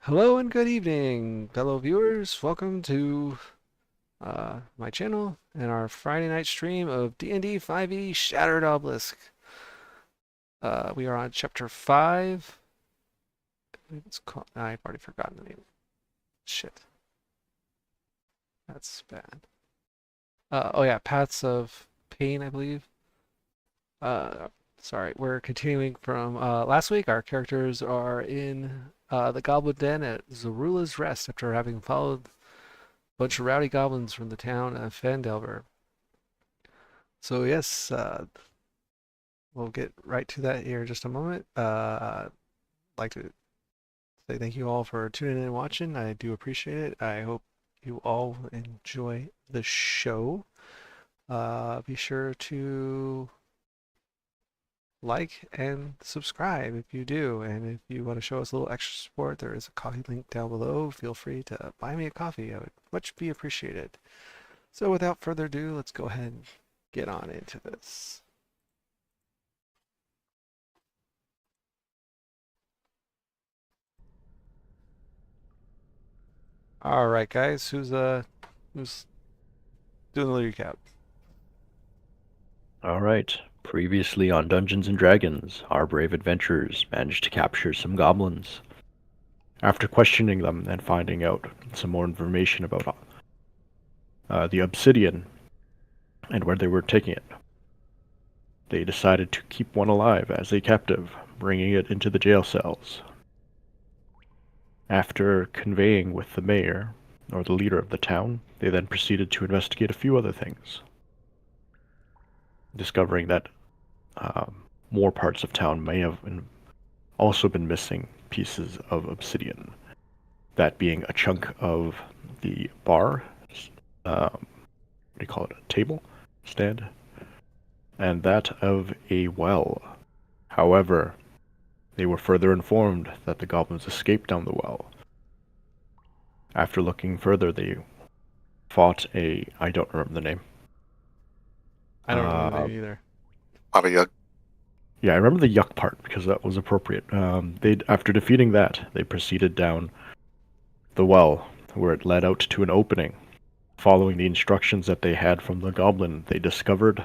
Hello and good evening, fellow viewers. Welcome to my channel and our Friday night stream of D&D 5e Shattered Obelisk. We are on chapter 5. I believe it's called, I've already forgotten the name. Shit, that's bad. Oh yeah, Paths of Pain, I believe. Uh, Sorry, we're continuing from last week. Our characters are in the Goblin Den at Zorula's Rest after having followed bunch of rowdy goblins from the town of Fandelver. So yes, we'll get right to that here in just a moment. I'd like to say thank you all for tuning in and watching. I do appreciate it. I hope you all enjoy the show. Be sure to like and subscribe if you do. And if you want to show us a little extra support, there is a coffee link down below. Feel free to buy me a coffee. I would much be appreciated. So without further ado, let's go ahead and get on into this. All right, guys, who's doing the recap? All right. Previously on Dungeons and Dragons, our brave adventurers managed to capture some goblins. After questioning them and finding out some more information about the obsidian and where they were taking it, they decided to keep one alive as a captive, bringing it into the jail cells. After conveying with the mayor, or the leader of the town, they then proceeded to investigate a few other things, discovering that more parts of town may have also been missing pieces of obsidian. That being a chunk of the bar, what do you call it, a table, stand, and that of a well. However, they were further informed that the goblins escaped down the well. After looking further, they fought I don't remember the name. I don't remember the Uh, name either. Baba. yeah, I remember the yuck part because that was appropriate. After defeating that, they proceeded down the well, where it led out to an opening. Following the instructions that they had from the goblin, they discovered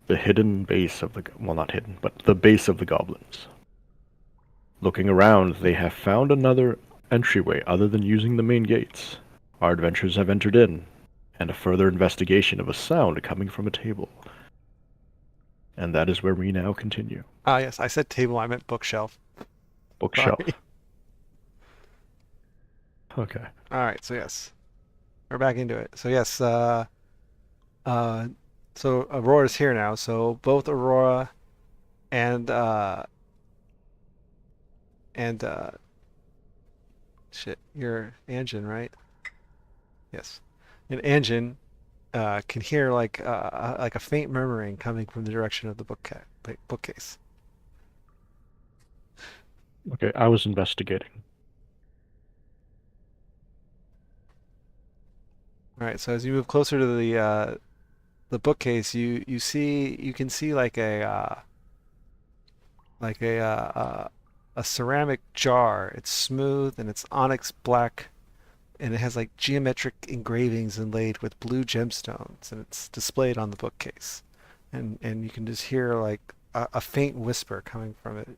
the hidden base of the, well, not hidden, but the base of the goblins. Looking around, they have found another entryway other than using the main gates. Our adventurers have entered in, and a further investigation of a sound coming from a table. And that is where we now continue. Ah, yes, I said table, I meant bookshelf. Bookshelf. Sorry. Okay. All right, so yes, we're back into it. So yes, uh, so Aurora's here now. So both Aurora and and shit, you're Anjin, right? Yes, and Anjin can hear like a faint murmuring coming from the direction of the bookcase. Okay, I was investigating. All right, so as you move closer to the bookcase, you can see like a ceramic jar. It's smooth and it's onyx black, and it has like geometric engravings inlaid with blue gemstones, and it's displayed on the bookcase. And you can just hear like a faint whisper coming from it.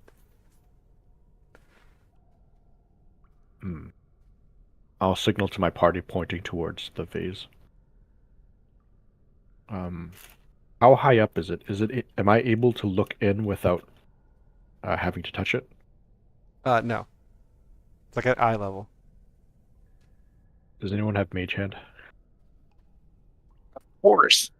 Hmm. I'll signal to my party pointing towards the vase. Um, how high up is it? Am I able to look in without having to touch it? No, it's like at eye level. Does anyone have mage hand? Horse.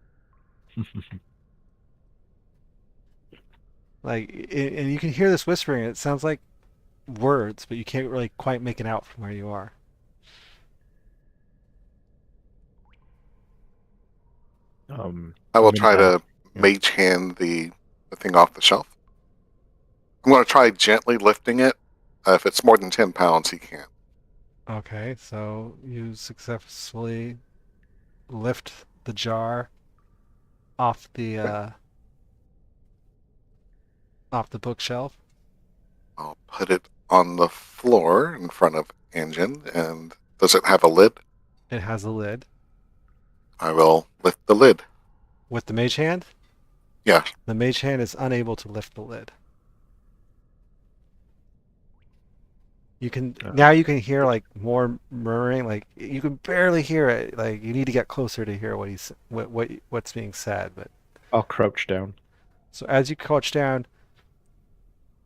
And you can hear this whispering. It sounds like words, but you can't really quite make it out from where you are. I I'm will gonna try ask. to Yeah. mage hand the thing off the shelf. I'm going to try gently lifting it. If it's more than 10 pounds, he can't. Okay, so you successfully lift the jar off the bookshelf. I'll put it on the floor in front of Engine, and does it have a lid? It has a lid. I will lift the lid. With the mage hand, Yeah. the mage hand is unable to lift the lid. You can now you can hear like more murmuring, like you can barely hear it. Like you need to get closer to hear what's being said. But I'll crouch down. so as you crouch down,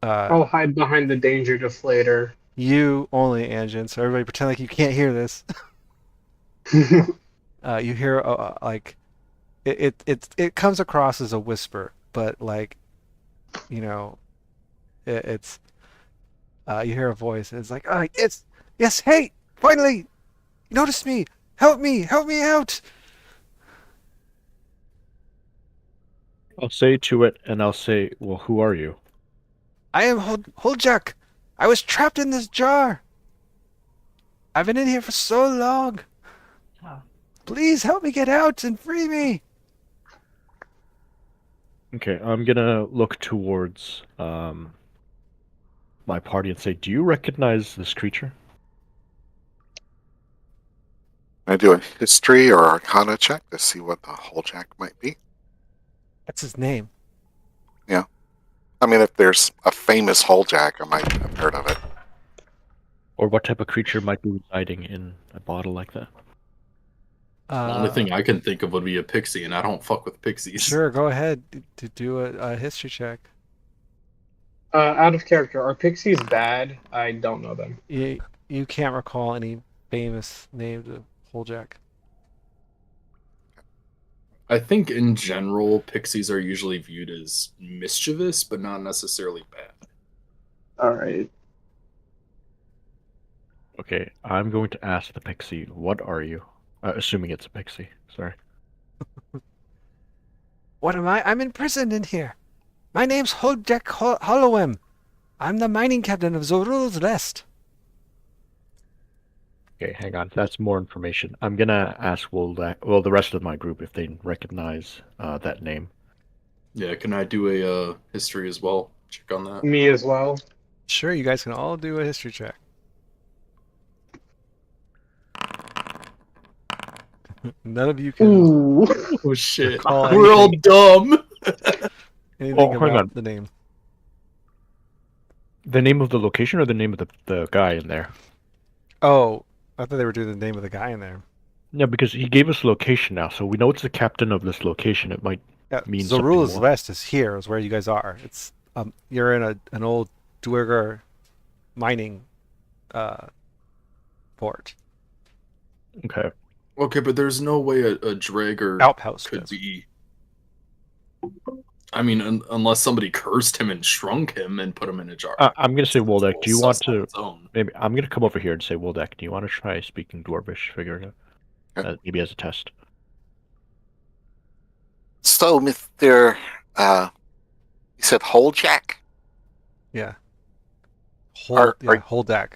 I'll hide behind the danger deflator. you only, Anjin. So everybody pretend like you can't hear this. You hear like it comes across as a whisper, but like you know it's you hear a voice. And it's like, it's yes, hey, finally, you noticed me. Help me out. I'll say to it, and I'll say, well, who are you? I am Holjak. I was trapped in this jar. I've been in here for so long. Please help me get out and free me. Okay, I'm gonna look towards my party and say, do you recognize this creature? Can I do a history or arcana check to see what the whole jack might be? That's his name. I mean, if there's a famous hull jack, I might have heard of it. Or what type of creature might be residing in a bottle like that? The only thing I can think of would be a pixie, and I don't fuck with pixies. Sure, go ahead to do a history check. Out of character, are pixies bad? I don't know them. You can't recall any famous names of Holjak. I think in general, pixies are usually viewed as mischievous, but not necessarily bad. All right. Okay, I'm going to ask the pixie, what are you? Assuming it's a pixie, sorry. What am I? I'm imprisoned in here. My name's Holjak Hollowem. I'm the mining captain of Zorul's Rest. Okay, hang on. That's more information. I'm gonna ask the rest of my group if they recognize that name. Yeah, can I do a history as well? Check on that. Me as well. Sure, you guys can all do a history check. None of you can Ooh. Oh shit, recall we're all dumb. anything hang about on. the name. The name of the location or the name of the guy in there? Oh, I thought they were doing the name of the guy in there. Yeah, because he gave us location now, so we know it's the captain of this location. It might Yeah, mean something Zorul's more. Rest is here, is where you guys are. It's you're in an old Duergar mining port. Okay. Okay, but there's no way a dragger Outpost. could Yes. be. I mean, unless somebody cursed him and shrunk him and put him in a jar. I'm gonna say, It's a Woldek, little do you want sus on to? its own. Maybe I'm gonna come over here and say, Woldek, do you want to try speaking Dwarvish? Figure it out. Okay. Maybe as a test. So, Mr. You said hull jack? Yeah. Are- Holdak.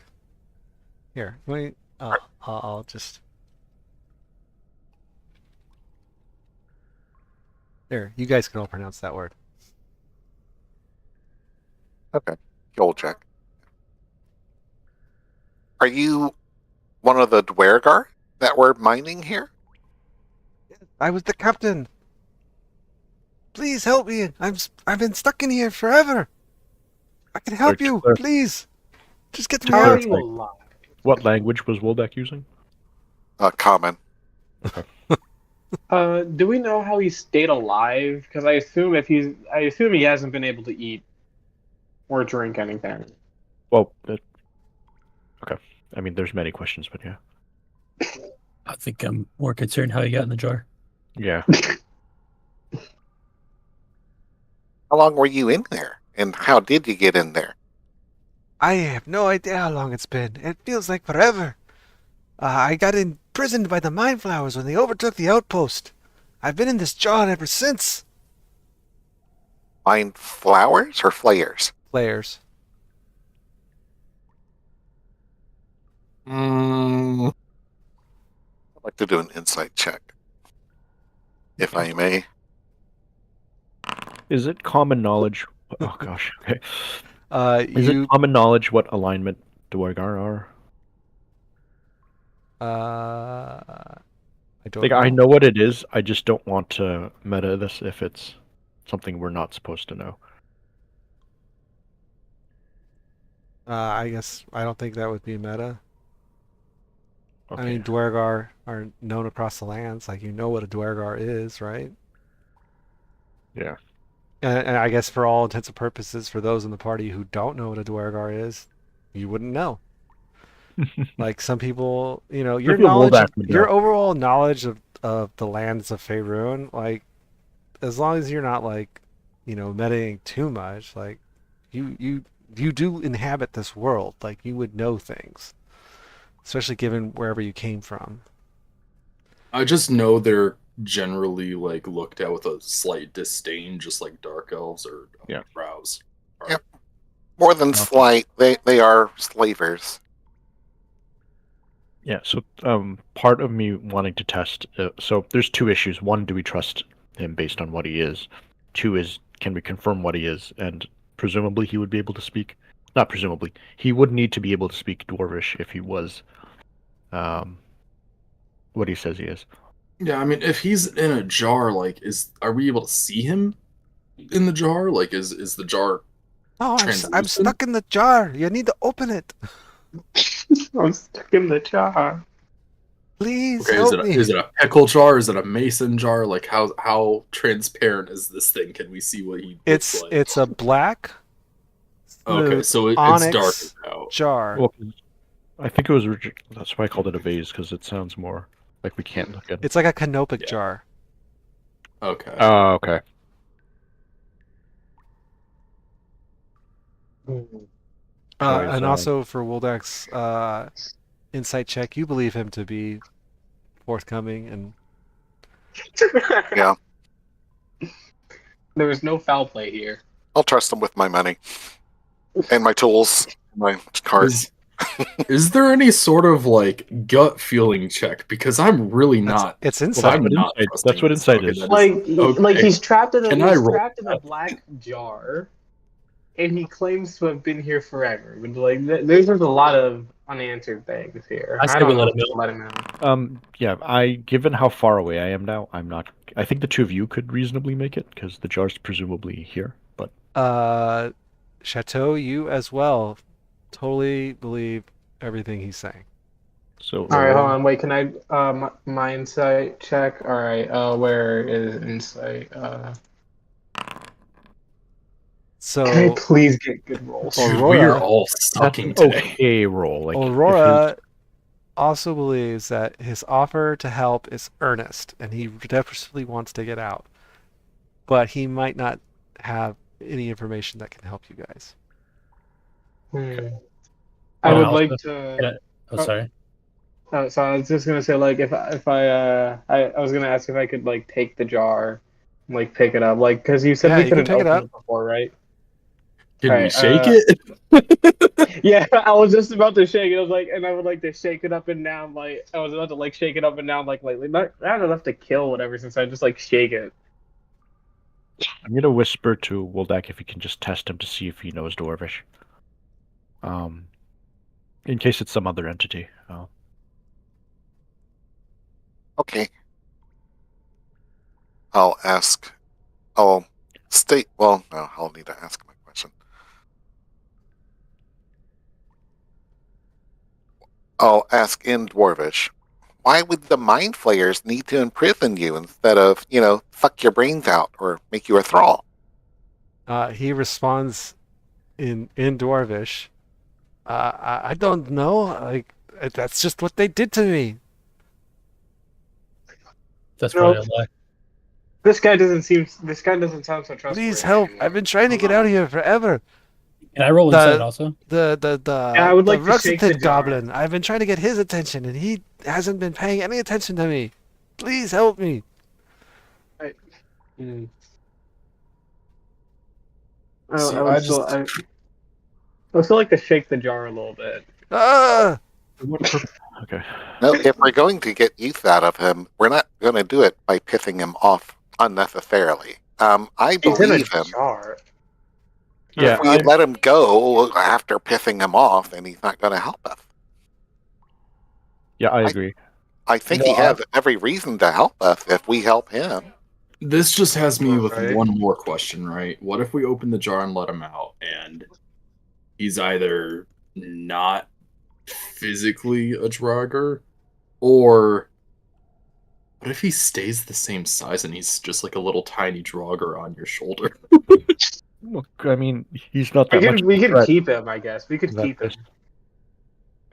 Here, wait. I'll just. There, you guys can all pronounce that word. Okay. Hull jack. Are you one of the Dwergar that were mining here? I was the captain. Please help me. I've been stuck in here forever. I can help you. Sure. Please, just get me How Sure. are out. you alive? What language was Woldek using? Common. Do we know how he stayed alive? Because I assume he hasn't been able to eat or drink anything. Well, okay. I mean, there's many questions, but yeah. I think I'm more concerned how he got in the jar. Yeah. How long were you in there? And how did you get in there? I have no idea how long it's been. It feels like forever. I got imprisoned by the mine flowers when they overtook the outpost. I've been in this jar ever since. Mine flowers or flayers? Players. I'd like to do an insight check, if I may. Is it common knowledge? Oh gosh. Okay. Is it common knowledge what alignment Dwargar are? I don't Like, know. I know what it is. I just don't want to meta this if it's something we're not supposed to know. I guess I don't think that would be meta. Okay. I mean, Dwargar are known across the lands. Like, you know what a Dwargar is, right? Yeah. And I guess for all intents and purposes, for those in the party who don't know what a Dwargar is, you wouldn't know. Like some people, your people knowledge, Woldak would your know. overall knowledge of the lands of Faerun, like as long as you're not like, metaing too much, like you do inhabit this world, like you would know things, especially given wherever you came from. I just know they're generally like looked at with a slight disdain, just like dark elves or Yeah. drows. Yep. More than Okay. slight, they are slavers. Yeah, so part of me wanting to test, so there's two issues. One, do we trust him based on what he is? Two is, can we confirm what he is? And presumably he would be able to speak. Not presumably. He would need to be able to speak Dwarvish if he was what he says he is. Yeah, I mean, if he's in a jar, like, are we able to see him in the jar? Like, is the jar Oh, I'm translucent? stuck in the jar. You need to open it. I'm stuck in the jar. Please Okay, help me. is it a pickle jar? Is it a mason jar? Like, how transparent is this thing? Can we see what he looks like? It's a black. Okay, so it's onyx dark out. jar. Well, I think it was. That's why I called it a vase, because it sounds more like we can't look at it. It's like a canopic jar. Okay. Oh, okay. And also for Woldak's insight check, you believe him to be forthcoming and Yeah. There was no foul play here. I'll trust him with my money and my tools, my cart. Is there any sort of like gut feeling check? Because I'm really not. It's insight. That's what insight is. Like he's trapped in a black jar, and he claims to have been here forever. But like, there's a lot of unanswered things here. I say don't we know let if him to know. let him know. Yeah, given how far away I am now, I'm not. I think the two of you could reasonably make it, because the jar's presumably here, but Chateau, you as well totally believe everything he's saying. So All right, hold on. Wait, can I my insight check? All right. Where is insight? So Can I please get good rolls? Dude, Aurora, we're all sucking that's an today. okay roll. Like, Aurora also believes that his offer to help is earnest, and he desperately wants to get out, but he might not have any information that can help you guys. I would also- like to. sorry. So I was just gonna say, like, if I was gonna ask if I could like take the jar, like pick it up, like, because you said Yeah, we you can couldn't pick it open up. before, right? Can we Alright, shake it? Yeah, I was just about to shake it. I was like, and I would like to shake it up and down, like I was about to like shake it up and down, like lately. Not enough to kill whatever, since I just like shake it. I'm gonna whisper to Woldak if he can just test him to see if he knows Dwarvish. In case it's some other entity. Okay. I'll ask. I'll state. Well, no, I'll need to ask my question. I'll ask in Dwarvish. Why would the Mind Flayers need to imprison you instead of, suck your brains out or make you a thrall? He responds in Dwarvish. I don't know. Like that's just what they did to me. That's probably a lie. This guy doesn't sound so trustworthy. Please help! anymore. I've been trying to get out of here forever. Can I roll insight also? I would like to shake the Ruxatin jar. goblin. I've been trying to get his attention, and he hasn't been paying any attention to me. Please help me. Hmm. See, I would still like to shake the jar a little bit. Ah! Okay. No, if we're going to get use out of him, we're not going to do it by pissing him off unnecessarily. I It's in a believe him. jar. Yeah, If we let him go after pissing him off, then he's not going to help us. I agree. I think Well, he has every reason to help us if we help him. This just has me with Right. one more question, right? What if we open the jar and let him out, and he's either not physically a Draugr, or what if he stays the same size and he's just like a little tiny Draugr on your shoulder? Look, I mean, he's not We that much could we of a could threat keep him, I guess. We could in that keep him. case.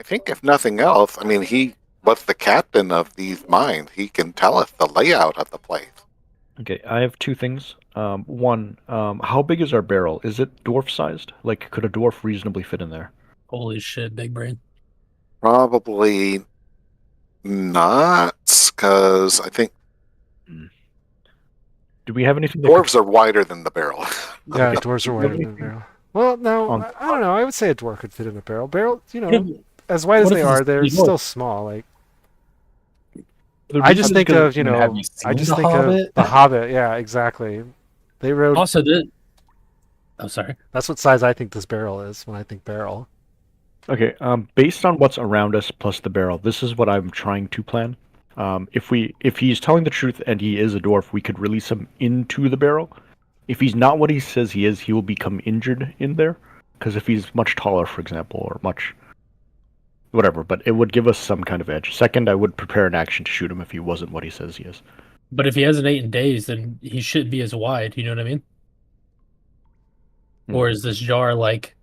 I think if nothing else, I mean, he was the captain of these mines. He can tell us the layout of the place. Okay, I have two things. One, how big is our barrel? Is it dwarf-sized? Like, could a dwarf reasonably fit in there? Holy shit, big brain. Probably not, because I think Do we have anything that could dwarves are wider than the barrel. Yeah, Okay. dwarves are Do we wider have than a anything barrel. Well, no, on- I don't know. I would say a dwarf could fit in a barrel. Barrel, Yeah, as wide as what if they it's are, a they're dwarf? still small. Like The I reason just is think 'cause- of, have you I seen just The think Hobbit? of The Hobbit. Yeah, exactly. They rode. Also, the. Oh, sorry. That's what size I think this barrel is when I think barrel. Okay, based on what's around us plus the barrel, this is what I'm trying to plan. If he's telling the truth and he is a dwarf, we could release him into the barrel. If he's not what he says he is, he will become injured in there. Because if he's much taller, for example, or much whatever, but it would give us some kind of edge. Second, I would prepare an action to shoot him if he wasn't what he says he is. But if he has an 8 in days, then he shouldn't be as wide. You know what I mean? Or is this jar like?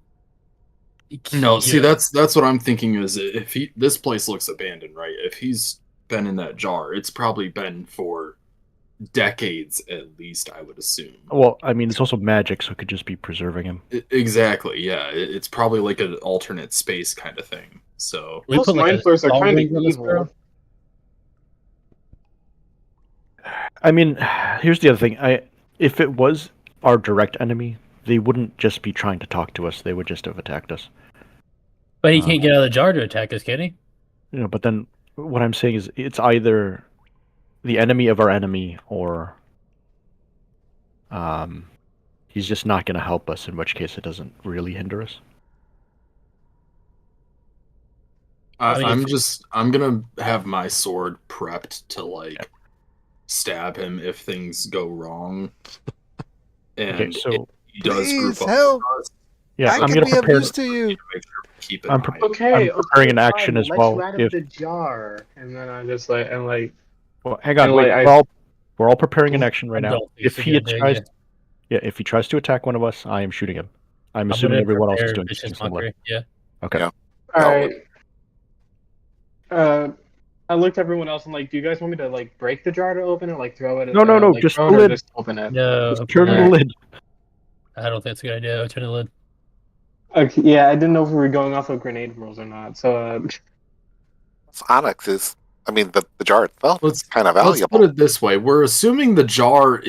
No, see, Yeah. that's what I'm thinking is if this place looks abandoned, right? If he's been in that jar, it's probably been for decades at least, I would assume. Well, I mean, it's also magic, so it could just be preserving him. Exactly, yeah. It's probably like an alternate space kind of thing. So We Most put like mind a flayers are salt kind of ring on this evil. barrel? I mean, here's the other thing. If it was our direct enemy, they wouldn't just be trying to talk to us. They would just have attacked us. But he can't get out of the jar to attack us, can he? But then what I'm saying is it's either the enemy of our enemy or he's just not going to help us, in which case it doesn't really hinder us. I'm gonna have my sword prepped to like stab him if things go wrong. And Okay, so if he does group Please up help. with us, yeah, I I'm can going be to of prepare. use to you. make sure we keep an I'm eye. pre- Okay, I'm preparing an fine, action as let well, you out if- of the jar, and then I just like and like. Well, hang on, And, wait. like, We're all preparing an action right I now. don't think If it's a he good idea, tries, yeah. if he tries to attack one of us, I am shooting him. I'm I'm assuming gonna everyone else is prepare doing vicious something similar. mockery. Yeah. Okay. Yeah. All right. I looked at everyone else and like, do you guys want me to like break the jar to open it, like throw it? No, like, just throw the it or lid. just open it. No. Just turn the Alright. lid. I don't think it's a good idea. Turn the lid. Okay, yeah, I didn't know if we were going off of grenade rules or not. So Onyx is, I mean, the jar itself is kind of Let's valuable. put it this way: we're assuming the jar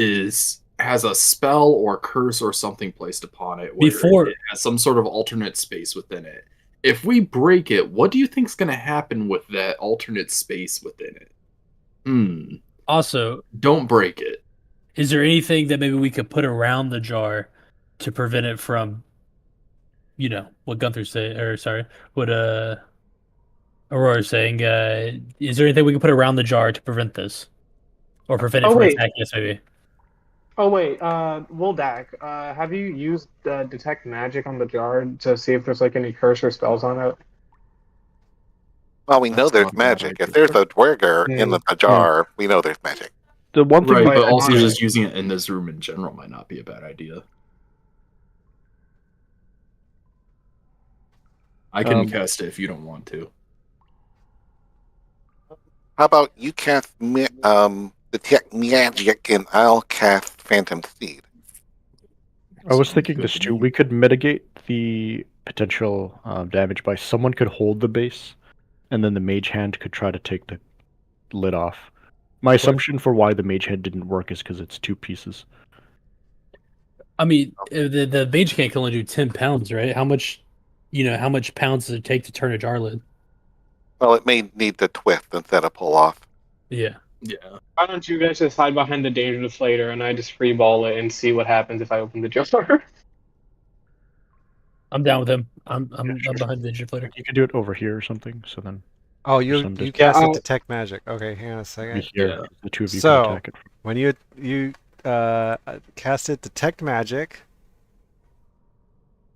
has a spell or curse or something placed upon it, where Before- it has some sort of alternate space within it. If we break it, what do you think's going to happen with that alternate space within it? Also, Don't break it. is there anything that maybe we could put around the jar to prevent it from, what Gunther's saying, or sorry, what Aurora's saying? Is there anything we can put around the jar to prevent this, or prevent it Oh, from wait. attacking us? Maybe. oh wait, Woldak, have you used detect magic on the jar to see if there's like any curse or spells on it? Well, we know That's there's not a bad magic. idea. If there's a Dwerger in Yeah. the jar, we know there's magic. The one thing, Right, Wait, but I also got it. just using it in this room in general might not be a bad idea. I can cast it if you don't want to. How about you cast detect magic and I'll cast Phantom Seed? I was Sounds thinking good this to too. me. We could mitigate the potential damage by someone could hold the base, and then the mage hand could try to take the lid off. My assumption for why the mage hand didn't work is because it's two pieces. I mean, the mage can only do 10 pounds, right? How much pounds does it take to turn a jar lid? Well, it may need to twist instead of pull off. Yeah. Yeah. Why don't you guys just hide behind the danger deflator and I just free ball it and see what happens if I open the jar? I'm down with him. I'm behind the Digiflator. You can do it over here or something. So then Oh, there's some you distance. Yeah, casted detect magic. Okay, hang on a Be second. here. Yeah. The two of you can So attack it. when you casted detect magic,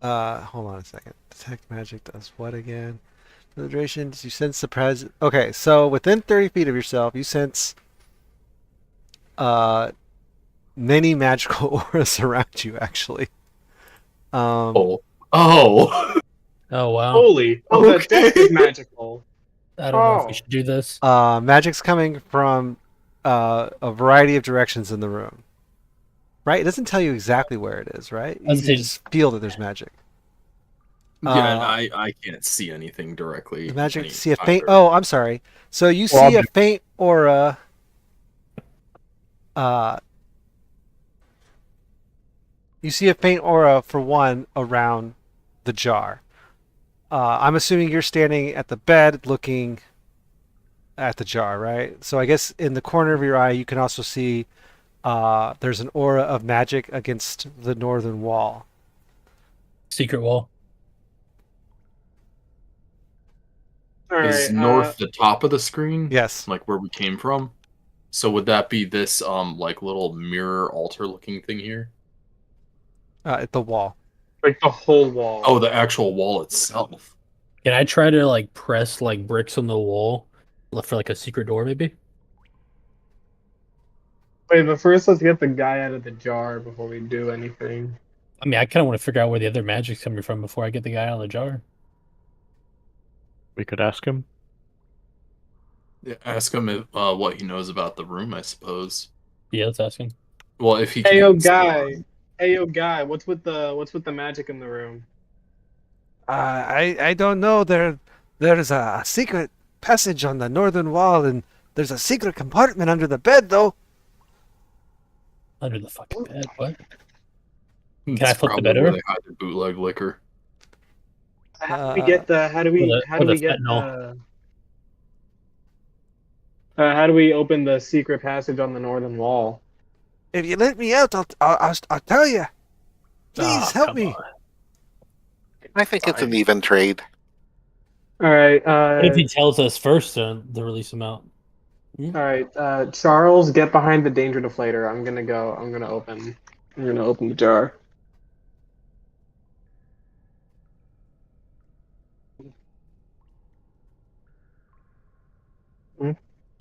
hold on a second. Detect magic does what again? For the duration, you sense the presence. Okay, so within 30 feet of yourself, you sense uh many magical auras around you. Actually, Oh. Oh. Oh wow. holy. Oh, that deck Okay. is magical. I don't know if we Oh. should do this. magic's coming from a variety of directions in the room. Right? It doesn't tell you exactly where it is, right? You Doesn't say- just feel that there's magic. Yeah, and Uh, I can't see anything directly. the magic any see a faint. either. Oh, I'm sorry. So you Well, see a faint aura. Uh, you see a faint aura for one around the jar. I'm assuming you're standing at the bed looking at the jar, right? So I guess in the corner of your eye you can also see there's an aura of magic against the northern wall. Secret wall. All Is right. north the top of the screen? Yes. Like where we came from? So would that be this like little mirror altar looking thing here? At the wall. like the whole wall. Oh, the actual wall itself. Can I try to like press like bricks on the wall for like a secret door maybe? Wait, but first let's get the guy out of the jar before we do anything. I mean, I kind of want to figure out where the other magic's coming from before I get the guy out of the jar. We could ask him. Yeah, ask him if, what he knows about the room, I suppose. Yeah, let's ask him. Well, if he Hey can yo even see the guy. room. Hey yo guy, what's with the magic in the room? I don't know. There's a secret passage on the northern wall, and there's a secret compartment under the bed, though. Under the fucking bed. What? It's I flip the probably bed where over? they hide the bootleg liquor. How do we get the how do Or we the- how or do the we get fentanyl. how do we open the secret passage on the northern wall? If you let me out, I'll tell you. Please Oh, help come me. on. I think it's an even trade. All right, What if he tells us first to release him out? all right, Charles, get behind the danger deflator. I'm gonna open the jar.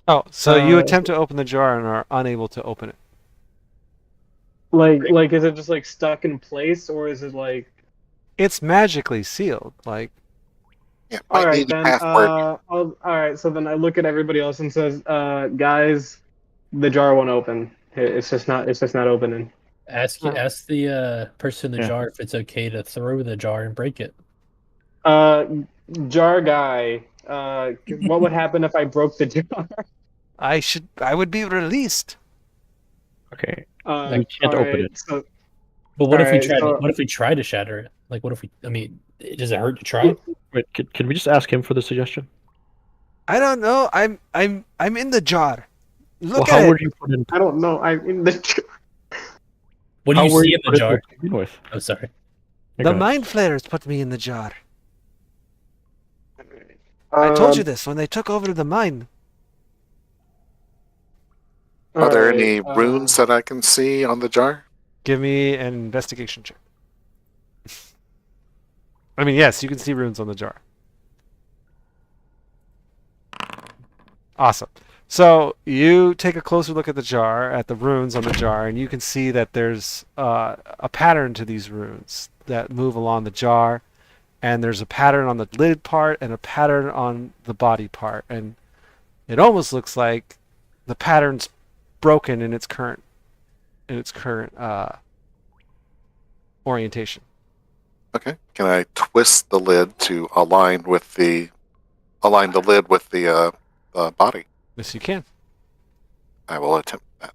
Oh, so you Uh, attempt to open the jar and are unable to open it. like is it just like stuck in place or is it like It's magically sealed. Like, Yeah, all might right need a then password. all right, so then I look at everybody else and says, guys, the jar won't open. It's just not opening. Ask the person in the Yeah. jar if it's okay to throw the jar and break it. Uh, jar guy, what would happen if I broke the jar? I would be released. Okay. Uh, We can't all open right, it. so But what if we Alright, try? so- What if we try to shatter it? Like, what if we? I mean, does it hurt to try? Wait, can we just ask him for the suggestion? I don't know. I'm in the jar. Look Well, at how it. were you put in? I don't know. I'm in the jar. What do How you were see you in the put in jar? there to begin with? Oh, sorry. Yeah, The go ahead. mind flayers put me in the jar. I told you Um, this when they took over the mine. Are there alright, any runes that I can see on the jar? Give me an investigation check. I mean, yes, you can see runes on the jar. Awesome. So you take a closer look at the jar, at the runes on the jar, and you can see that there's a pattern to these runes that move along the jar, and there's a pattern on the lid part and a pattern on the body part, and it almost looks like the pattern's broken in its current orientation. Okay. Can I twist the lid to align the lid with the body? Yes, you can. I will attempt that.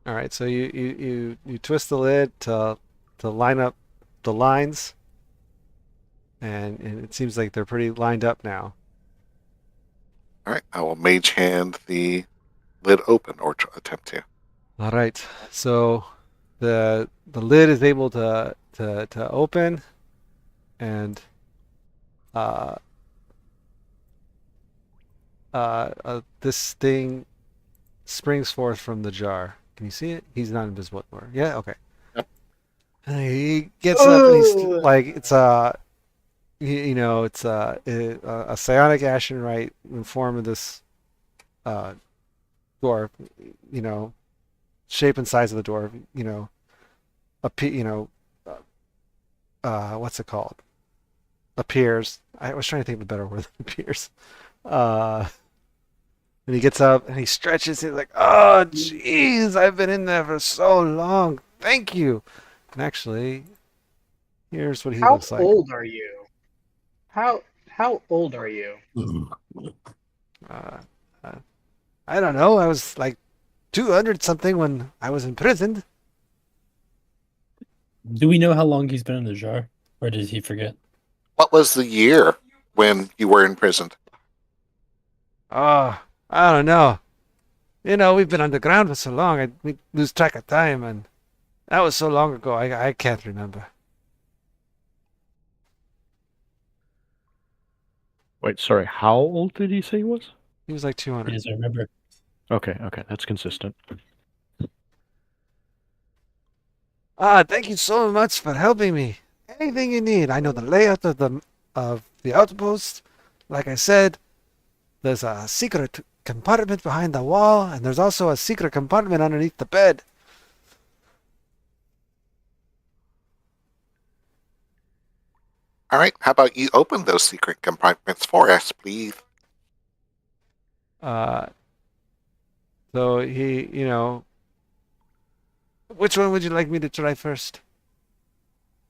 All right, so you twist the lid to line up the lines, and it seems like they're pretty lined up now. All right. I will mage hand the lid open or attempt to. All right, so the lid is able to open, and uh, this thing springs forth from the jar. Can you see it? He's not invisible anymore. Yeah, okay. Yep. And he gets up and he's like, it's it's a psionic ashen right in form of this uh, dwarf, shape and size of the dwarf, what's it called? Appears. I was trying to think of a better word than appears. Uh, and he gets up and he stretches. He's like, "Oh, jeez, I've been in there for so long. Thank you." And actually, here's what he How looks like. old are you? How old are you? Uh, uh, I don't know. I was like 200 something when I was imprisoned. Do we know how long he's been in the jar, or did he forget? What was the year when you were imprisoned? Oh, I don't know. We've been underground for so long, we lose track of time, and that was so long ago, I can't remember. Wait, sorry. How old did he say he was? He was like He 200. doesn't remember. Okay, that's consistent. Thank you so much for helping me. Anything you need. I know the layout of the outpost. Like I said, there's a secret compartment behind the wall, and there's also a secret compartment underneath the bed. All right, how about you open those secret compartments for us, please? Uh, so which one would you like me to try first?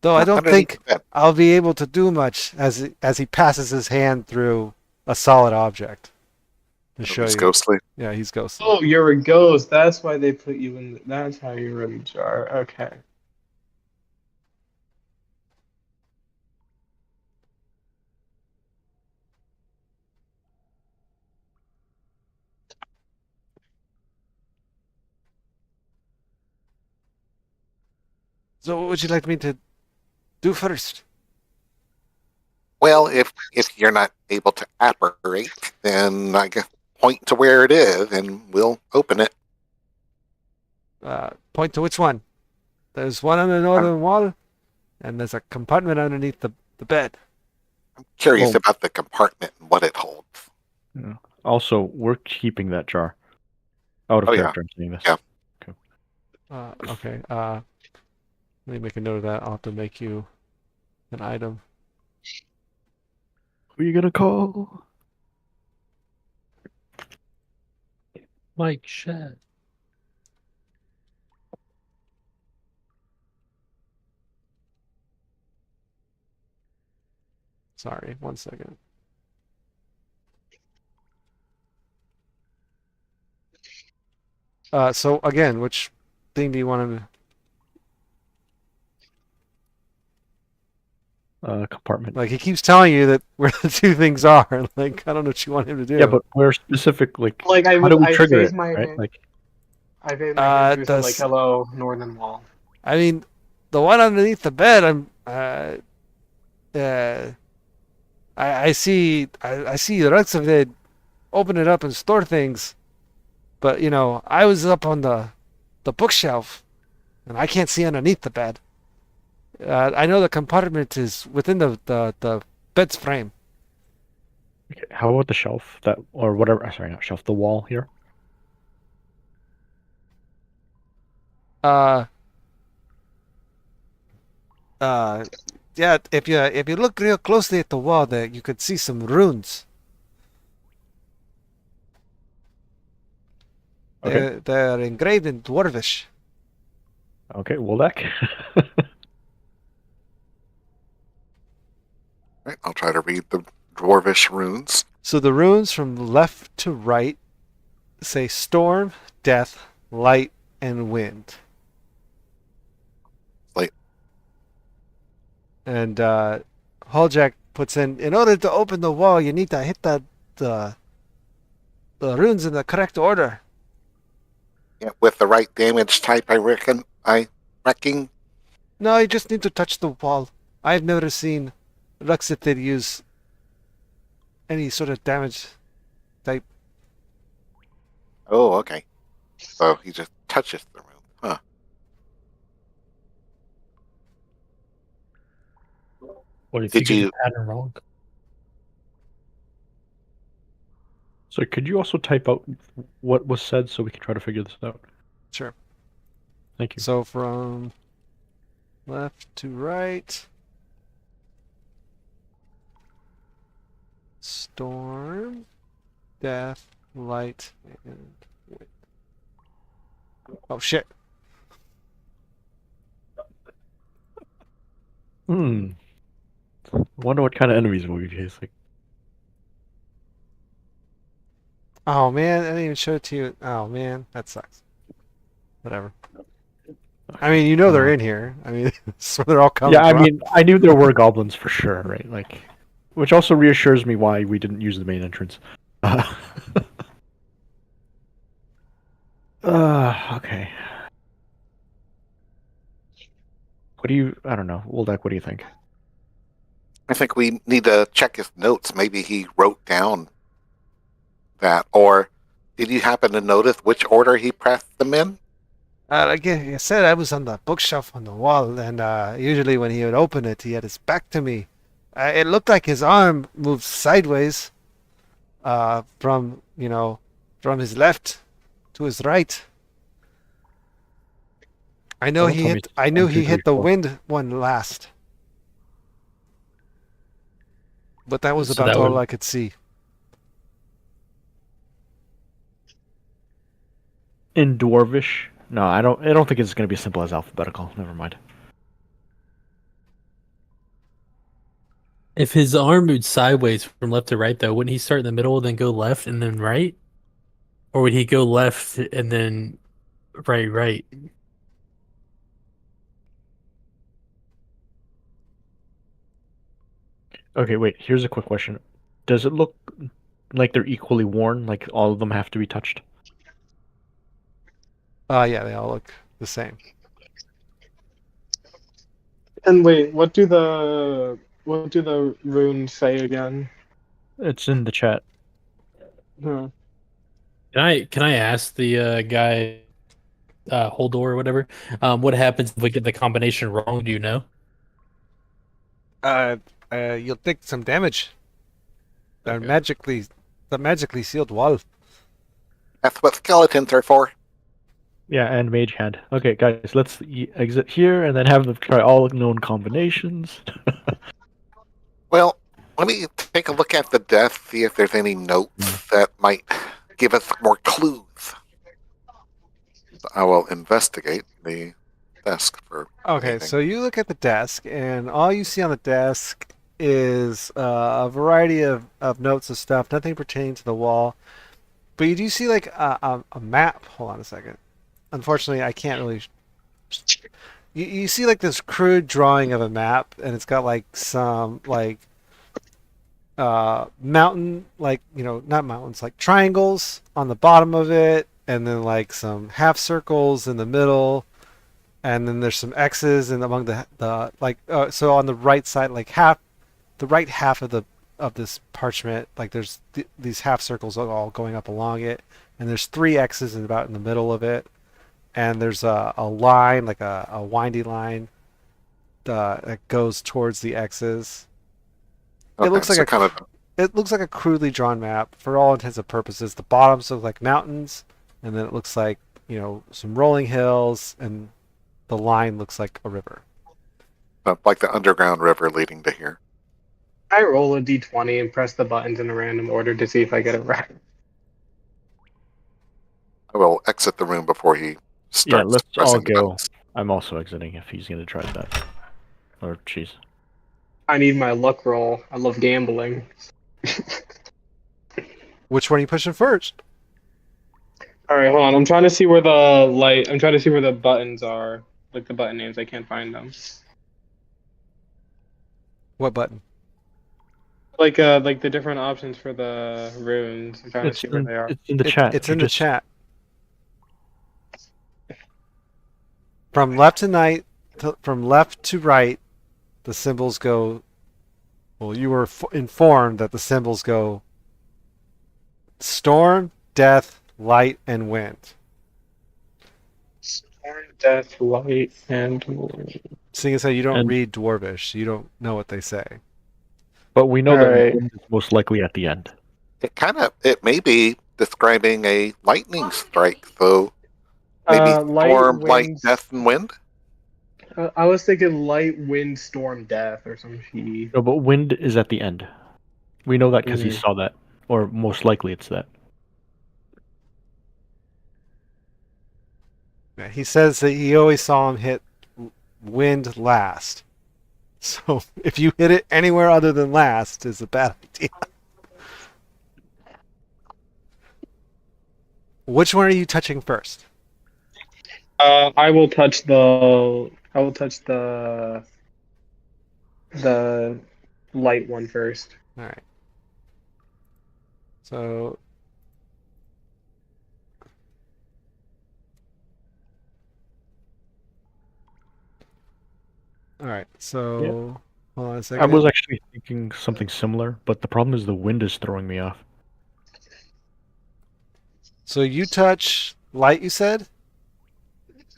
Though I don't Underneath think the bed. I'll be able to do much as he passes his hand through a solid object to show It's you. ghostly. Yeah, he's ghostly. Oh, you're a ghost. That's why they put you in. That's how you're in the jar. Okay. So what would you like me to do first? Well, if you're not able to apparate, then I guess point to where it is, and we'll open it. Point to which one? There's one on the northern wall, and there's a compartment underneath the bed. I'm curious Oh. about the compartment and what it holds. Yeah. Also, we're keeping that jar. Out of Oh, yeah. character, I'm saying this. Yeah. Okay. Let me make a note of that. I'll have to make you an item. Who are you gonna call? Mike Shed. Sorry, 1 second. So again, which thing do you want to? Compartment. Like he keeps telling you that where the two things are. Like I don't know what you want him to do. Yeah, but where specific? Like Like how do we I trigger raised it? my Right? hand. Like I raised my hand through like does hello, northern wall. I mean the one underneath the bed? I see the rest of it. Open it up and store things, but I was up on the bookshelf, and I can't see underneath the bed. I know the compartment is within the bed's frame. okay, how about the shelf that or whatever? Sorry, not shelf. The wall here. Uh, yeah. If you look real closely at the wall, there you could see some runes. Okay. They're engraved in Dwarvish. Okay, Woldak. Right, I'll try to read the dwarvish runes. So the runes from left to right say storm, death, light, and wind. Light. And Halljack puts in order to open the wall, you need to hit the runes in the correct order. Yeah, with the right damage type, I reckon smacking? No, you just need to touch the wall. I've never seen Luxithid use any sort of damage type. Oh, okay. So he just touches the room. Huh. What if you Did get the you? pattern wrong? So could you also type out what was said so we can try to figure this out? Sure. Thank you. So from left to right. Storm, death, light, and wind. Oh shit. Wonder what kind of enemies we'll be facing. Oh man, I didn't even show it to you. Oh man, that sucks. Whatever. I mean, you know they're in here. I mean, that's where they're all coming Yeah, I from. mean, I knew there were goblins for sure, right? Like, which also reassures me why we didn't use the main entrance. Okay. What do you? I don't know. Woldak, what do you think? I think we need to check his notes. Maybe he wrote down that, or did you happen to notice which order he pressed them in? Like I said, I was on the bookshelf on the wall, and usually when he would open it, he had his back to me. It looked like his arm moved sideways, from from his left to his right. I know Don't he tell me hit. I knew one, two, he three, hit the four. wind one last, but that was So about that all would I could see. In Dwarvish? No, I don't. I don't think it's going to be as simple as alphabetical. Never mind. if his arm moved sideways from left to right, though, wouldn't he start in the middle and then go left and then right? Or would he go left and then right? Okay, wait. Here's a quick question. Does it look like they're equally worn? Like all of them have to be touched? Yeah, they all look the same. And wait, what do the runes say again? It's in the chat. Huh. Can I ask the guy Holdor or whatever, what happens if we get the combination wrong? Do you know? Uh, you'll take some damage. They're Okay. magically sealed wall. That's what skeletons are for. Yeah, and Mage Hand. Okay, guys, let's exit here and then have them try all known combinations. Well, let me take a look at the desk, see if there's any notes that might give us more clues. I will investigate the desk for Okay, anything. so you look at the desk, and all you see on the desk is a variety of notes of stuff, nothing pertaining to the wall. But you do see like a map. Hold on a second. Unfortunately, I can't really. You see like this crude drawing of a map, and it's got like some like mountain, like not mountains, like triangles on the bottom of it, and then like some half circles in the middle, and then there's some X's and among the like so on the right side, like the right half of this parchment, like there's these half circles all going up along it, and there's three X's about in the middle of it, and there's a line, like a windy line that goes towards the X's. It Okay, looks like so kind of it looks like a crudely drawn map for all intents and purposes. The bottoms look like mountains, and then it looks like some rolling hills, and the line looks like a river. like the underground river leading to here. I roll a d20 and press the buttons in a random order to see if I get it right. I will exit the room before he Yeah, starts let's all pressing the go. buttons. I'm also exiting if he's going to try that. Or jeez. I need my luck roll. I love gambling. Which one are you pushing first? All right, hold on. I'm trying to see where the buttons are, like the button names. I can't find them. What button? Like the different options for the runes. I'm trying to It's see where they are. it's in the chat. It's You in the just- chat. from from left to right, the symbols go. Well, you were informed that the symbols go storm, death, light, and wind. Storm, death, light, and wind. Seeing as how you don't And read Dwarvish, you don't know what they say. but we know All that right. wind is most likely at the end. It may be describing a lightning strike, so maybe Light, storm, light, wind. death, and wind. I was thinking light, wind, storm, death, or some shit. No, but wind is at the end. We know that because he Mm. saw that, or most likely it's that. Yeah, he says that he always saw him hit wind last. So if you hit it anywhere other than last, is a bad idea. Which one are you touching first? I will touch the. I will touch the light one first. All right. So all right. So hold on a I second. was actually thinking something similar, but the problem is the wind is throwing me off. So you touch light, you said?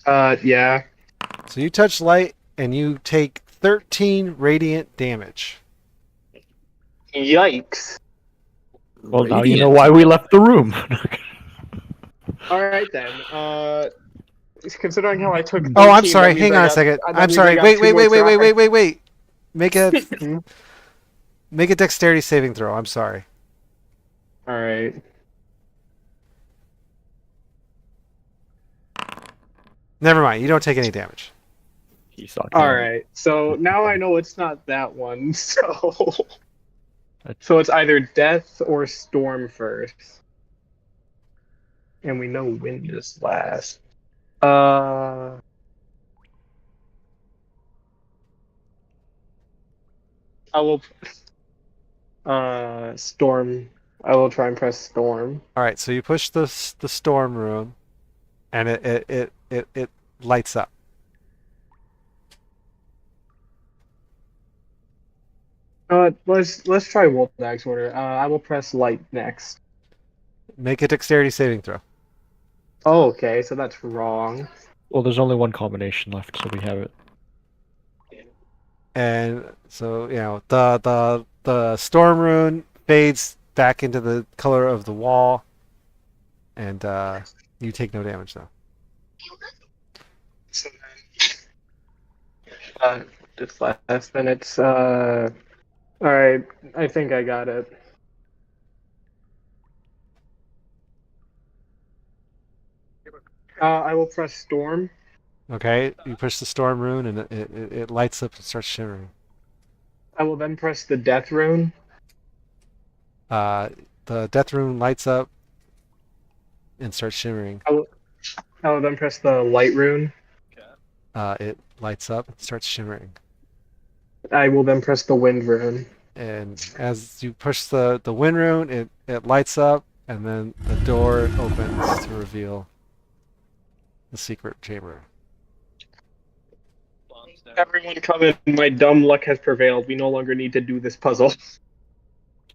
Yeah. So you touch light and you take 13 radiant damage. Yikes. Well, now you know why we left the room. All right then. Considering how I took. Oh, I'm 13, sorry. that means Hang I on a got- second. that I'm means I sorry. got Wait, two wait, more wait, wait, wait, wait, tries. wait, wait. Make a dexterity saving throw. I'm sorry. All right. Never mind. You don't take any damage. He saw All right. So now I know it's not that one. So it's either death or storm first. And we know wind is last. I will. Storm. I will try and press storm. All right. So you push the storm rune, and it lights up. Let's try Wolfdag's order. I will press light next. Make a dexterity saving throw. Oh, okay, so that's wrong. Well, there's only one combination left, so we have it. And so the storm rune fades back into the color of the wall, and you take no damage though. So then, just last minutes. All right, I think I got it. I will press storm. Okay, you push the storm rune, and it lights up and starts shimmering. I will then press the death rune. The death rune lights up and starts shimmering. I will then press the light rune. It lights up and starts shimmering. I will then press the wind rune. And as you push the wind rune, it lights up, and then the door opens to reveal the secret chamber. Everyone come in. My dumb luck has prevailed. We no longer need to do this puzzle.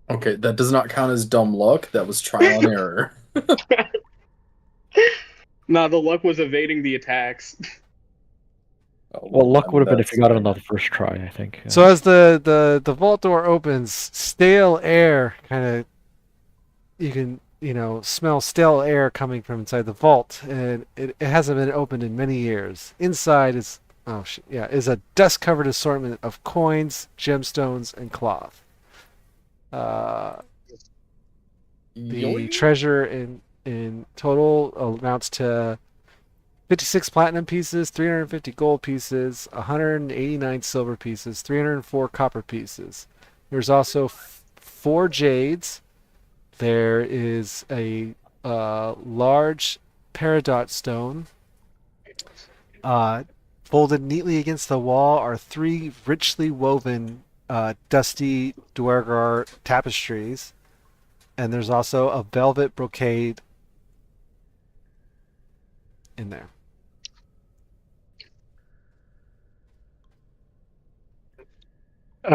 Okay, that does not count as dumb luck. That was trial and error. Nah, the luck was evading the attacks. Oh, Well, luck would have been if that's you got it on fine. the first try, I think. So as the vault door opens, stale air kind of you can smell stale air coming from inside the vault, and it hasn't been opened in many years. Inside is is a dust covered assortment of coins, gemstones, and cloth. The Yoink. treasure in total amounts to 56 platinum pieces, 350 gold pieces, 189 silver pieces, 304 copper pieces. There's also 4 jades. There is a large peridot stone. Folded neatly against the wall are 3 richly woven dusty Duergar tapestries. And there's also a velvet brocade in there.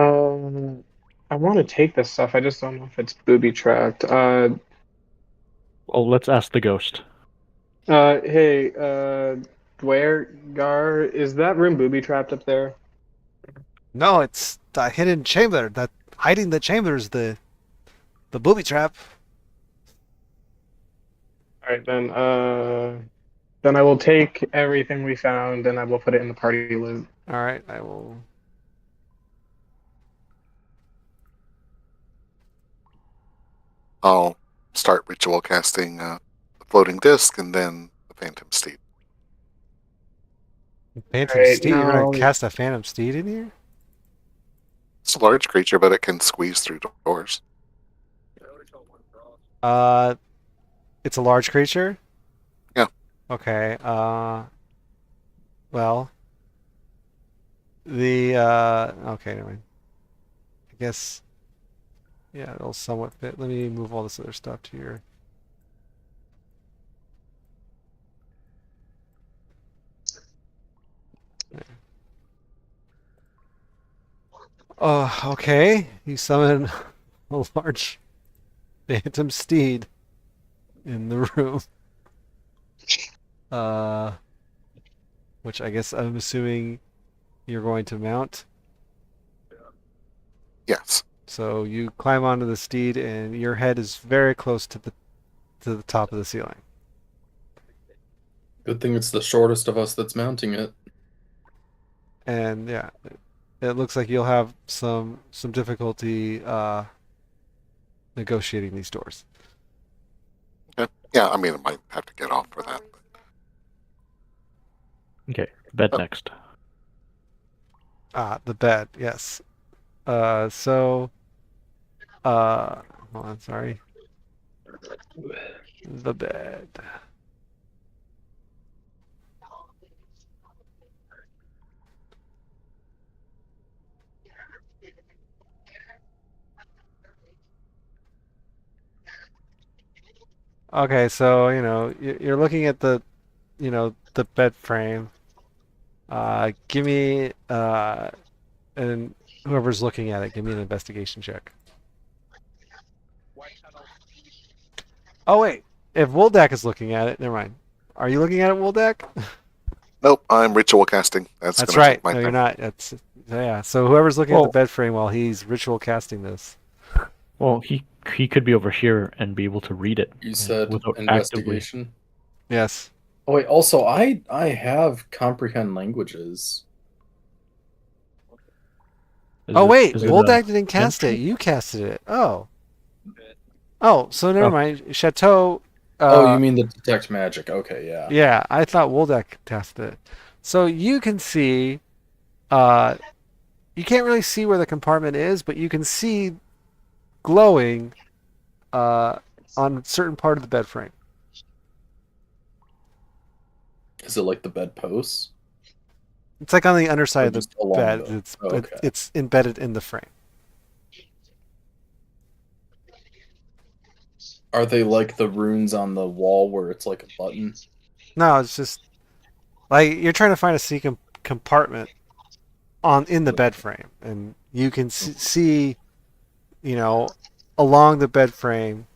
I want to take this stuff. I just don't know if it's booby trapped. Well, let's ask the ghost. Hey, Dwyer, Gar, is that room booby trapped up there? No, it's the hidden chamber. That hiding the chamber is the booby trap. All right, then I will take everything we found and I will put it in the party loot. All right, I will. I'll start ritual casting the floating disc and then the phantom steed. Phantom All right, Steed. You're gonna now cast a Phantom Steed in here? It's a large creature, but it can squeeze through doors. Uh, it's a large creature. Yeah. Okay. Well, okay, never mind. I guess. Yeah, it'll somewhat fit. Let me move all this other stuff to your. Oh, okay. You summon a large phantom steed in the room. Uh, which I guess I'm assuming you're going to mount. Yes. So you climb onto the steed, and your head is very close to the top of the ceiling. Good thing it's the shortest of us that's mounting it. And yeah, it looks like you'll have some difficulty negotiating these doors. Yeah, I mean, I might have to get off for that. Okay, bed Oh. next. The bed, yes. So, hold on, sorry. The bed. Okay, so you're looking at the bed frame. Give me and whoever's looking at it, give me an investigation check. Oh wait, if Woldak is looking at it, never mind. Are you looking at it, Woldak? Nope, I'm ritual casting. That's That's gonna right. take my No, you're time. not. That's yeah. So whoever's looking at the Well- bed frame while he's ritual casting this. Well, he could be over here and be able to read it You said without actively. investigation. Yes. Oh wait, also I have comprehend languages. Oh wait, Is it Woldak didn't cast it. entry? You casted it. Oh. Oh, so never Oh. mind. Chateau. Oh, you mean the detect magic? Okay, yeah. Yeah, I thought Woldak casted it. So you can see. You can't really see where the compartment is, but you can see glowing on a certain part of the bed frame. Is it like the bedposts? It's like on the underside Or of the just along bed. the- It's oh, okay. it's embedded in the frame. Are they like the runes on the wall where it's like a button? No, it's just like you're trying to find a secret compartment in the bed frame, and you can see, along the bed frame,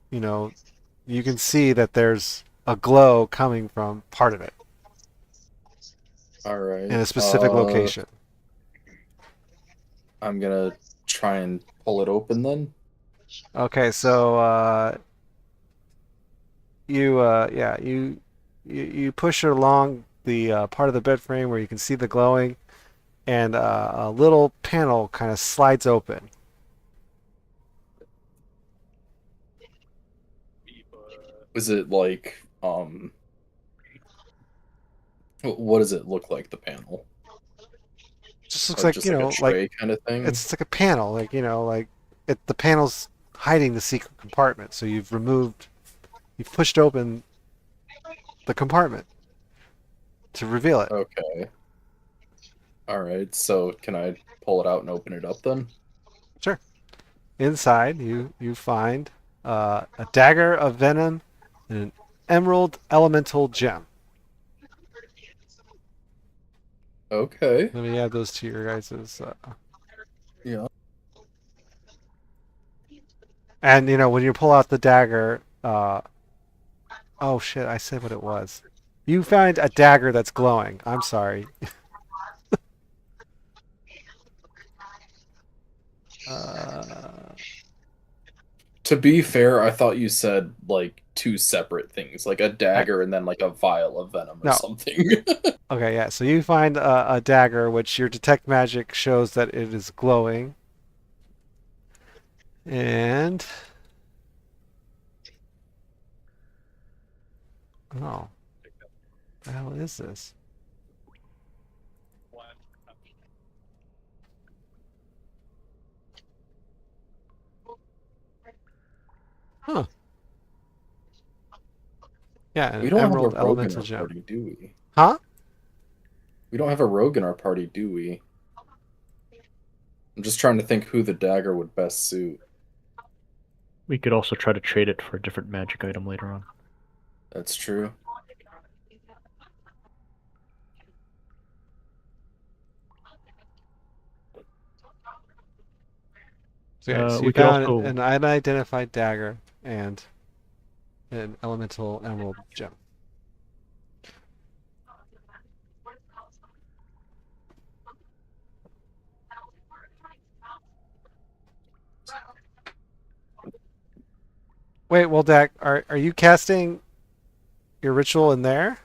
you can see that there's a glow coming from part of it All right. in a specific location. I'm gonna try and pull it open then. Okay, so you push it along the part of the bed frame where you can see the glowing, and a little panel kind of slides open. Is it like what does it look like, the panel? Just looks Or like just like a tray kind of thing? it's like a panel, the panel's hiding the secret compartment. So you've pushed open the compartment to reveal it. Okay. All right. So can I pull it out and open it up then? Sure. Inside, you find a dagger of venom and an emerald elemental gem. Okay. Let me add those to your guys's. Yeah. And when you pull out the dagger, oh shit, I said what it was. You find a dagger that's glowing. I'm sorry. Uh, To be fair, I thought you said like two separate things, like a I, dagger and then like a vial of venom or no. something. Okay, yeah. So you find a dagger, which your detect magic shows that it is glowing. And oh, the hell is this? Huh. Yeah, We an don't have a emerald rogue in elemental our gem. party, do we? Huh? We don't have a rogue in our party, do we? I'm just trying to think who the dagger would best suit. We could also try to trade it for a different magic item later on. That's true. So, okay, so you We could found also an unidentified dagger and an elemental emerald gem. Wait, well, Dak, are you casting your ritual in there?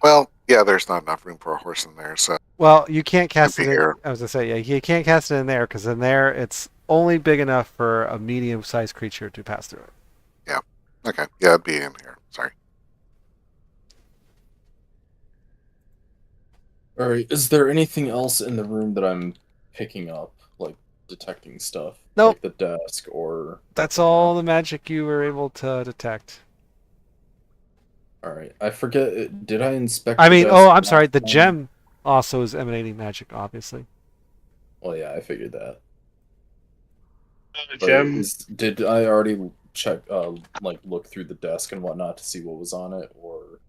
Well, yeah, there's not enough room for a horse in there, so Well, you can't it'd cast be it in. here. I was gonna say, yeah, you can't cast it in there because in there it's only big enough for a medium-sized creature to pass through it. Yeah. Okay. Yeah, it'd be in here. Sorry. All right. Is there anything else in the room that I'm picking up, like detecting stuff, Nope, like the desk or that's nothing? No. all the magic you were able to detect. All right. I forget. Did I inspect I the mean, oh, desk I'm sorry. last The time? gem also is emanating magic, obviously. Well, yeah, I figured that. The But gem. did I already check, like look through the desk and whatnot to see what was on it, or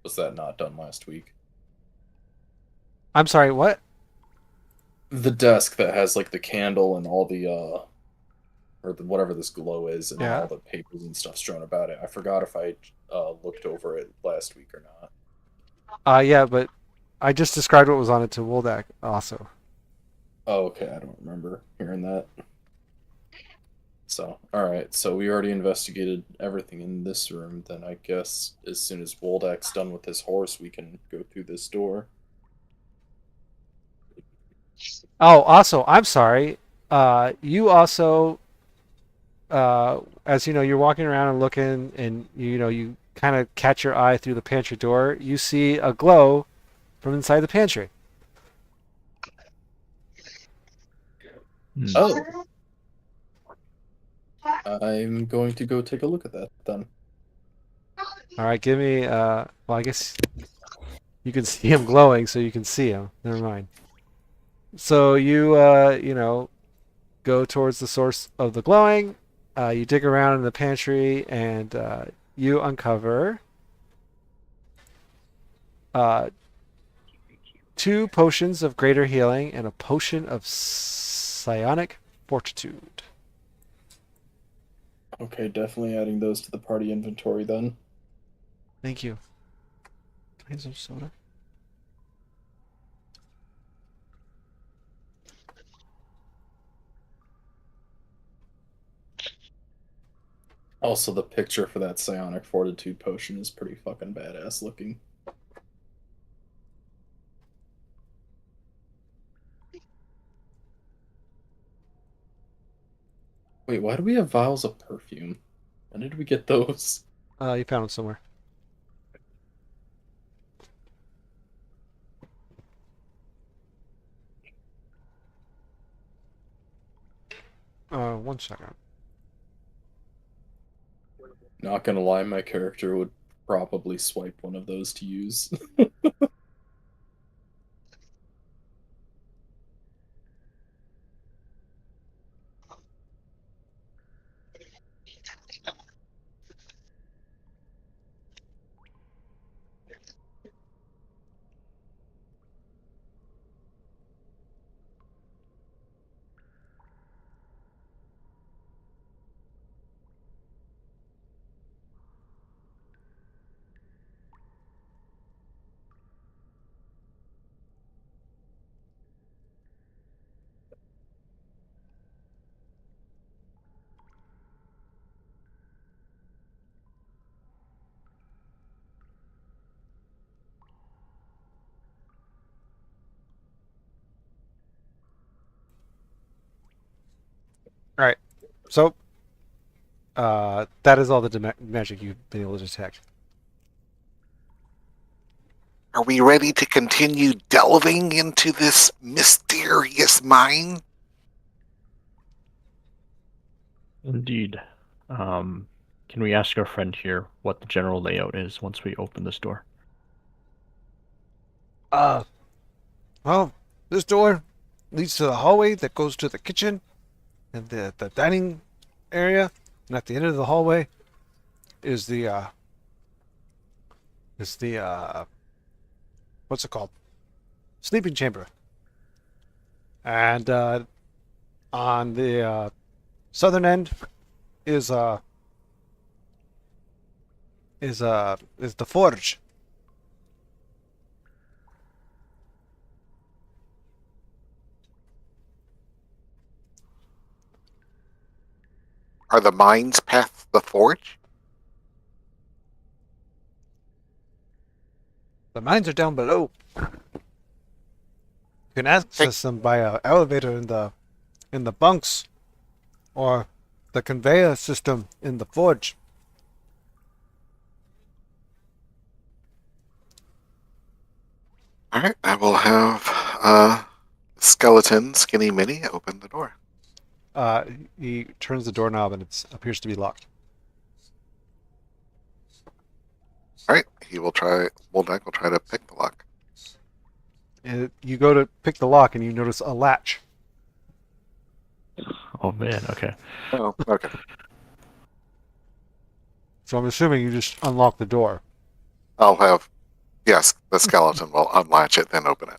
was that not done last week? I'm sorry. What? The desk that has like the candle and all the or the, whatever this glow is and Yeah. all the papers and stuff strewn about it. I forgot if I looked over it last week or not. Yeah, but I just described what was on it to Woldak also. Oh, okay, I don't remember hearing that. So, all right. So we already investigated everything in this room. Then I guess as soon as Woldak's done with his horse, we can go through this door. Oh, also, I'm sorry. You also, as you know, you're walking around and looking, and you kind of catch your eye through the pantry door. You see a glow from inside the pantry. Oh, I'm going to go take a look at that then. All right, give me. Well, I guess you can see him glowing, so you can see him. Never mind. So you go towards the source of the glowing. You dig around in the pantry, and you uncover uh, two potions of greater healing and a potion of psionic fortitude. Okay, definitely adding those to the party inventory then. Thank you. Can I have some soda? Also, the picture for that psionic fortitude potion is pretty fucking badass looking. Wait, why do we have vials of perfume? When did we get those? You found it somewhere. One second. Not gonna lie, my character would probably swipe one of those to use. All right. So, that is all the magic you've been able to detect. Are we ready to continue delving into this mysterious mine? Indeed. Can we ask our friend here what the general layout is once we open this door? Well, this door leads to the hallway that goes to the kitchen and the dining area, and at the end of the hallway is the what's it called? Sleeping chamber. And on the southern end is the forge. Are the mines past the forge? The mines are down below. You can access them by an elevator in the bunks, or the conveyor system in the forge. All right, I will have skeleton Skinny Minnie open the door. He turns the doorknob and it appears to be locked. All right, he will try. Moldak will try to pick the lock. And you go to pick the lock and you notice a latch. Oh man, okay. Oh, okay. So I'm assuming you just unlock the door. I'll have. Yes, the skeleton will unlatch it, then open it.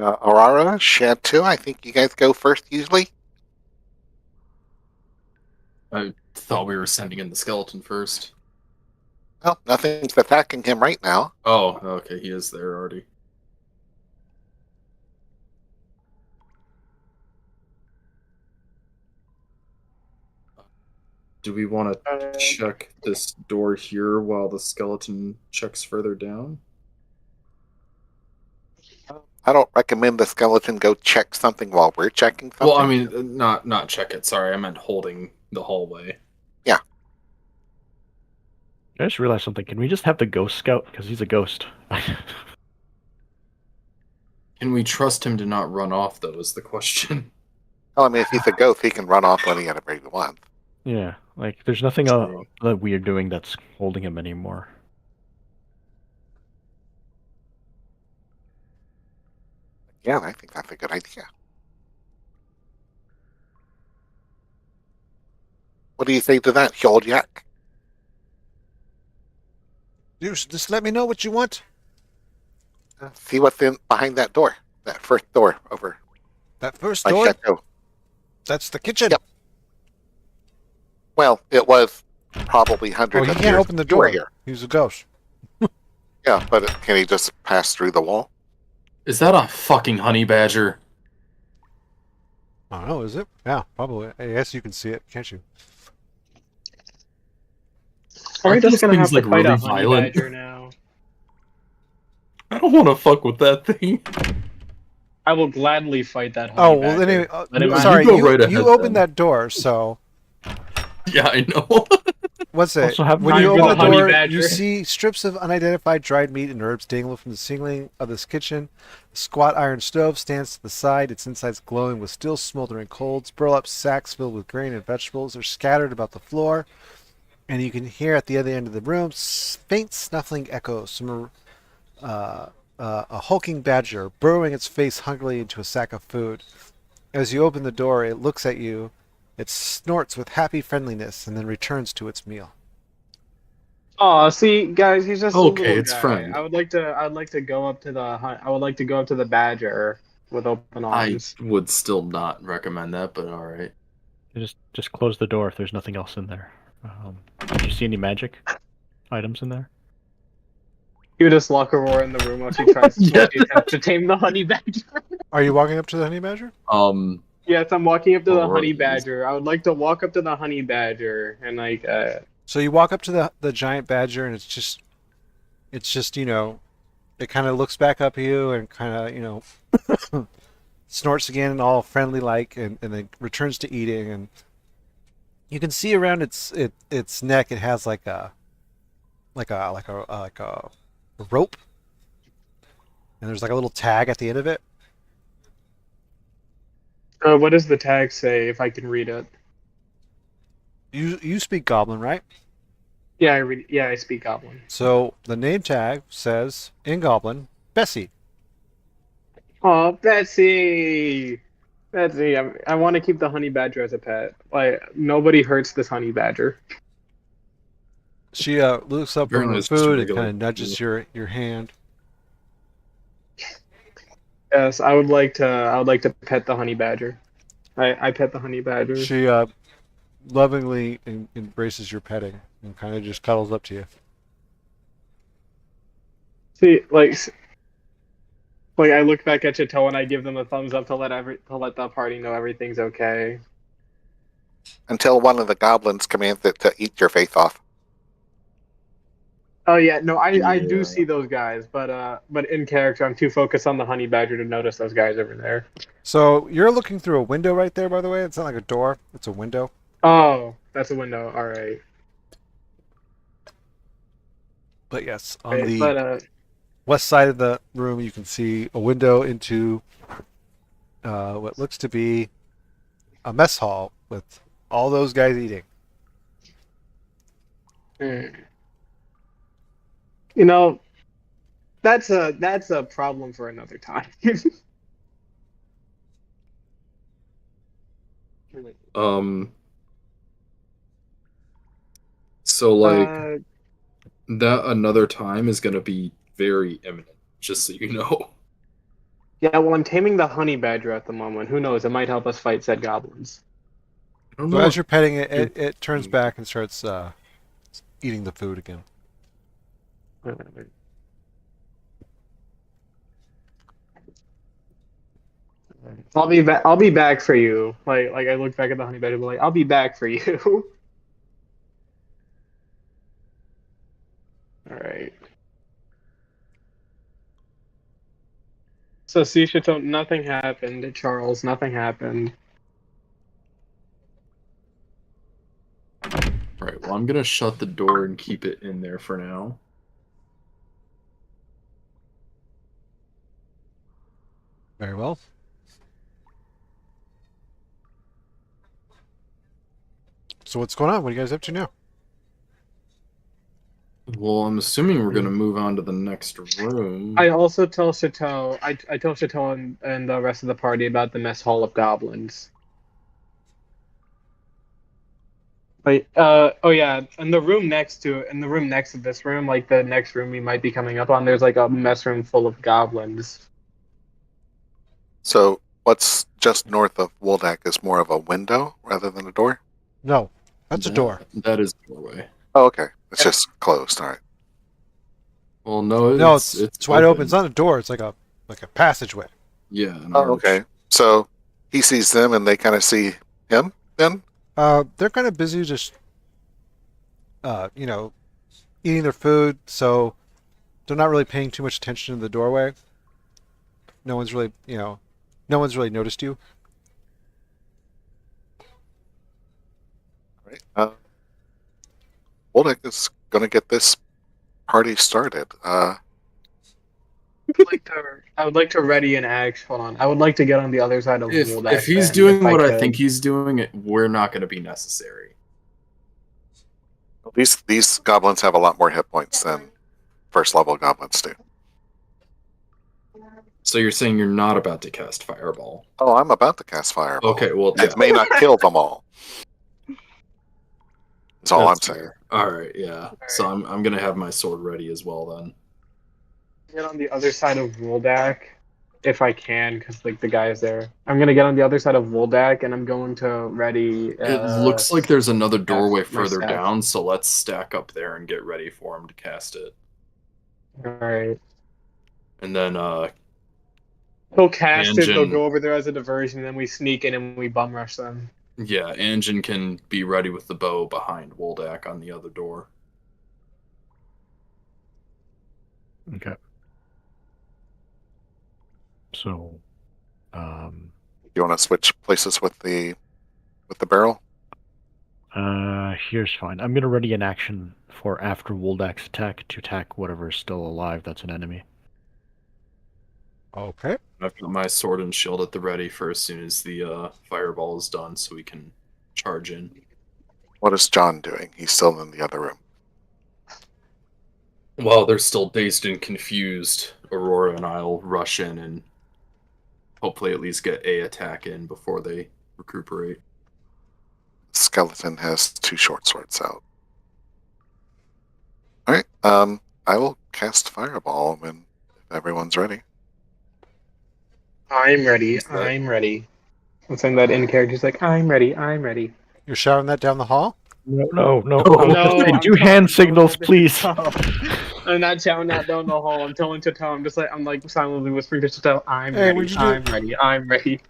Aurora, Shad 2, I think you guys go first usually. I thought we were sending in the skeleton first. Well, nothing's attacking him right now. Oh, okay, he is there already. Do we want to check this door here while the skeleton checks further down? I don't recommend the skeleton go check something while we're checking something. Well, I mean, not check it. Sorry, I meant holding the hallway. Yeah. I just realized something. Can we just have the ghost scout? Because he's a ghost. Can we trust him to not run off, though, is the question. Well, I mean, if he's a ghost, he can run off whenever he wants. Yeah, like there's nothing True. that we are doing that's holding him anymore. Yeah, I think that's a good idea. What do you say to that, Hjoljak? You just let me know what you want. See what's in behind that door. That first door over That first by door, Chateau. that's the kitchen. Yep. Well, it was probably Oh, hundreds he of can't years open the you were door. here. He's a ghost. Yeah, but can he just pass through the wall? Is that a fucking honey badger? I don't know, is it? Yeah, probably. I guess you can see it, can't you? Are we Aren't just those gonna have things, to like, fight a really honey violent? badger now? I don't want to fuck with that thing. I will gladly fight that honey Oh, well, badger. anyway, Let him you out. sorry, go right ahead, you opened then. that door, so Yeah, I know. what's it? Also, have When time you for open the the honey door, badger. you see strips of unidentified dried meat and herbs dangling from the ceiling of this kitchen. A squat iron stove stands to the side, its insides glowing with still smoldering coals. Burlap sacks filled with grain and vegetables are scattered about the floor, and you can hear at the other end of the room faint snuffling echoes from a hulking badger burrowing its face hungrily into a sack of food. As you open the door, it looks at you. It snorts with happy friendliness and then returns to its meal. Oh, see, guys, he's just a Okay, little it's guy. friend. I would like to go up to the badger with open I arms. would still not recommend that, but alright. Just close the door if there's nothing else in there. Did you see any magic items in there? He would just lock Aurora in the room while she tries Yeah. while she attempts to tame the honey badger. Are you walking up to the honey badger? Yes, I'm walking up to the Aurora honey is. badger. I would like to walk up to the honey badger and like So you walk up to the giant badger, and it's just it kind of looks back up at you and kind of snorts again, all friendly like, and then returns to eating. And you can see around its neck it has like a rope, and there's like a little tag at the end of it. what does the tag say if I can read it? You speak Goblin, right? Yeah, I read. Yeah, I speak Goblin. So the name tag says in Goblin, Bessie. Oh, Betsy! Betsy, I want to keep the honey badger as a pet. Like, nobody hurts this honey badger. She looks up Very from her nice, food and regular. kind of nudges your hand. Yes, I would like to pet the honey badger. I pet the honey badger. She lovingly embraces your petting and kind of just cuddles up to you. See, like I look back at Chateau and I give them a thumbs up to let the party know everything's okay. Until one of the goblins commands it to eat your face off. Oh yeah, no, I do Yeah. see those guys, but in character I'm too focused on the honey badger to notice those guys over there. So you're looking through a window right there, by the way. It's not like a door; it's a window. Oh, that's a window. All right. But yes, on Right, the but west side of the room, you can see a window into what looks to be a mess hall with all those guys eating. you know, that's a problem for another time. So like Uh, that another time is gonna be very imminent, just so you know. yeah, well, I'm taming the honey badger at the moment. Who knows? It might help us fight said goblins. I don't So know as if you're petting it, it turns back and starts eating the food again. I'll be back for you. Like I look back at the honey badger, but like I'll be back for you. All right. So Seishato, nothing happened. Charles, nothing happened. Right, well I'm gonna shut the door and keep it in there for now. Very well. So what's going on? What are you guys up to now? Well, I'm assuming we're gonna move on to the next room. I also tell Chateau, I tell Chateau and the rest of the party about the mess hall of goblins. Like, oh yeah, in the room next to this room, like the next room we might be coming up on, there's like a mess room full of goblins. So what's just north of Woldak is more of a window rather than a door? No, that's a door. That is a doorway. Oh, okay. It's just closed. All right. Well, no, No, it's wide open. It's not a door. It's like a passageway. Yeah. an Oh, arch. okay. So he sees them and they kind of see him then? They're kind of busy just eating their food, so they're not really paying too much attention to the doorway. No one's really noticed you. All right. Woldak is going to get this party started. I would like to ready an axe. Hold on. I would like to get on the other side of Woldak. If he's then, doing if what I could. think he's doing, we're not going to be necessary. These goblins have a lot more hit points than first level goblins do. So you're saying you're not about to cast Fireball? Oh, I'm about to cast fireball. Okay, well, It may not kill them all. That's all I'm that's saying. fair. All right, yeah. So I'm gonna have my sword ready as well then. Get on the other side of Woldak, if I can, because like the guy is there. I'm gonna get on the other side of Woldak, and I'm going to ready. It looks like there's another doorway my further staff. down, so let's stack up there and get ready for him to cast it. Alright. And then He'll cast it, they'll Anjin, go over there as a diversion, and then we sneak in and we bum rush them. yeah, Anjin can be ready with the bow behind Woldak on the other door. Okay. So, You want to switch places with the barrel? here's fine. I'm gonna ready an action for after Woldak's attack to attack whatever is still alive that's an enemy. Okay. I've got my sword and shield at the ready for as soon as the fireball is done, so we can charge in. What is John doing? He's still in the other room. While they're still dazed and confused, Aurora and I'll rush in and hopefully at least get a attack in before they recuperate. Skeleton has 2 short swords out. All right. I will cast Fireball when everyone's ready. I'm ready. What's that? I'm ready. I'm saying that in character. He's like, I'm ready. I'm ready. You're shouting that down the hall? No. No. I'm just saying, do hand signals, please. I'm not shouting out down the hall. I'm telling Tatel. I'm like silently whispering to Tatel, I'm Hey, what'd ready. you do? I'm ready. I'm ready.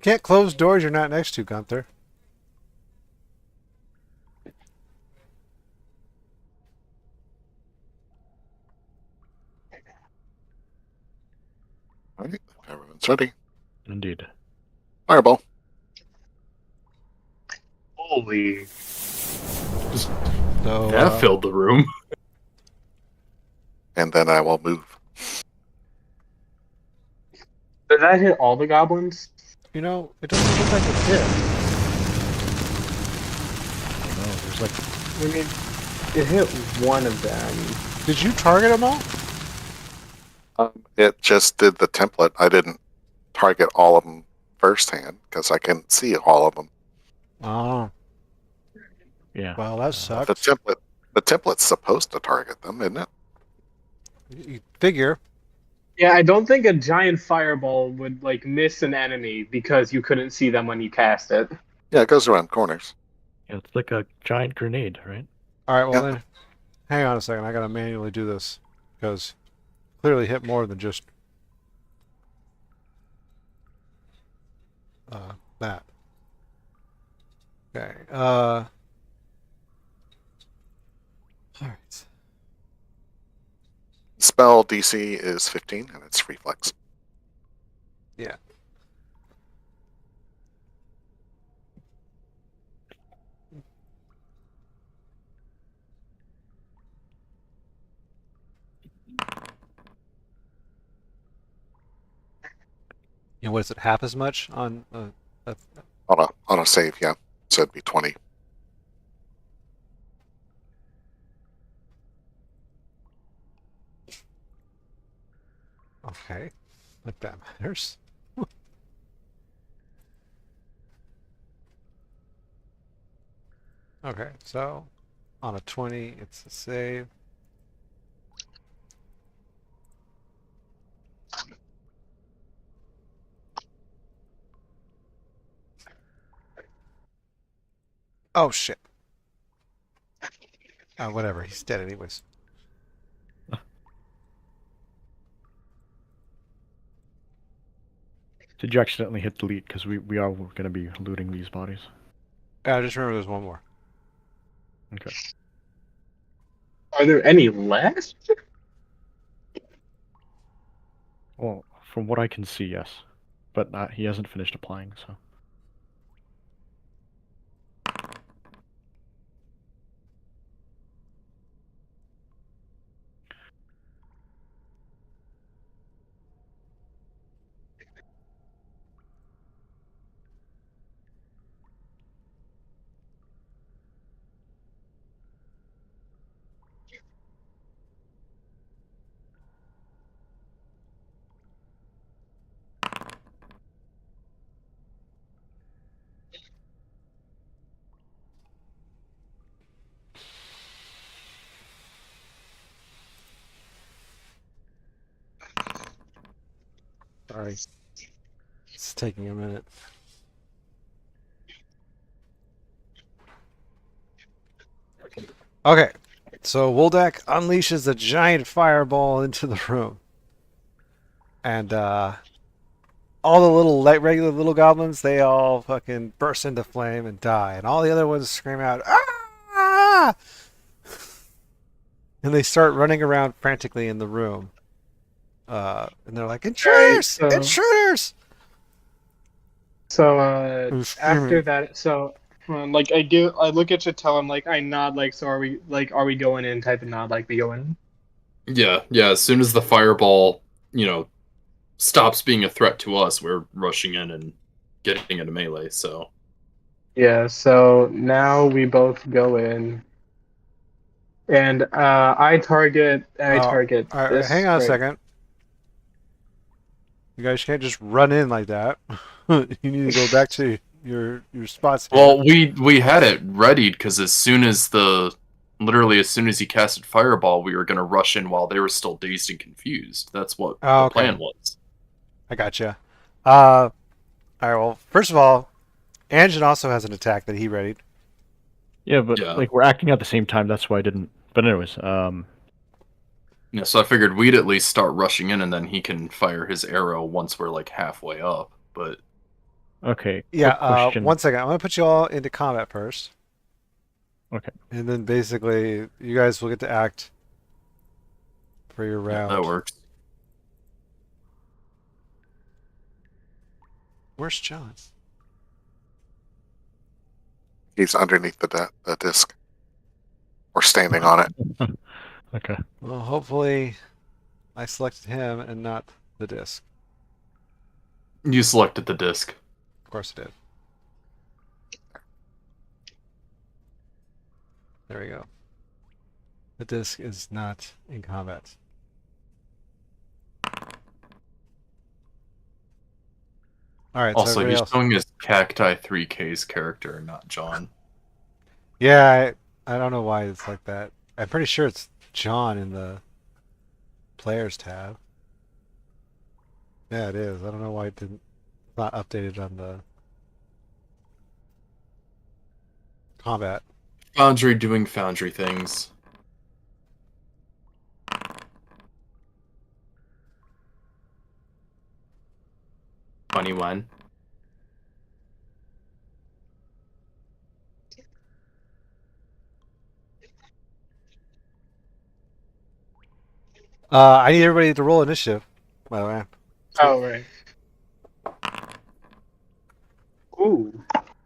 Can't close doors you're not next to, Gunther. All right. Everyone's ready. Indeed. Fireball. Holy. So, That filled the room. And then I will move. Did that hit all the goblins? you know, it doesn't look like it did. I don't know. There's like I mean, it hit one of them. Did you target them all? It just did the template. I didn't target all of them firsthand because I couldn't see all of them. Oh, yeah. well, that The sucks. template's supposed to target them, isn't it? You figure. Yeah, I don't think a giant fireball would like miss an enemy because you couldn't see them when you cast it. Yeah, it goes around corners. Yeah, it's like a giant grenade, right? All right, well Yeah. then, hang on a second. I gotta manually do this because clearly hit more than just that. Okay. All right. Spell DC is 15, and it's reflex. Yeah. And what is it? Half as much on? On a save, yeah. So it'd be 20. Okay. If that matters. Okay, so on a 20, it's a save. Oh shit. Whatever. He's dead anyways. Did you accidentally hit delete? Because we are going to be looting these bodies. I just remember there's one more. Okay. Are there any left? Well, from what I can see, yes. But he hasn't finished applying, so. Sorry. It's taking a minute. Okay. So Woldak unleashes a giant fireball into the room, and all the little regular little goblins, they all fucking burst into flame and die, and all the other ones scream out, "Ah!" And they start running around frantically in the room. And they're like, Alright, "Intruders! Intruders!" so And after screaming. that, like I look at Chatel, I'm like, I nod, like, so are we going in? Type of nod, like we go in. Yeah, yeah. As soon as the fireball, stops being a threat to us, we're rushing in and getting into melee. So Yeah, so now we both go in, and I All target right, hang this on a right. second. You guys can't just run in like that. You need to go back to your spots here. well, we had it readied because literally as soon as he casted fireball, we were gonna rush in while they were still dazed and confused. That's what Oh, the okay. plan was. I gotcha. All right. Well, first of all, Anjin also has an attack that he readied. Yeah, but Yeah. like we're acting at the same time. That's why I didn't. But anyways, Yeah, so I figured we'd at least start rushing in, and then he can fire his arrow once we're like halfway up. But okay. Yeah. Quick question. 1 second. I'm gonna put you all into combat first, Okay. and then basically you guys will get to act for your yeah, round. that works. Where's John? He's underneath the disc. Or standing on it. Okay. Well, hopefully, I selected him and not the disc. You selected the disc. Of course, I did. There we go. The disc is not in combat. All right, so Also, everybody he's else. showing his Cacti 3K's character, not John. Yeah, I don't know why it's like that. I'm pretty sure it's John in the players tab. Yeah, it is. I don't know why it didn't not updated on the combat. Foundry doing Foundry things. Funny one. I need everybody to roll initiative, by the way. Oh right. Ooh,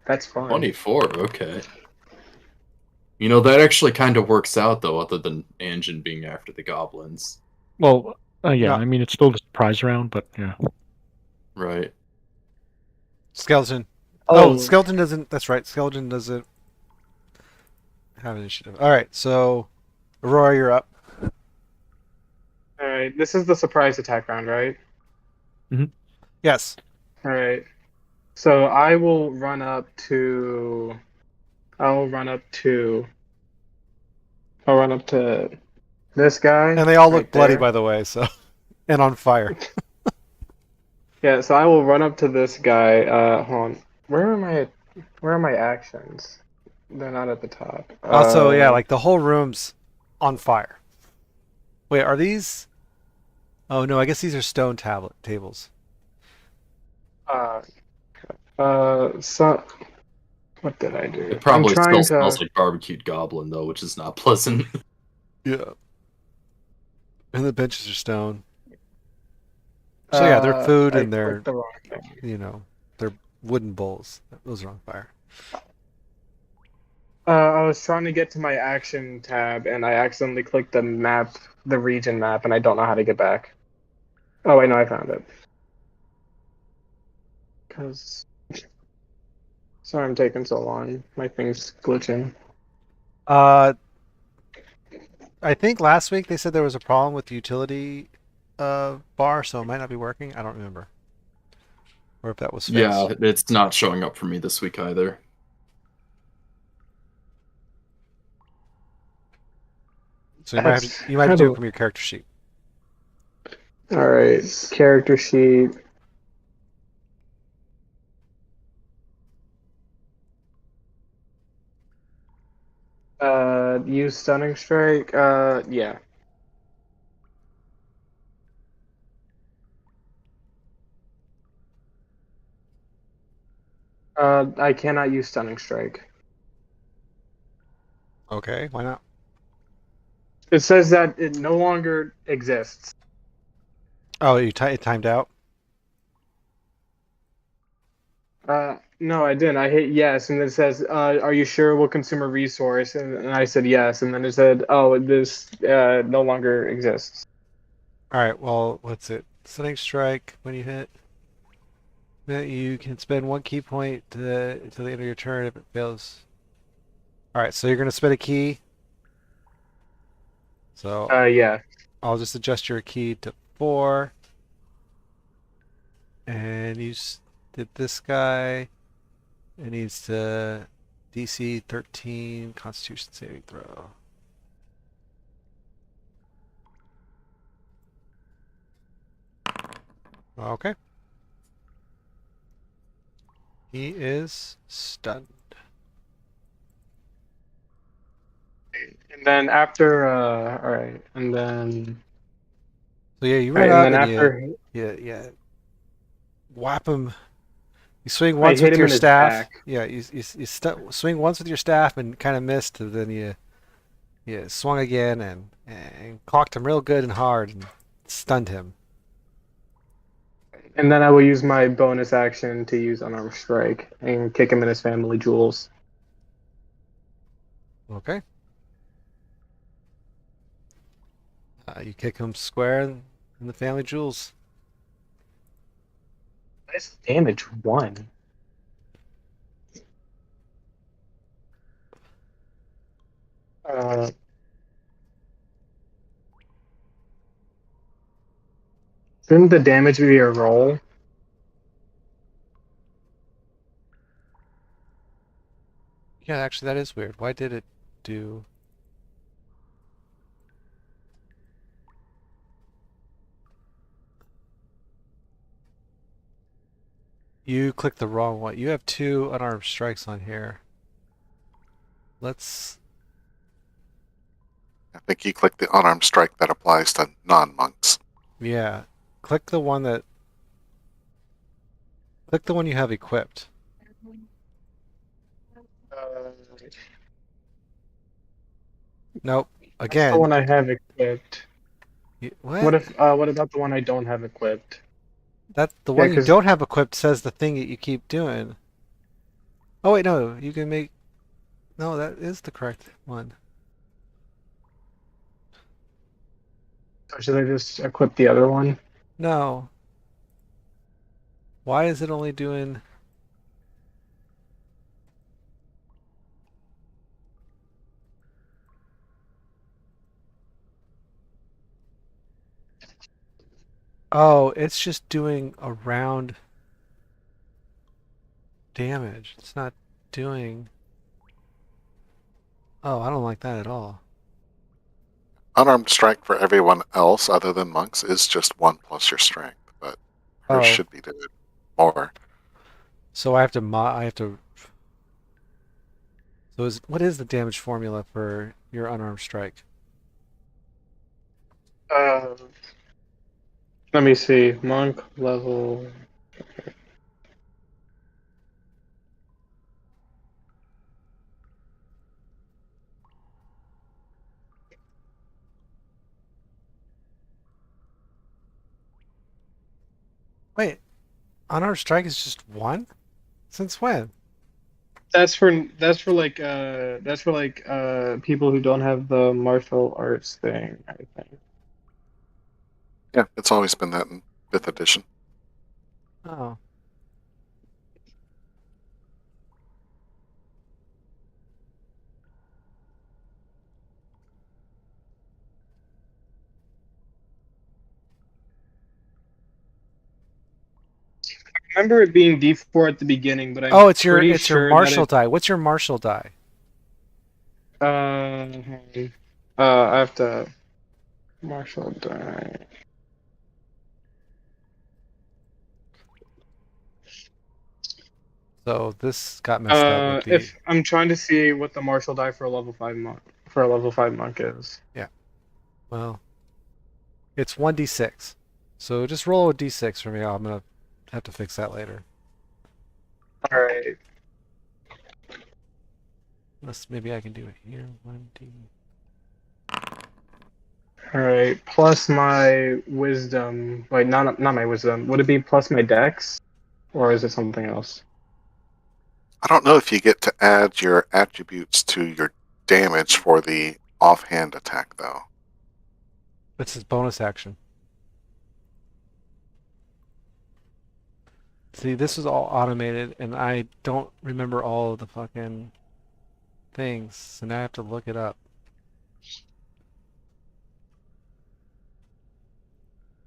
that's fun. 24, okay. That actually kind of works out, though, other than Anjin being after the goblins. Well, yeah. No. I mean, it's still the surprise round, but yeah. Right. Skeleton. Oh, Skeleton doesn't. That's right. Skeleton doesn't have initiative. All right, so Aurora, you're up. all right. This is the surprise attack round, right? Yes. All right. So I will run up to. I'll run up to this guy. And they all look right bloody, there. by the way. So, and on fire. Yeah, so I will run up to this guy. Hold on. Where are my actions? They're not at the top. Also, yeah, like the whole room's on fire. Wait, are these? Oh no, I guess these are stone tables. So what did I do? It probably I'm trying still smells to. like barbecued goblin, though, which is not pleasant. Yeah. And the benches are stone. So yeah, they're food I and they're, clicked the wrong thing. they're wooden bowls. Those are on fire. I was trying to get to my action tab and I accidentally clicked the map, the region map, and I don't know how to get back. Oh wait, no, I found it. Sorry, I'm taking so long. My thing's glitching. I think last week they said there was a problem with the utility bar, so it might not be working. I don't remember. Or if that was fixed. Yeah, it's not showing up for me this week either. So you might have to do it from your character sheet. All right, character sheet. Use stunning strike. Yeah. I cannot use stunning strike. Okay, why not? It says that it no longer exists. Oh, it timed out. No, I didn't. I hit yes, and then it says, "Are you sure we'll consume a resource?" And I said yes, and then it said, "Oh, this no longer exists." All right, well, what's it? Stunning strike when you hit. You can spend one key point until the end of your turn if it fails. All right, so you're gonna spend a key. So Yeah. I'll just adjust your key to 4, and did this guy. It needs to DC 13 Constitution saving throw. Okay. He is stunned. And then after, all right, and then, So yeah, you all run right, and up then and after, you whap him. You swing I once hit with him your in his staff. back. Yeah, swing once with your staff and kind of missed, and then you swung again and clocked him real good and hard and stunned him. And then I will use my bonus action to use unarmed strike and kick him in his family jewels. Okay. You kick him square in the family jewels. Nice damage one. Uh, shouldn't the damage be a roll? Yeah, actually, that is weird. Why did it do? You clicked the wrong one. You have 2 unarmed strikes on here. Let's. I think you click the unarmed strike that applies to non-monks. Yeah. Click the one that. Click the one you have equipped. Uh, Nope. that's the Again. one I have equipped. What? What about the one I don't have equipped? That the Yeah, one you because don't have equipped says the thing that you keep doing. Oh wait, no. You can make. No, that is the correct one. should I just equip the other one? No. Why is it only doing? Oh, it's just doing a round damage. It's not doing. Oh, I don't like that at all. Unarmed strike for everyone else other than monks is just 1 plus your strength, but hers Oh, should be doing more. so I have to. So what is the damage formula for your unarmed strike? Uh, Let me see. Monk level. Wait, unarmed strike is just 1? Since when? That's for people who don't have the martial arts thing, I think. Yeah, it's always been that in 5th edition. Oh. I remember it being D4 at the beginning, but I'm Oh, pretty it's your sure that martial it die. What's your martial die? uh I have to martial die. So this got messed up with the. If I'm trying to see what the martial die for a level 5 monk for a level 5 monk is. Well, it's 1d6. So just roll a d6 for me. I'm gonna have to fix that later. All right. Unless maybe I can do it here. 1d. All right. Plus my wisdom. Wait, not my wisdom. Would it be plus my dex, or is it something else? I don't know if you get to add your attributes to your damage for the offhand attack, though. It's his bonus action. See, this was all automated, and I don't remember all of the fucking things, so now I have to look it up.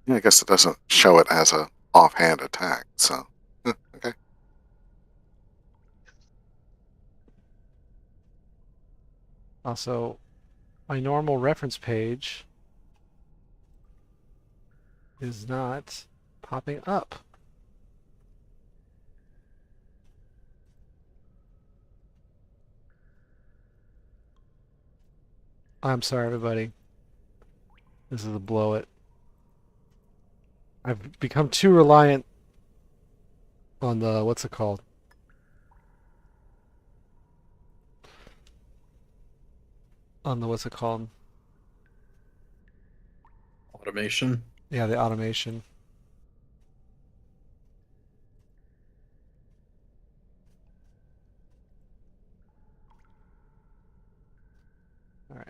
Yeah, I guess it doesn't show it as a offhand attack, so okay. Also, my normal reference page is not popping up. I'm sorry, everybody. This is a blow it. I've become too reliant on the, what's it called? On the, what's it called? Automation. Yeah, the automation. All right.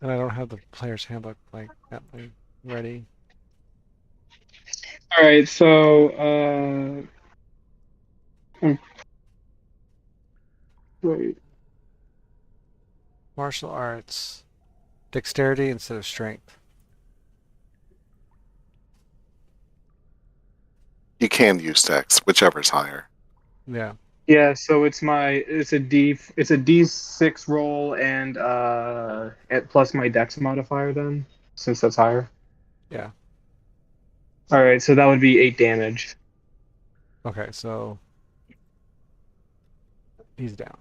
And I don't have the player's handbook like that ready. All right. So, wait. Martial arts. Dexterity instead of strength. You can use dex, whichever's higher. Yeah. Yeah. So it's a D6 roll and plus my dex modifier then, since that's higher. Yeah. All right. So that would be 8 damage. Okay, so he's down.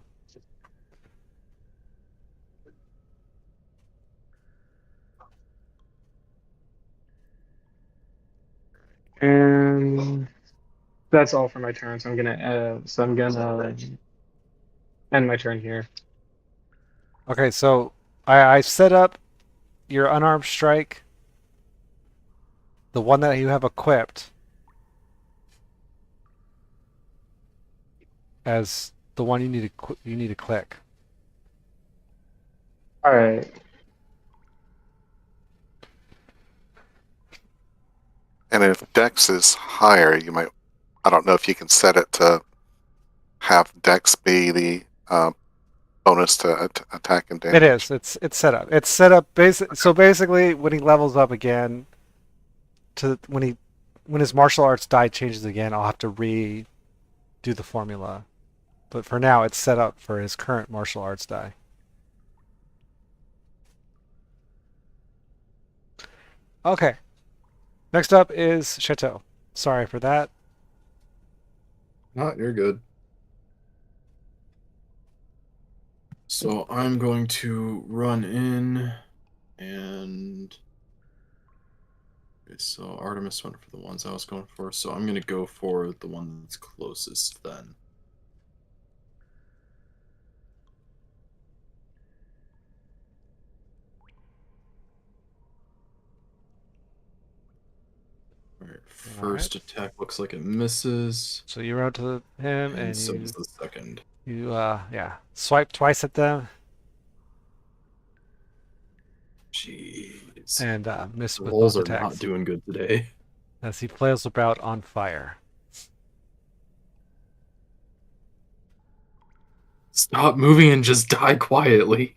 And that's all for my turn. So I'm gonna end my turn here. Okay, so I set up your unarmed strike, the one that you have equipped, as the one you need to click. All right. And if dex is higher, you might. I don't know if you can set it to have dex be the bonus to attack and damage. It is. It's set up. It's set up so basically when he levels up again to when his martial arts die changes again, I'll have to redo the formula. But for now it's set up for his current martial arts die. Okay. Next up is Chateau. Sorry for that. No, you're good. So I'm going to run in and okay, so Artemis went for the ones I was going for, so I'm gonna go for the one that's closest then. Alright, first attack looks like it misses. So you run to him And and so you does the second. you swipe twice at them Jeez. and miss The with rolls both are not attacks doing good today. as he flails about on fire. Stop moving and just die quietly.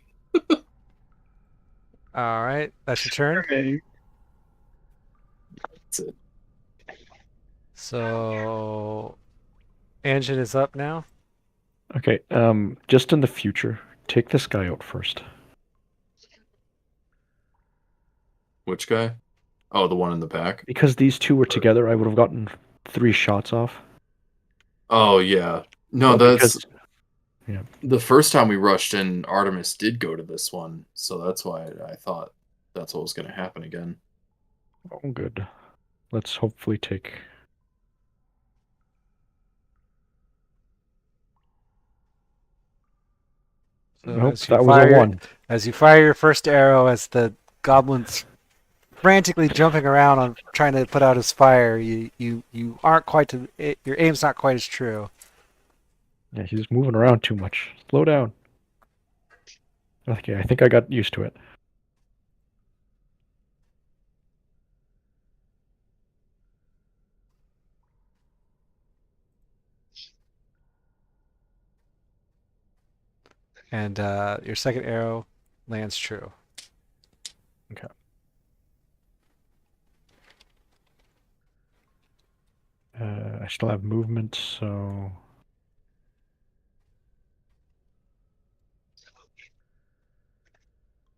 All right, that's your turn. Okay. That's it. So Anjin is up now. Okay, just in the future, take this guy out first. Which guy? Oh, the one in the back. Because these two were together, I would have gotten 3 shots off. Oh yeah. No, Well, that's because yeah. the first time we rushed in. Artemis did go to this one, so that's why I thought that's what was going to happen again. Oh, good. Let's hopefully take. So Nope, that was a 1. as you fire your first arrow, as the goblin's frantically jumping around on trying to put out his fire, you aren't quite to your aim's not quite as true. Yeah, he's moving around too much. Slow down. Okay, I think I got used to it. And your second arrow lands true. Okay. I still have movement, so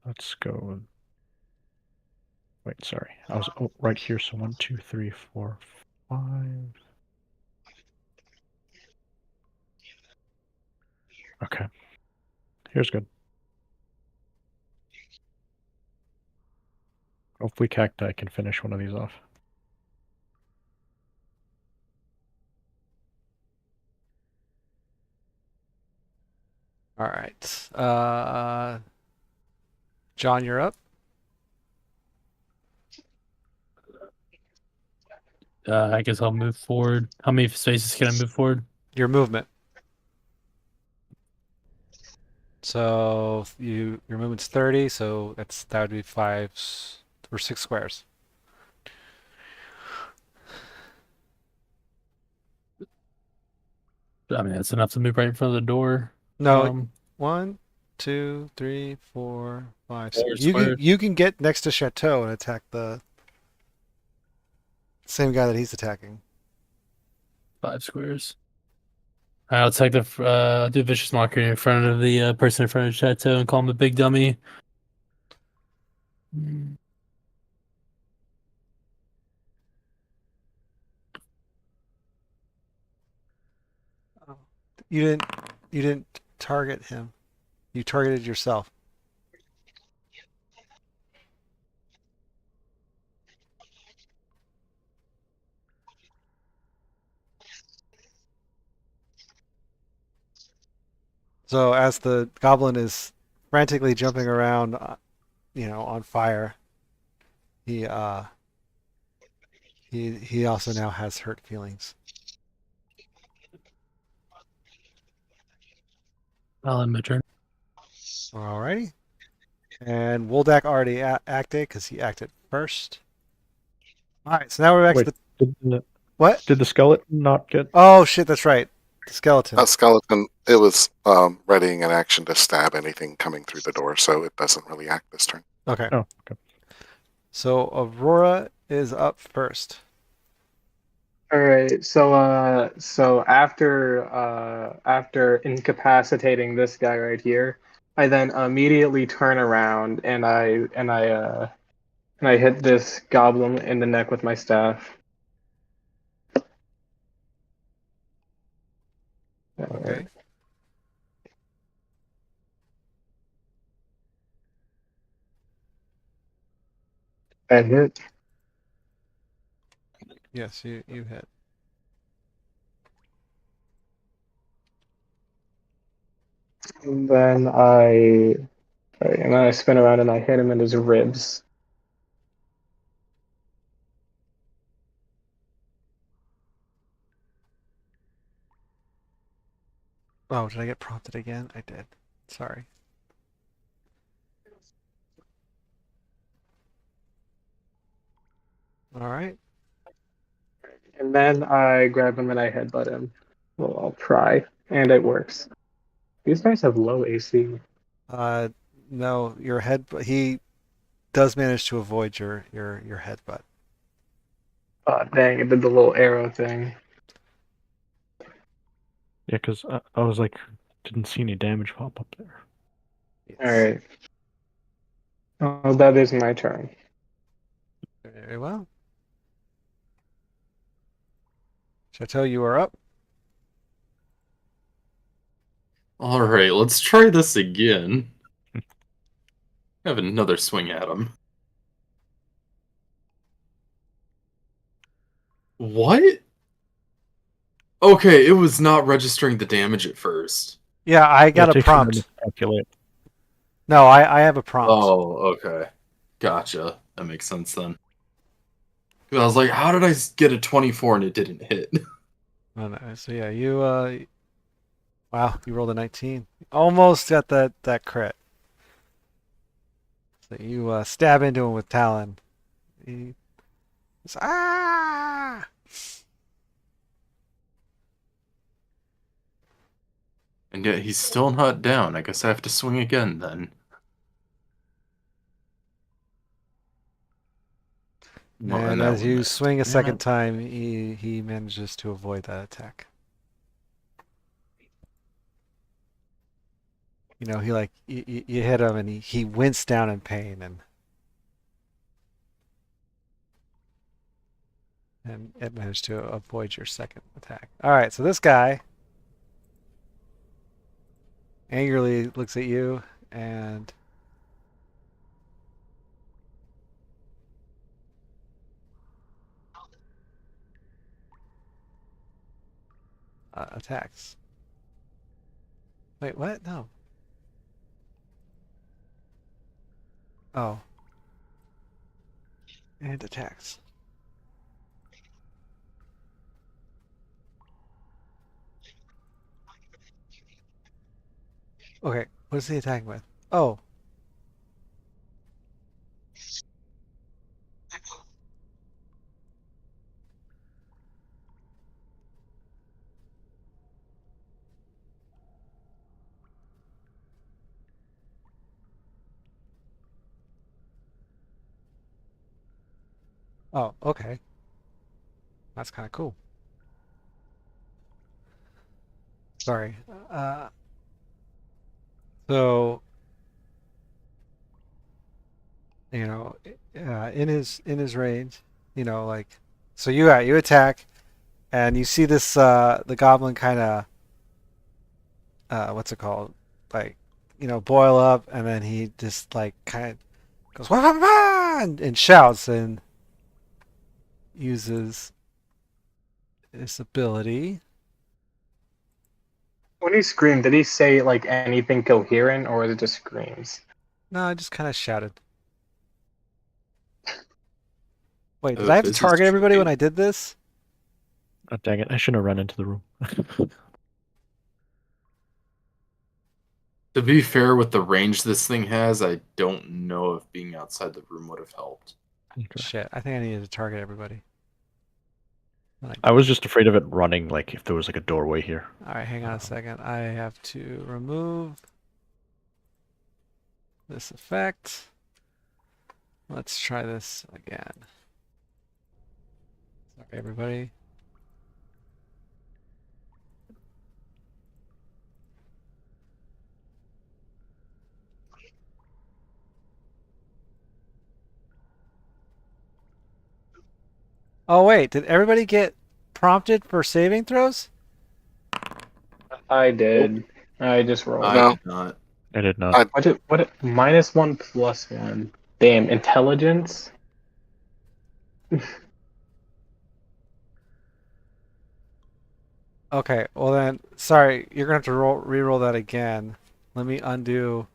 let's go. Wait, sorry. I was right here, so 1, 2, 3, 4, 5. Okay. Here's good. Hopefully Cacti can finish one of these off. All right. John, you're up. I guess I'll move forward. How many spaces can I move forward? Your movement. So your movement's 30, so that would be 5 or 6 squares. I mean, that's enough to move right in front of the door. No, 1, 2, 3, 4, 5, 6. 4 squares. You can get next to Chateau and attack the same guy that he's attacking. 5 squares. I'll take do a vicious mockery in front of the person in front of Chateau and call him a big dummy. Oh. You didn't target him. You targeted yourself. So as the goblin is frantically jumping around, on fire, he he also now has hurt feelings. I'll end my turn. Alrighty. And Woldak already acted because he acted first. All right, so now we're back Wait, to the what? did the skeleton not get? Oh shit, that's right. The skeleton. That skeleton, it was readying an action to stab anything coming through the door, so it doesn't really act this turn. Okay. Oh, okay. So Aurora is up first. All right. So after incapacitating this guy right here, I then immediately turn around and I hit this goblin in the neck with my staff. Okay. I hit. Yes, you hit. And then I spin around and I hit him in his ribs. Oh, did I get prompted again? I did. Sorry. All right. And then I grab him and I headbutt him. Well, I'll try, and it works. These guys have low AC. No, your head. He does manage to avoid your headbutt. Oh, dang, it did the little arrow thing. Yeah, because I was like, didn't see any damage pop up there. Yes. All right. Oh, that is my turn. Very well. Chateau, you are up. All right, let's try this again. Have another swing at him. What? Okay, it was not registering the damage at first. Yeah, I got a it takes a moment prompt. to calculate. No, I have a prompt. Oh, okay. Gotcha. That makes sense then. 'Cause I was like, how did I get a 24 and it didn't hit? Oh, no. So yeah, you wow, you rolled a 19. Almost got that crit. So you stab into him with Talon. He ah! And yet he's still not down. I guess I have to swing again then. And that as one you missed. swing a Damn second it. time, he manages to avoid that attack. You know, he like you hit him and he winced down in pain and it managed to avoid your second attack. All right, so this guy angrily looks at you and attacks. Wait, what? No. Oh. And attacks. Okay, what is he attacking with? Oh. Oh, okay. That's kind of cool. Sorry. So, you know, in his range, you know, like so you attack and you see this the goblin kind of what's it called? Like, you know, boil up and then he just like kind of goes wah, wah, wah, and shouts and uses his ability. When he screamed, did he say like anything coherent, or was it just screams? No, I just kind of shouted. Wait, did I have to This is target everybody when tricky. I did this? Oh, dang it! I shouldn't have run into the room. To be fair, with the range this thing has, I don't know if being outside the room would have helped. Okay. Shit, I think I needed to target everybody. I was just afraid of it running, like if there was like a doorway here. All right, hang on a second. I have to remove this effect. Let's try this again. Sorry, everybody. Oh, wait, did everybody get prompted for saving throws? I did. I just rolled. I No. did not. I did not. I- What? -1 +1. Damn, intelligence. Okay, well then, sorry, you're gonna have to re-roll that again. Let me undo,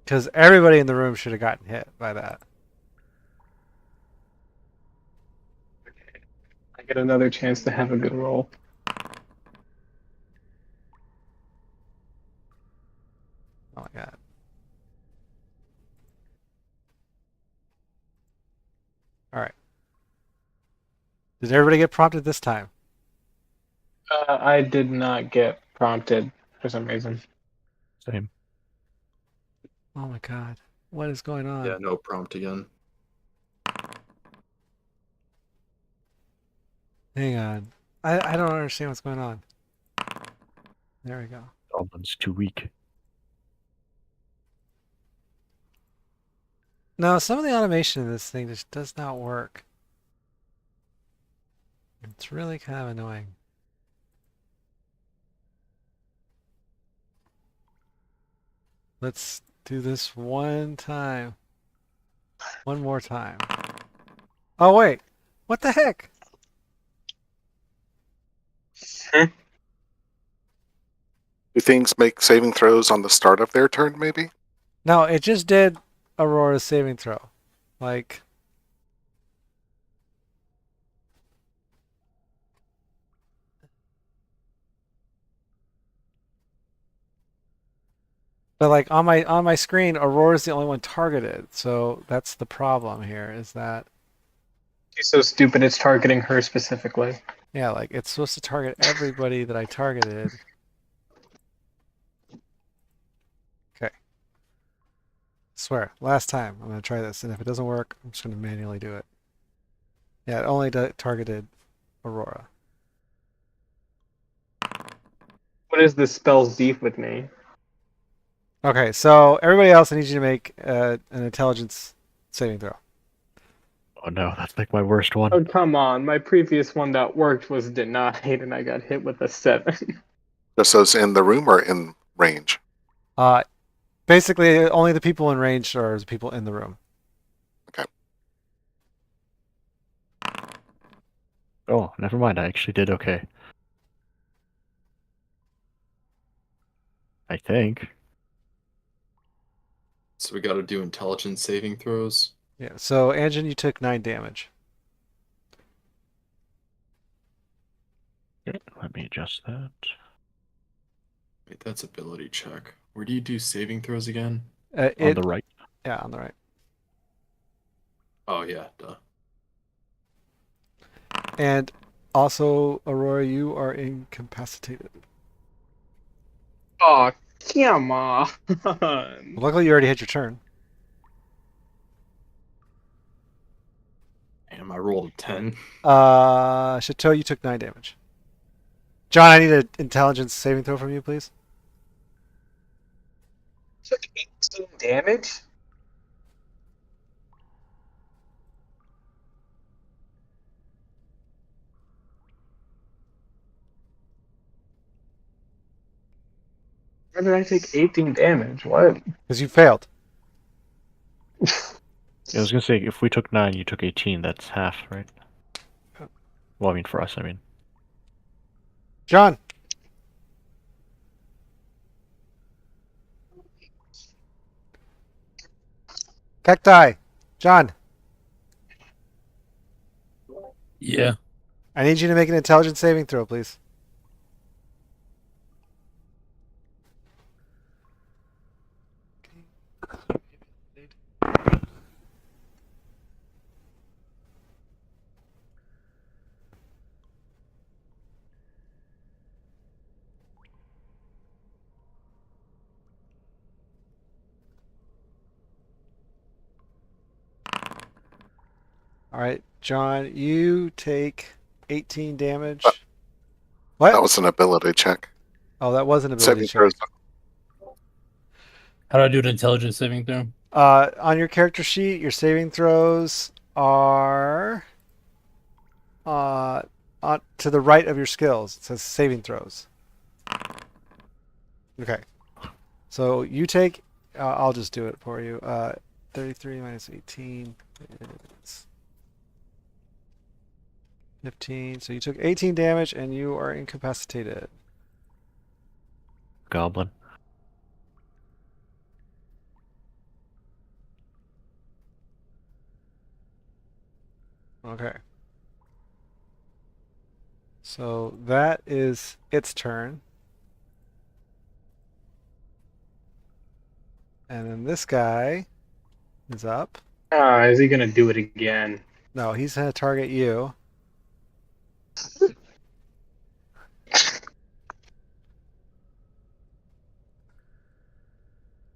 because everybody in the room should have gotten hit by that. I get another chance to have a good roll. Oh my god. All right. Did everybody get prompted this time? I did not get prompted for some reason. Same. Oh my god. What is going on? Yeah, no prompt again. Hang on. I don't understand what's going on. There we go. Goblin's too weak. No, some of the automation in this thing just does not work. It's really kind of annoying. Let's do this one time. One more time. Oh, wait. What the heck? Do things make saving throws on the start of their turn, maybe? No, it just did Aurora's saving throw. Like, but like on my screen, Aurora's the only one targeted. So that's the problem here is that She's so stupid it's targeting her specifically. yeah, like it's supposed to target everybody that I targeted. Okay. Swear, last time I'm gonna try this, and if it doesn't work, I'm just gonna manually do it. Yeah, it only targeted Aurora. What is this spell's beef with me? Okay, so everybody else, I need you to make an intelligence saving throw. Oh no, that's like my worst one. Oh, come on. My previous one that worked was denied, and I got hit with a 7. Just those in the room or in range? Uh, basically, only the people in range are the people in the room. Oh, never mind. I actually did okay. I think. So we got to do intelligence saving throws. Yeah. So, Anjin, you took 9 damage. Okay, let me adjust that. Wait, that's ability check. Where do you do saving throws again? On the right. Yeah, on the right. Oh yeah, duh. And also, Aurora, you are incapacitated. Oh, come on. Luckily, you already had your turn. Damn, I rolled a 10. Chateau, you took 9 damage. John, I need an intelligence saving throw from you, please. Took 18 damage? Why did I take 18 damage? What? Because you failed. I was gonna say, if we took 9, you took 18. That's half, right? Well, I mean, for us, I mean. John. Cacti. John. Yeah. I need you to make an intelligence saving throw, please. All right, John, you take 18 damage. What? That was an ability check. Oh, that was an ability Saving check. throws. How do I do an intelligence saving throw? On your character sheet, your saving throws are to the right of your skills. It says saving throws. Okay. So you take. I'll just do it for you. 33 minus 18 is 15. So you took 18 damage and you are incapacitated. Goblin. Okay. So that is its turn. And then this guy is up. Is he gonna do it again? No, he's going to target you.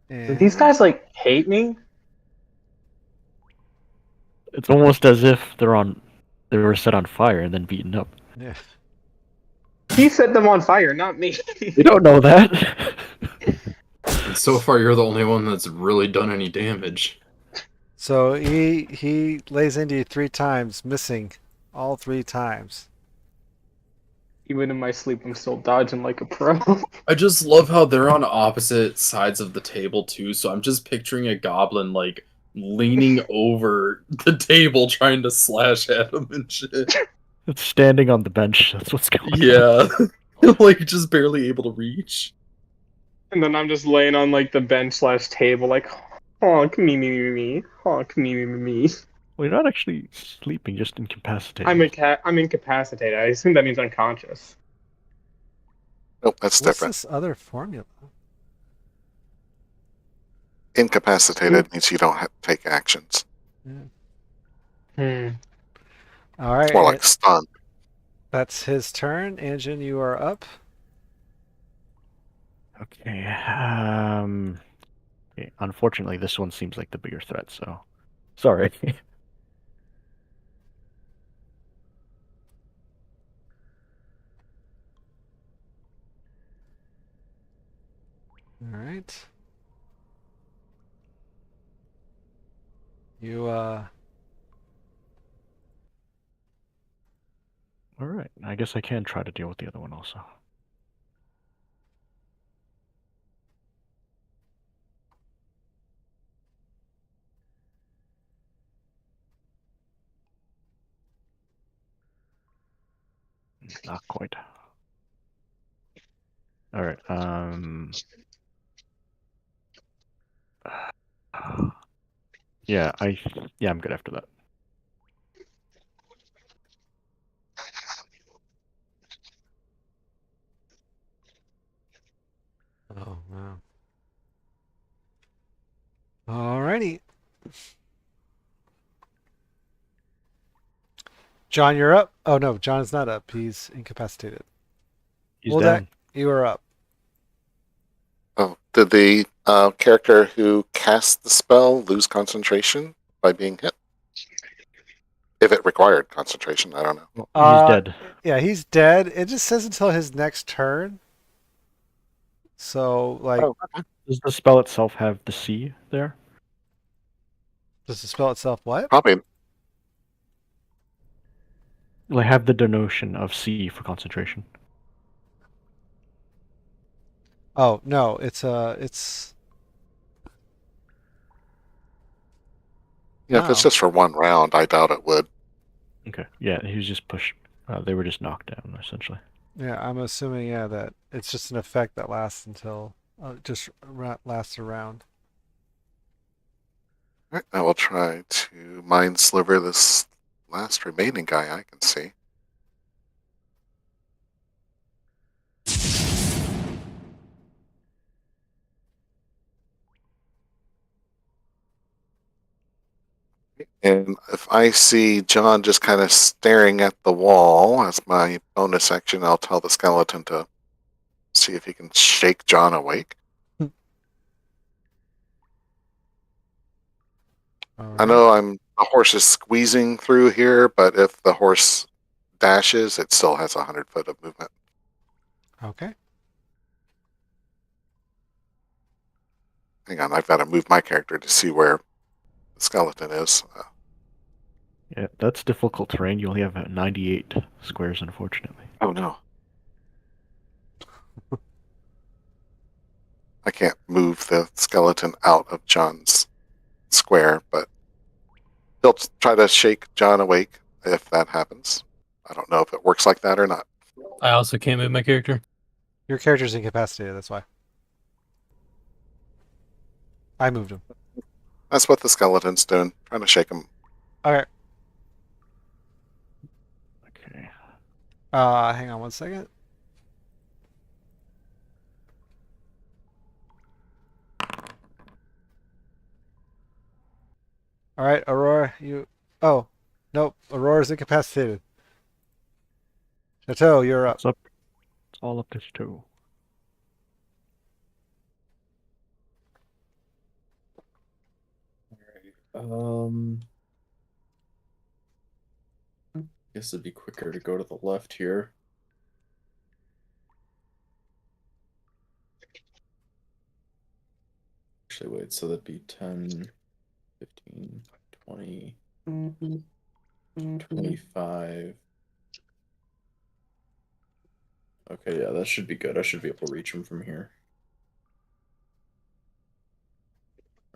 Do these guys like hate me? It's almost as if they were set on fire and then beaten up. Yeah. He set them on fire, not me. You don't know that. And so far, you're the only one that's really done any damage. So he lays into you 3 times, missing all 3 times. Even in my sleep, I'm still dodging like a pro. I just love how they're on opposite sides of the table too. So I'm just picturing a goblin like leaning over the table trying to slash at him and shit. It's standing on the bench. That's what's going on. Yeah, like just barely able to reach. And then I'm just laying on like the bench slash table, like honk me me me me, honk me me me me. Well, you're not actually sleeping, just incapacitated. I'm incapacitated. I assume that means unconscious. Nope, that's What's different. this other formula? Incapacitated means you don't have to take actions. Hmm. All right, More like stunned. that's his turn. Anjin, you are up. Okay. Okay, unfortunately, this one seems like the bigger threat. So, sorry. All right. You All right. I guess I can try to deal with the other one also. Not quite. All right. Yeah. I'm good after that. Oh wow. Alrighty. John, you're up. Oh no, John is not up. He's incapacitated. He's Well, down. you are up. Oh, did the character who cast the spell lose concentration by being hit? If it required concentration, I don't know. Well, he's dead. Yeah, he's dead. It just says until his next turn. So, like, Oh, okay. Does the spell itself have the C there? does the spell itself what? Probably. Will I have the denotion of C for concentration? Oh no, it's Yeah, if it's no. just for one round, I doubt it would. Okay. Yeah, he was just pushed. They were just knocked down, essentially. Yeah, I'm assuming that it's just an effect that lasts until lasts around. All right, I will try to mind sliver this last remaining guy I can see. And if I see John just kind of staring at the wall as my bonus action, I'll tell the skeleton to see if he can shake John awake. All I right. know the horse is squeezing through here, but if the horse dashes, it still has 100 foot of movement. Okay. Hang on, I've got to move my character to see where the skeleton is. Yeah, that's difficult terrain. You only have 98 squares, unfortunately. Oh no. I can't move the skeleton out of John's square, but he'll try to shake John awake if that happens. I don't know if it works like that or not. I also can't move my character. Your character's incapacitated, that's why. I moved him. That's what the skeleton's doing, trying to shake him. Okay. Okay. Hang on one second. All right, Aurora, you. Oh, nope. Aurora's incapacitated. Chateau, you're up. It's up. It's all up to two. Um, guess it'd be quicker to go to the left here. Actually, wait, so that'd be 10, 15, 20, 25. Okay, yeah, that should be good. I should be able to reach him from here.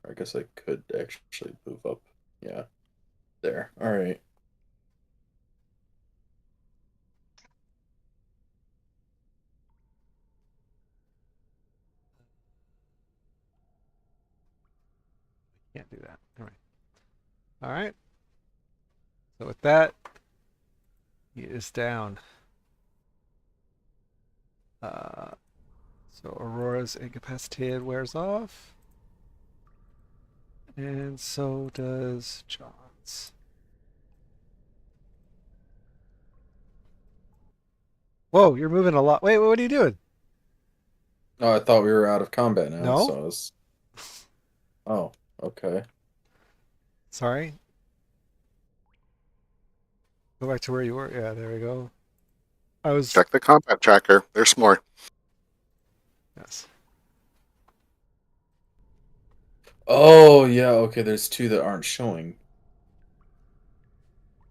I guess I could actually move up. Yeah, there. All right. Can't do that. All right. All right. So with that, he is down. So Aurora's incapacitated wears off. And so does John's. Whoa, you're moving a lot. Wait, what are you doing? Oh, I thought we were out of combat now, No? so I was. Oh, okay. Sorry. Go back to where you were. Yeah, there we go. I was. Check the combat tracker. There's more. Yes. Oh, yeah, okay, there's two that aren't showing.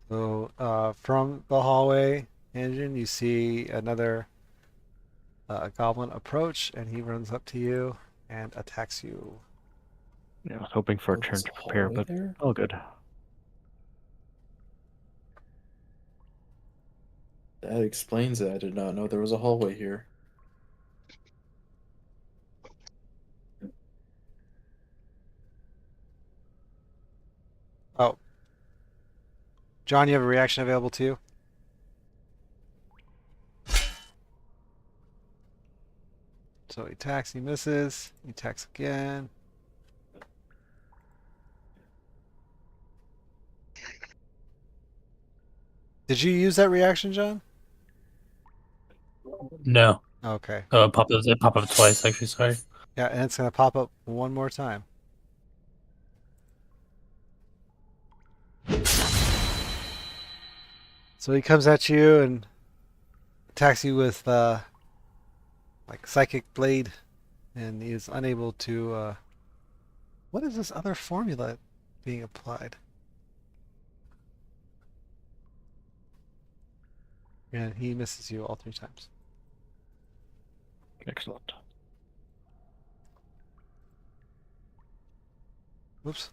So from the hallway engine, you see another goblin approach, and he runs up to you and attacks you. Yeah, I was hoping for a Oh, turn there's to a prepare, hallway but there? all good. That explains it. I did not know there was a hallway here. Oh, John, you have a reaction available to you? So he attacks, he misses, he attacks again. Did you use that reaction, John? No. Okay. Oh, it popped up twice, actually, sorry. Yeah, and it's going to pop up one more time. So he comes at you and attacks you with like psychic blade, and he is unable to. What is this other formula being applied? And he misses you all 3 times. Excellent. Whoops.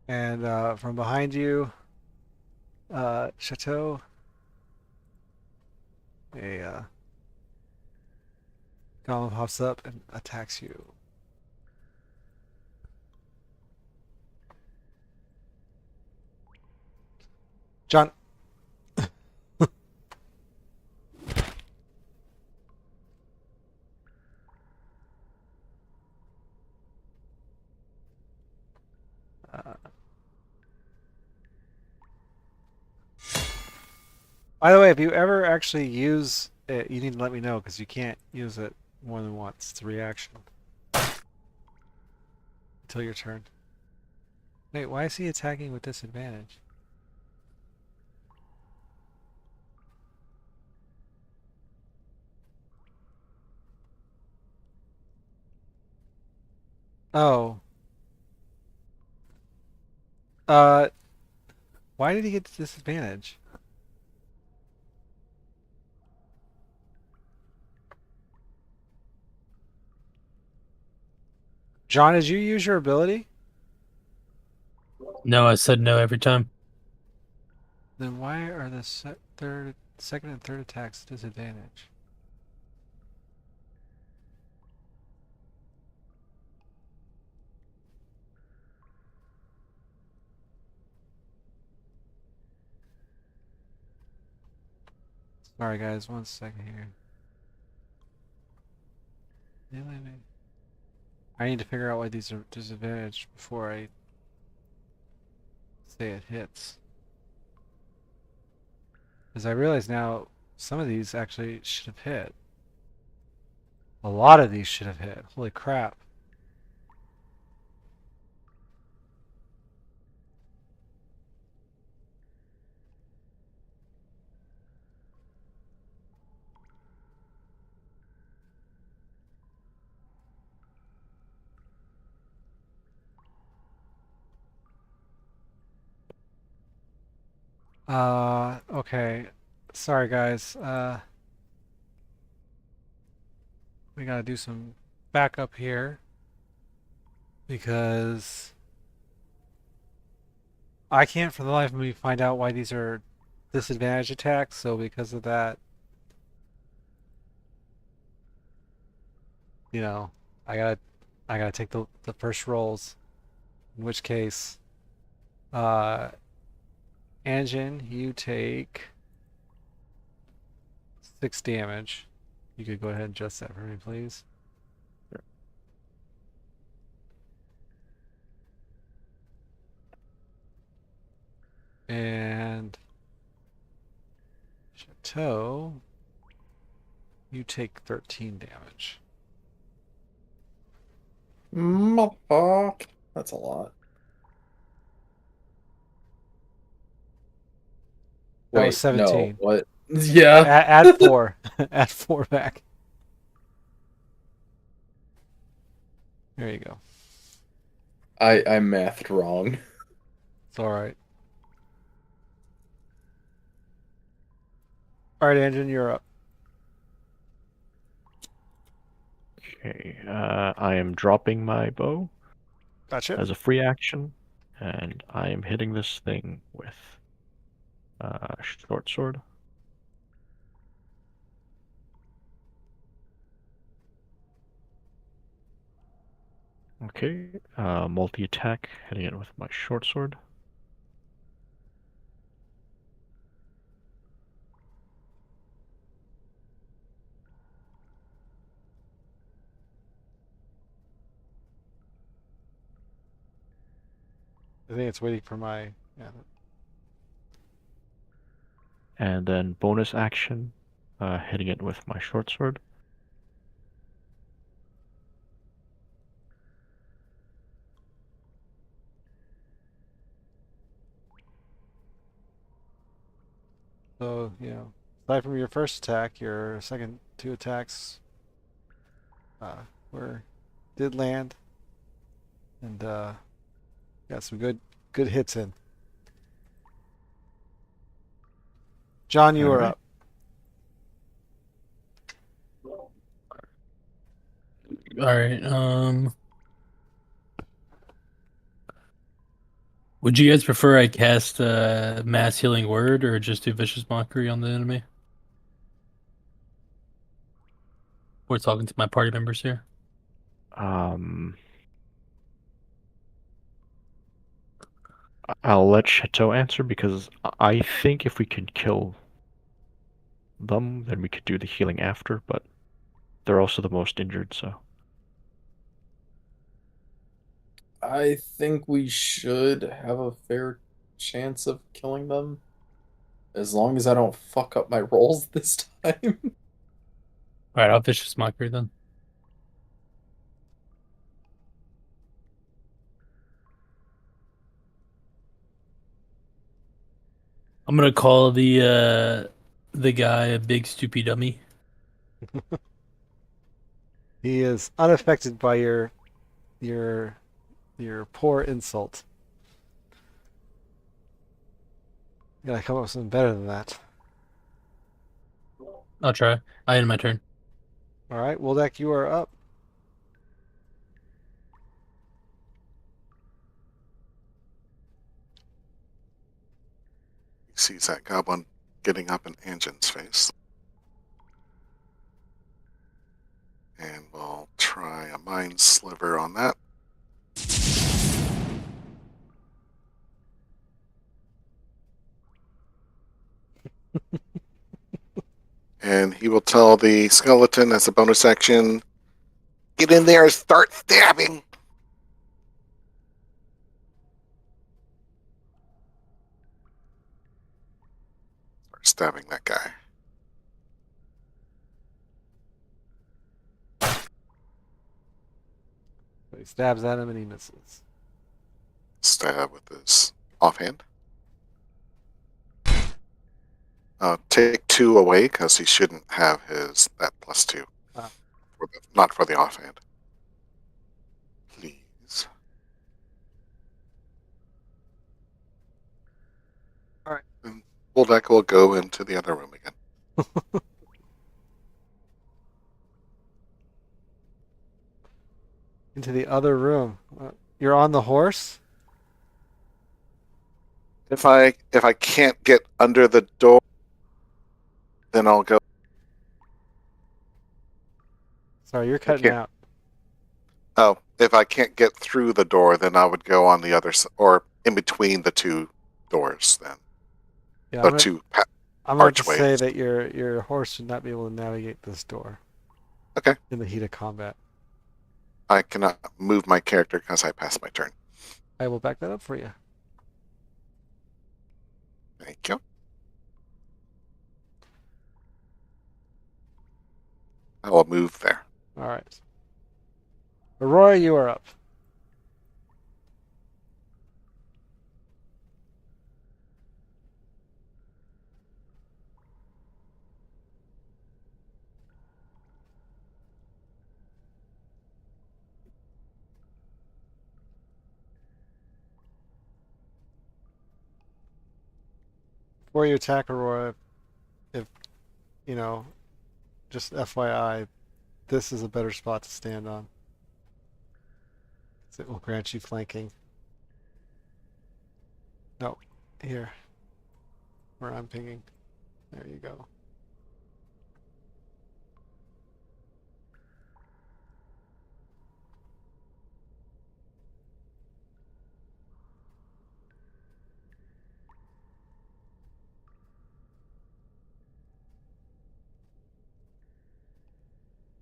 And from behind you, Chateau, a golem hops up and attacks you. John. Uh, by the way, if you ever actually use it, you need to let me know because you can't use it more than once. It's a reaction until your turn. Wait, why is he attacking with disadvantage? Oh. Uh, why did he get disadvantage? John, did you use your ability? No, I said no every time. Then why are the second and third attacks disadvantage? Sorry guys, 1 second here. I need to figure out why these are disadvantaged before I say it hits. Because I realize now some of these actually should have hit. A lot of these should have hit. Holy crap. Okay. Sorry, guys. We gotta do some backup here because I can't for the life of me find out why these are disadvantage attacks. So because of that, you know, I gotta I gotta take the first rolls. In which case, uh, Anjin, you take 6 damage. You could go ahead and adjust that for me, please. And Chateau, you take 13 damage. Fuck. That's a lot. That was Wait, no. 17. What? Yeah. Add 4. Add 4 back. There you go. I mathed wrong. It's all right. All right, Anjin, you're up. Okay, I am dropping my bow Gotcha. as a free action, and I am hitting this thing with short sword. Okay, multi-attack, hitting it with my short sword. I think it's waiting for my. Yeah. And then bonus action, hitting it with my short sword. So, aside from your first attack, your second 2 attacks were did land, and got some good hits in. John, you All are right. up. All right. Would you guys prefer I cast Mass Healing Word or just do Vicious Mockery on the enemy? We're talking to my party members here. Um, I'll let Chateau answer because I think if we can kill them, then we could do the healing after, but they're also the most injured, so. I think we should have a fair chance of killing them. As long as I don't fuck up my rolls this time. All right, I'll Vicious Mockery then. I'm gonna call the guy a big stupid dummy. He is unaffected by your your poor insult. You gotta come up with something better than that. I'll try. I end my turn. All right, Woldek, you are up. He sees that goblin getting up in Anjin's face. And we'll try a mind sliver on that. And he will tell the skeleton as a bonus action, get in there and start stabbing. Start stabbing that guy. So he stabs at him and he misses. Stab with his offhand. Take 2 away because he shouldn't have that +2. Ah. Not for the offhand. Please. All right. Bulldog will go into the other room again. Into the other room. You're on the horse? If I can't get under the door, then I'll go. Sorry, you're I cutting can't. out. Oh, if I can't get through the door, then I would go on the other side, or in between the two doors. Then Yeah, the two I'm about to say archways. that your horse would not be able to navigate this door. Okay. In the heat of combat. I cannot move my character because I passed my turn. I will back that up for you. Thank you. I will move there. All right. Aurora, you are up. Before you attack Aurora, if you know, just FYI, this is a better spot to stand on. It will grant you flanking. No, here, where I'm pinging. There you go.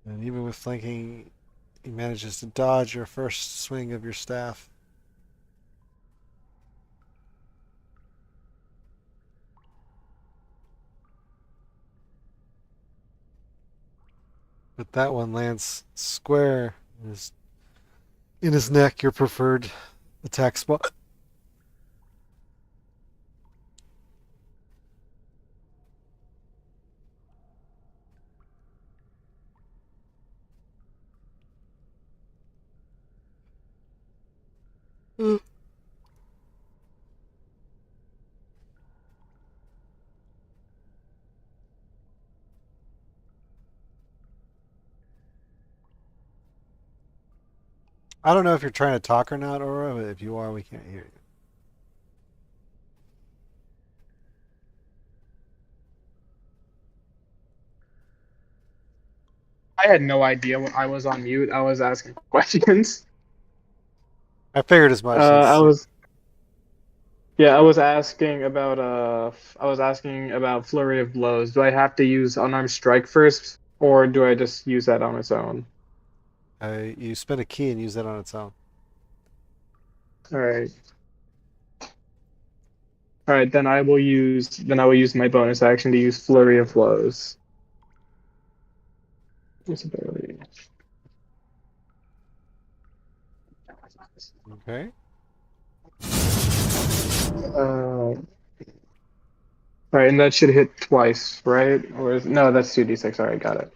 And even with flanking, he manages to dodge your first swing of your staff. But that one lands square in his neck, your preferred attack spot. I don't know if you're trying to talk or not, Aura, but if you are, we can't hear you. I had no idea when I was on mute. I was asking questions. I figured as much. I Since was Yeah, I was asking about flurry of blows. Do I have to use unarmed strike first, or do I just use that on its own? you spend a key and use that on its own. All right. All right, then I will use my bonus action to use flurry of blows. What's ability? Okay. All right, and that should hit twice, right? No, that's 2d6. All right, got it.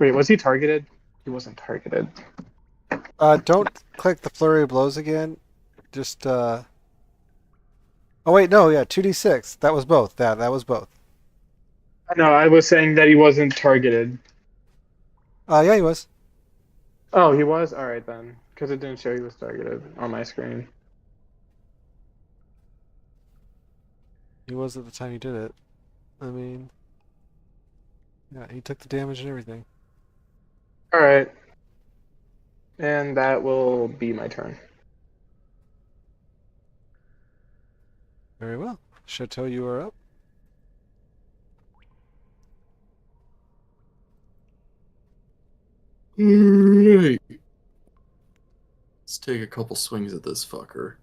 Wait, was he targeted? He wasn't targeted. Don't click the flurry of blows again. Just Oh wait, no, yeah, 2d6. That was both. That was both. No, I was saying that he wasn't targeted. Yeah, he was. Oh, he was? All right then, because it didn't show he was targeted on my screen. He was at the time you did it. I mean, yeah, he took the damage and everything. All right. And that will be my turn. Very well. Chateau, you are up. Alright. Let's take a couple swings at this fucker.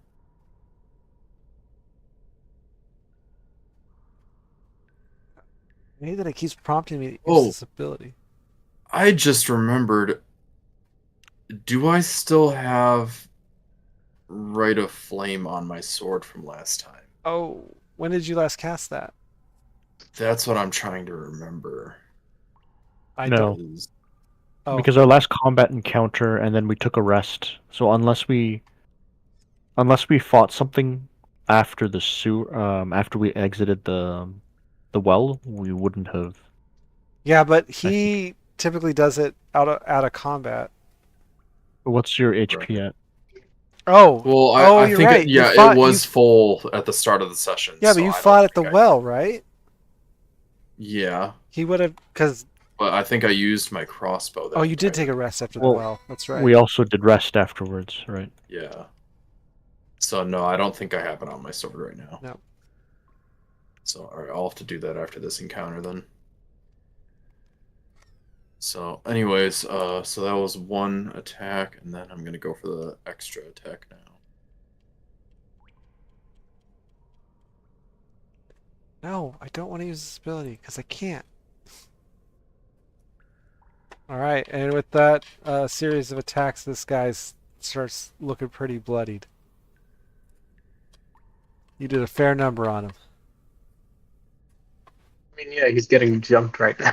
I hate that it keeps prompting me to use Oh. this ability. I just remembered. Do I still have Rite of Flame on my sword from last time? Oh, when did you last cast that? That's what I'm trying to remember. I No. don't. Is- Oh, Because our last combat encounter, and then we took a rest. So unless we fought something after the sewer, after we exited the well, we wouldn't have. Yeah, but I think. he typically does it out of combat. What's your Right. HP at? Oh, Well, oh, I you're think right. You it fought you. was full at the start of the session, Yeah, but so you I don't fought at the think I. well, right? Yeah, He would have, because but I think I used my crossbow that oh, you did entire take a time. rest after the Well, well. That's right. we also did rest afterwards, right? Yeah. So no, I don't think I have it on my sword right now. No. So all right, I'll have to do that after this encounter then. So, anyways, so that was one attack, and then I'm gonna go for the extra attack now. No, I don't want to use this ability because I can't. All right, and with that series of attacks, this guy starts looking pretty bloodied. You did a fair number on him. I mean, yeah, he's getting jumped right now.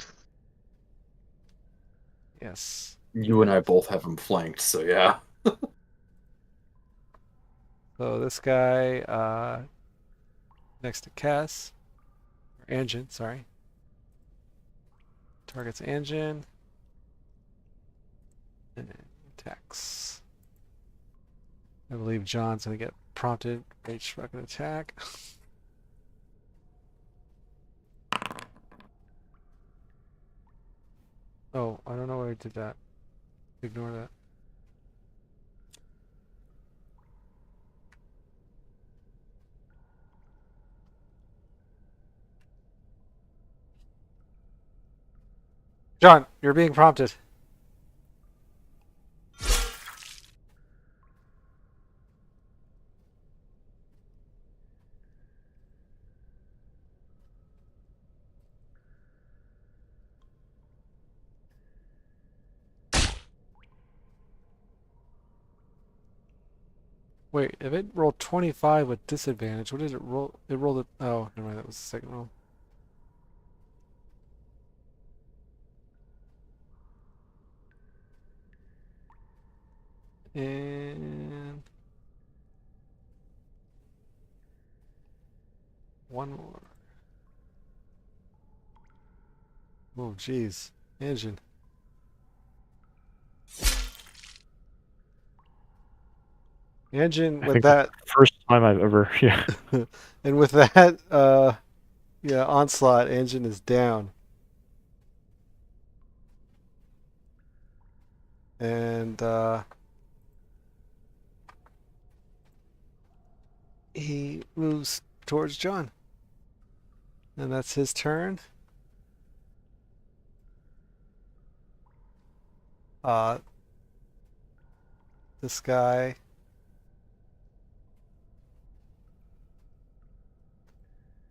Yes. You and I both have him flanked, so yeah. So this guy next to Cass, or Anjin, sorry. Targets Anjin. And attacks. I believe John's going to get prompted. Rage fucking attack. Oh, I don't know why I did that. Ignore that. John, you're being prompted. Wait, if it rolled 25 with disadvantage, what did it roll? It rolled it. Oh, never mind. That was the second roll. And one more. Oh, jeez. Engine. Engine I with think that's that, the first time I've ever. Yeah. and with that, yeah, onslaught, engine is down. And he moves towards John. And that's his turn. Uh, this guy.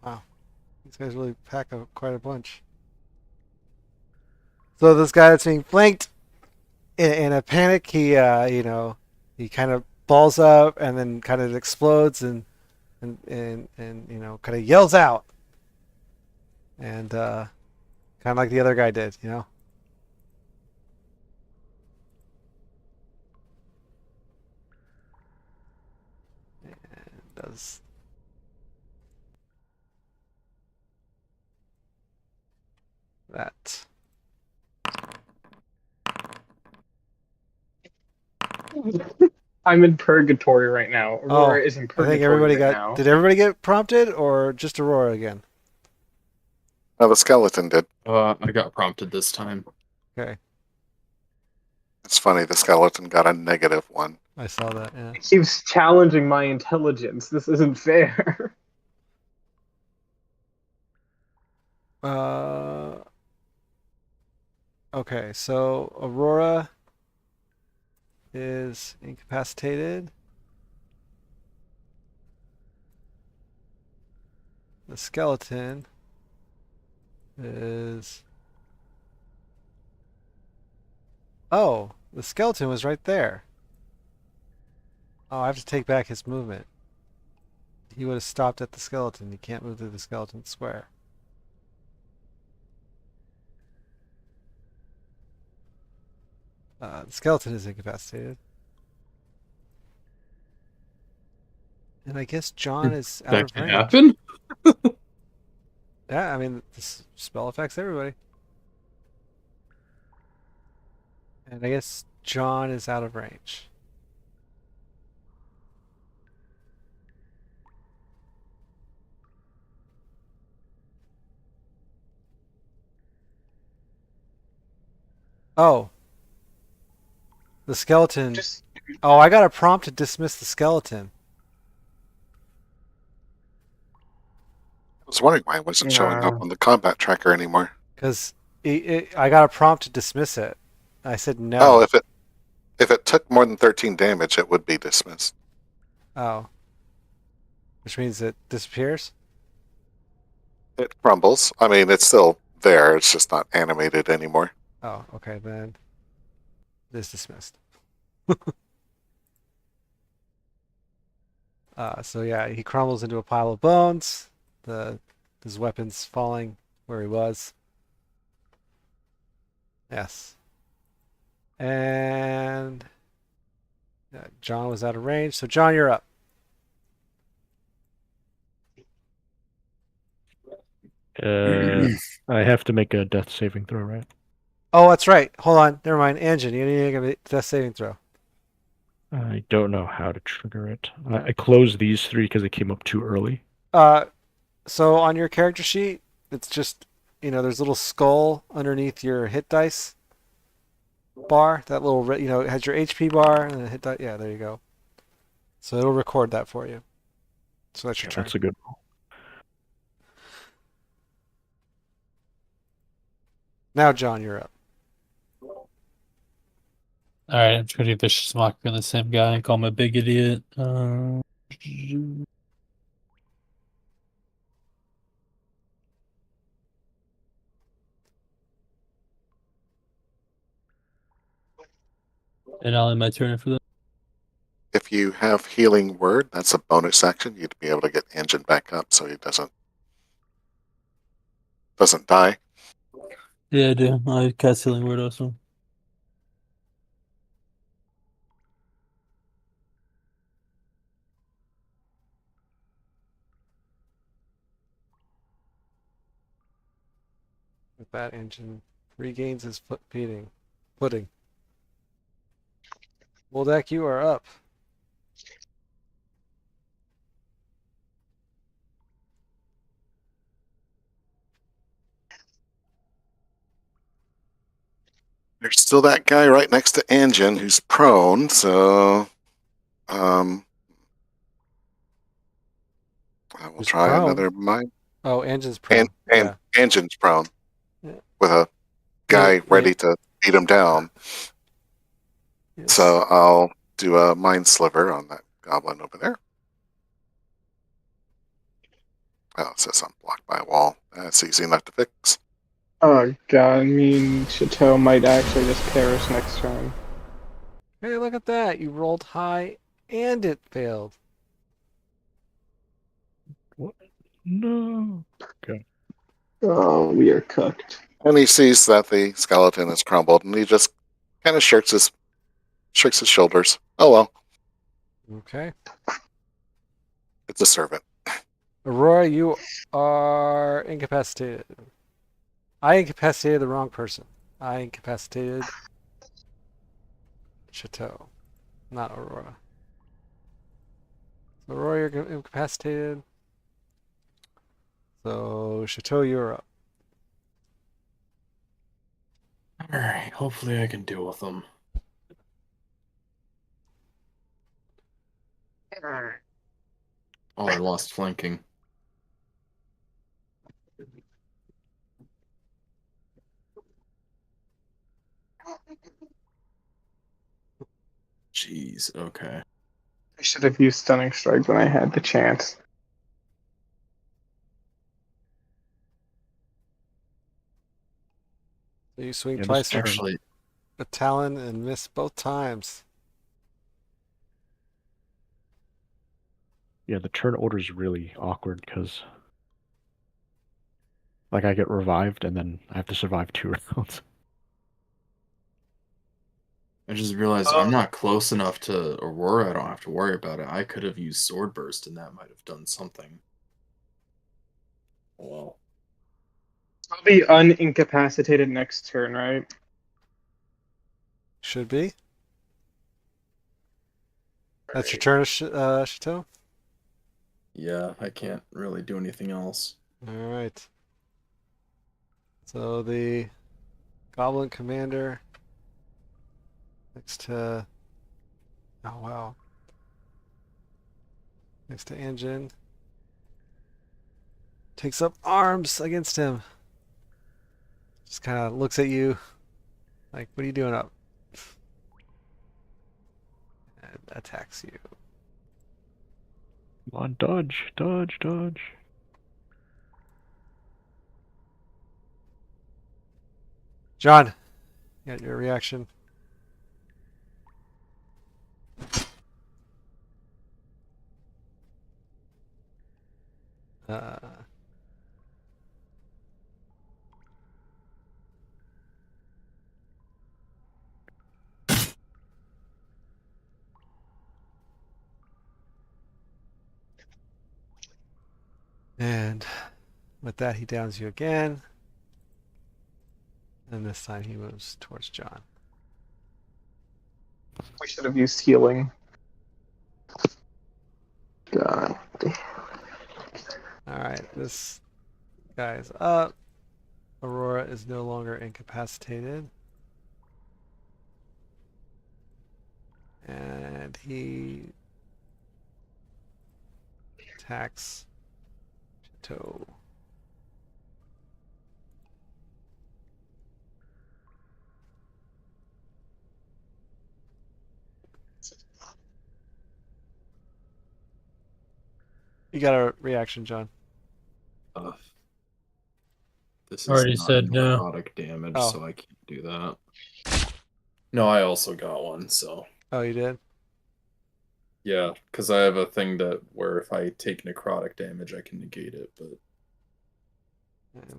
Wow, these guys really pack quite a bunch. So this guy that's being flanked in a panic, he he kind of balls up and then kind of explodes and kind of yells out and kind of like the other guy did, and does that. I'm in purgatory right now. Oh, Aurora is in I think purgatory everybody right got. now. Did everybody get prompted or just Aurora again? No, the skeleton did. I got prompted this time. Okay, It's funny, the skeleton got a -1. I saw that. Yeah. It keeps challenging my intelligence. This isn't fair. Uh. Okay, so Aurora is incapacitated. The skeleton is. Oh, the skeleton was right there. Oh, I have to take back his movement. He would have stopped at the skeleton. You can't move through the skeleton square. The skeleton is incapacitated. And I guess John is out That of can range. happen? Yeah, I mean, this spell affects everybody. And I guess John is out of range. Oh, the skeleton. Just Oh, I got a prompt to dismiss the skeleton. I was wondering why it wasn't showing up uh, on the combat tracker anymore. Because I got a prompt to dismiss it. I said Oh, no. if it took more than 13 damage, it would be dismissed. Oh, which means it disappears? It crumbles. I mean, it's still there. It's just not animated anymore. Oh, okay, then it is dismissed. So yeah, he crumbles into a pile of bones. His weapons falling where he was. Yes. And John was out of range. So John, you're up. I have to make a death saving throw, right? Oh, that's right. Hold on. Never mind. Engine, you need to make a death saving throw. I don't know how to trigger it. I closed these three because they came up too early. So on your character sheet, it's just there's a little skull underneath your hit dice bar. That little it has your HP bar and a hit die. Yeah, there you go. So it'll record that for you. So that's your Yeah, turn. that's a good roll. Now, John, you're up. Alright, I'm trying to do Vicious Mockery on the same guy and call him a big idiot. And I'll end my turn for that. If you have healing word, that's a bonus action. You'd be able to get engine back up so he doesn't die. Yeah, I do. I cast Healing Word also. With that, engine regains his footing. Woldak, you are up. There's still that guy right next to engine who's prone, so I will Who's try prone? another mind. Oh, engine's And prone. Yeah. engine's prone Yeah. with a Yeah, guy ready to beat him down. Yes. So I'll do a mind sliver on that goblin over there. Oh, it says I'm blocked by a wall. That's easy enough to fix. oh god, I mean Chateau might actually just perish next turn. Hey, look at that. You rolled high and it failed. What? No. Okay. Oh, we are cooked. And he sees that the skeleton is crumbled, and he just kind of shirks his shoulders. Oh well, Okay. it's a servant. Aurora, you are incapacitated. I incapacitated the wrong person. I incapacitated Chateau, not Aurora. So Aurora, you're incapacitated. So Chateau, you're up. Alright, hopefully I can deal with them. Oh, I lost flanking. Jeez, okay. I should have used Stunning Strike when I had the chance. So you swing Yeah, this twice turn- with Actually, a talon and miss both times. Yeah, the turn order is really awkward because, like, I get revived and then I have to survive 2 rounds. I just realized I'm not close enough to Aurora. I don't have to worry about it. I could have used Sword Burst, and that might have done something. Well, I'll be unincapacitated next turn, right? Should be. That's your turn, Chateau? yeah, I can't really do anything else. All right. So the Goblin Commander next to... Oh, wow. Next to Anjin. Takes up arms against him. Just kind of looks at you like, what are you doing up? And attacks you. Come on, dodge, dodge, dodge. John, you got your reaction. Uh, and with that, he downs you again. And this time he moves towards John. We should have used healing. God. All right, this guy's up. Aurora is no longer incapacitated. And he attacks Chateau. You got a reaction, John. Uh, this is Already not said no. necrotic damage, Oh. so I can't do that. No, I also got one, so Oh, you did? yeah, because I have a thing that where if I take necrotic damage, I can negate it. But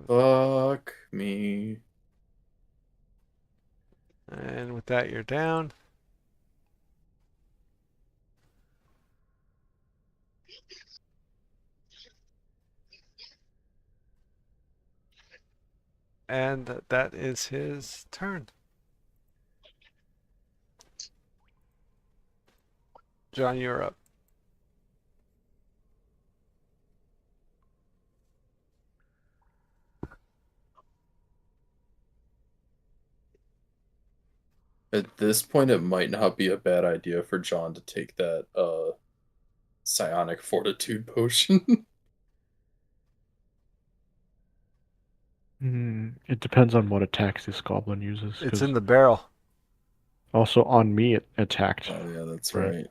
fuck me. And with that, you're down. And that is his turn. John, you're up. At this point, it might not be a bad idea for John to take that psionic fortitude potion. It depends on what attacks this goblin uses. It's 'Cause in the barrel. also on me it attacked. Oh yeah, that's Right. right.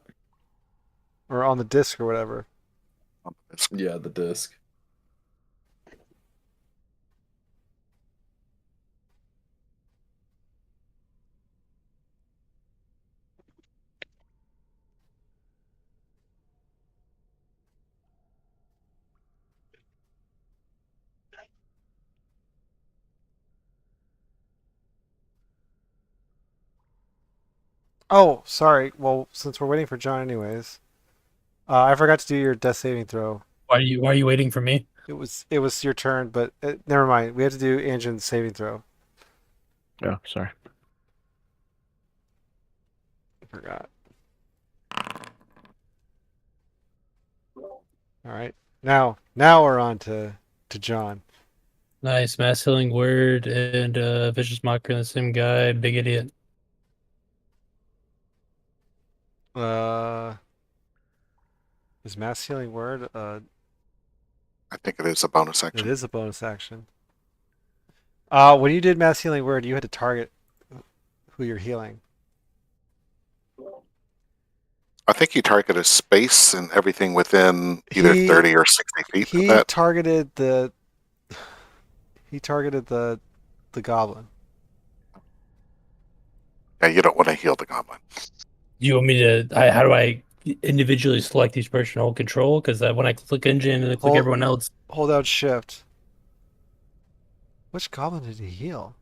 Or on the disc or whatever. Yeah, the disc. Oh, sorry. Well, since we're waiting for John anyways, I forgot to do your death saving throw. Why are you waiting for me? It was your turn, but never mind. We have to do Anjin's saving throw. Yeah, sorry. I forgot. All right. Now we're on to John. Nice, mass healing word and vicious mockery on the same guy. Big idiot. Is mass healing word? I think it is a bonus It action. is a bonus action. When you did mass healing word, you had to target who you're healing. I think you targeted space and everything within either He- 30 or 60 feet of He that. targeted the. He targeted the goblin. Yeah, you don't want to heal the goblin. Do you want me to? How do I individually select each person to hold control? Because when I click engine and I click Hold- everyone else, Hold out shift. Which goblin did he heal?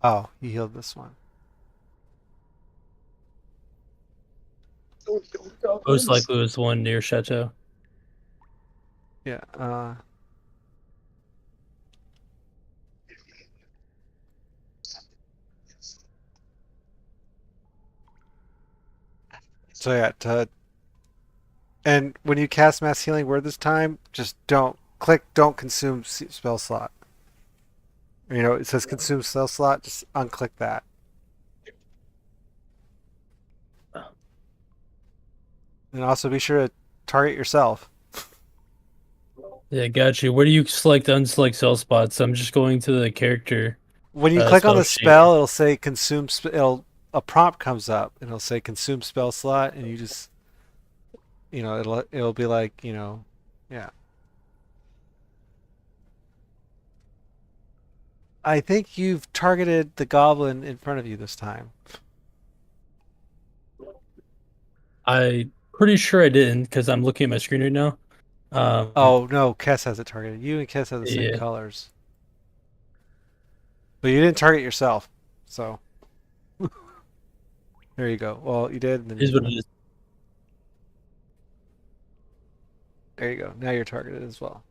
Oh, you healed this one. Most likely it was the one near Chateau. Yeah. So yeah, and when you cast Mass Healing Word this time, just don't consume spell slot. It says consume spell slot. Just unclick that. And also be sure to target yourself. Yeah, got you. Where do you select unselect cell spots? I'm just going to the character When you click on spell the sheet. spell, it'll say consume. A prompt comes up, and it'll say consume spell slot, and you just, it'll be like, yeah. I think you've targeted the goblin in front of you this time. I pretty sure I didn't because I'm looking at my screen right now. Oh no, Kess has it targeted. You and Kess have the same Yeah. colors, but you didn't target yourself. So there you go. Well, you did, and then Here's what it is. there you go. Now you're targeted as well.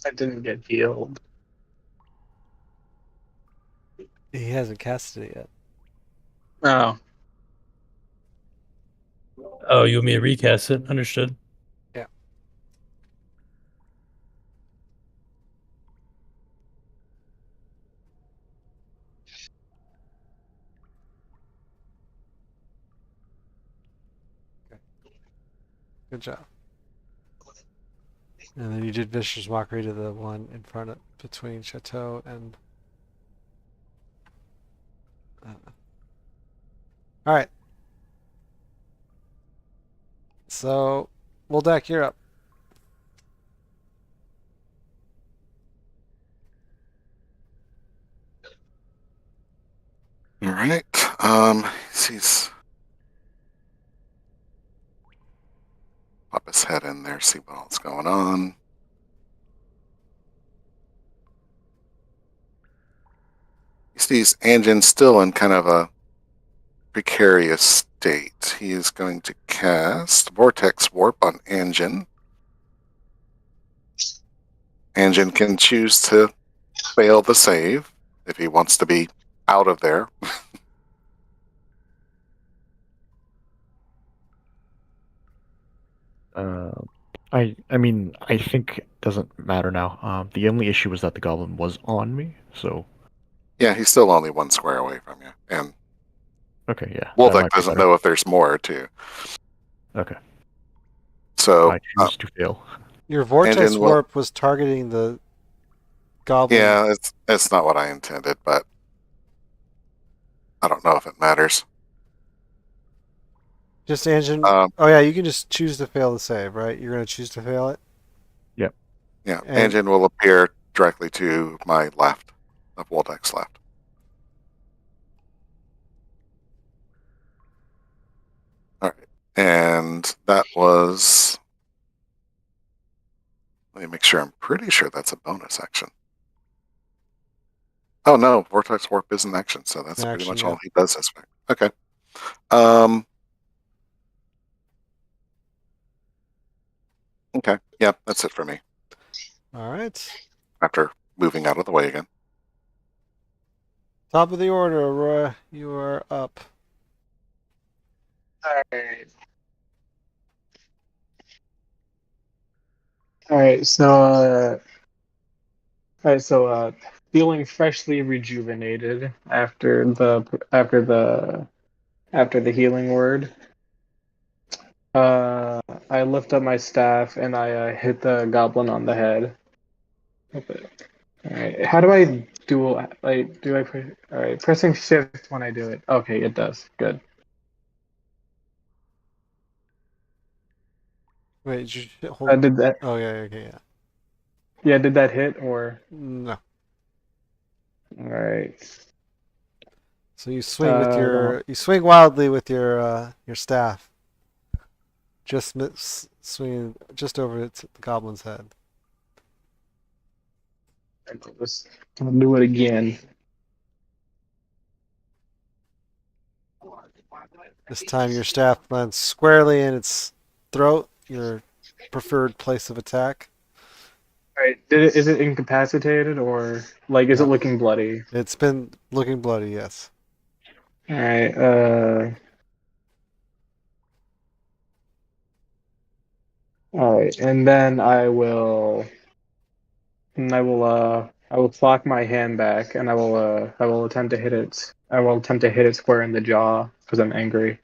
I didn't get healed. He hasn't casted it yet. Oh, Oh, you want me to recast it? Understood. Yeah. Okay. Good job. And then you did Vicious Mockery to the one in front of between Chateau and. All right. So, Woldak, you're up. All right. He's pop his head in there, see what else going on. He sees Anjin still in kind of a precarious state. He is going to cast Vortex Warp on Anjin. Anjin can choose to fail the save if he wants to be out of there. I mean, I think it doesn't matter now. The only issue was that the goblin was on me, so Yeah, he's still only one square away from you. And okay, yeah, that Wolvek might be doesn't better. know if there's more, too. Okay, So, I choose to fail. Your Vortex Anjin will. Warp was targeting the goblin. Yeah, it's not what I intended, but I don't know if it matters. Just Anjin. Oh yeah, you can just choose to fail the save, right? You're going to choose to fail it. Yep. Yeah, And Anjin will appear directly to my left, of Wolvek's left. All right, and that was. Let me make sure. I'm pretty sure that's a bonus action. Oh no, Vortex Warp is an action, so that's pretty action, much yeah. all he does this way. Okay. Um. Okay. Yeah, that's it for me. All right. After moving out of the way again. Top of the order, Aurora. You are up. all right. All right. Feeling freshly rejuvenated after the healing word. I lift up my staff and I hit the goblin on the head. Okay. All right. How do I do? Like, do I push? All right. Pressing shift when I do it. Okay, it does. Good. Wait, did you I hold? did that. Oh yeah, okay, yeah. Yeah, did that hit or? No. All right. So you swing with Well, you swing wildly with your staff. Swinging just over the goblin's head. I'll do it again. This time your staff lands squarely in its throat, your preferred place of attack. All right. Is it incapacitated or like is it No, looking bloody? it's been looking bloody. Yes. All right. All right. And then I will clock my hand back and I will attempt to hit it. I will attempt to hit it square in the jaw because I'm angry.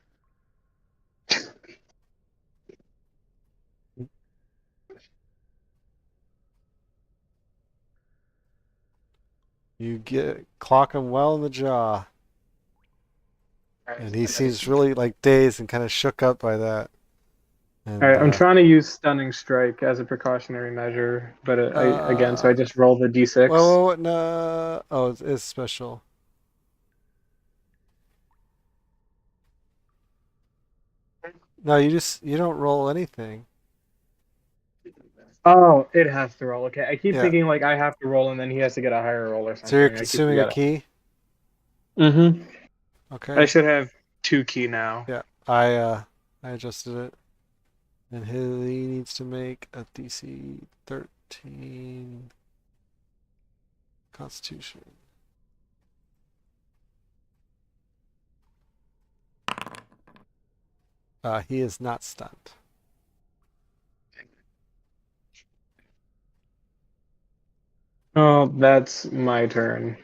You get clock him well in the jaw, and he seems really like dazed and kind of shook up by that. All And right. I'm trying to use stunning strike as a precautionary measure, but so I just roll the d6. whoa, no, oh, it's special. No, you don't roll anything. Oh, it has to roll. Okay, I keep Yeah. thinking like I have to roll and then he has to get a higher roll or So you're something. I keep consuming a forgetting. key. Mm-hmm. I Okay. should have 2 key now. Yeah. I adjusted it, and he needs to make a DC 13 Constitution. He is not stunned. Oh, that's my turn.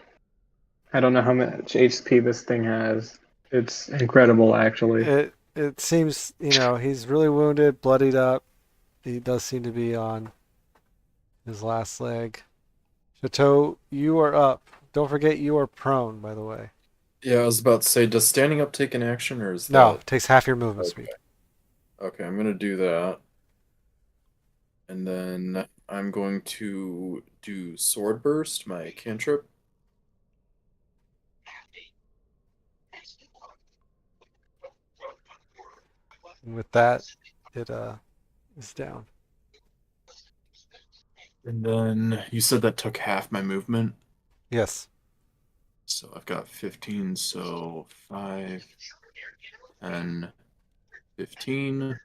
I don't know how much HP this thing has. It's incredible, actually. It seems he's really wounded, bloodied up. He does seem to be on his last leg. Chateau, you are up. Don't forget you are prone, by the way. Yeah, I was about to say, does standing up take an action, or is No, that takes half your movement okay? speed. Okay, I'm gonna do that, and then I'm going to do sword burst, my cantrip. And with that, it is down. And then you said that took half my movement. Yes. So I've got 15, so 5, 10, 15.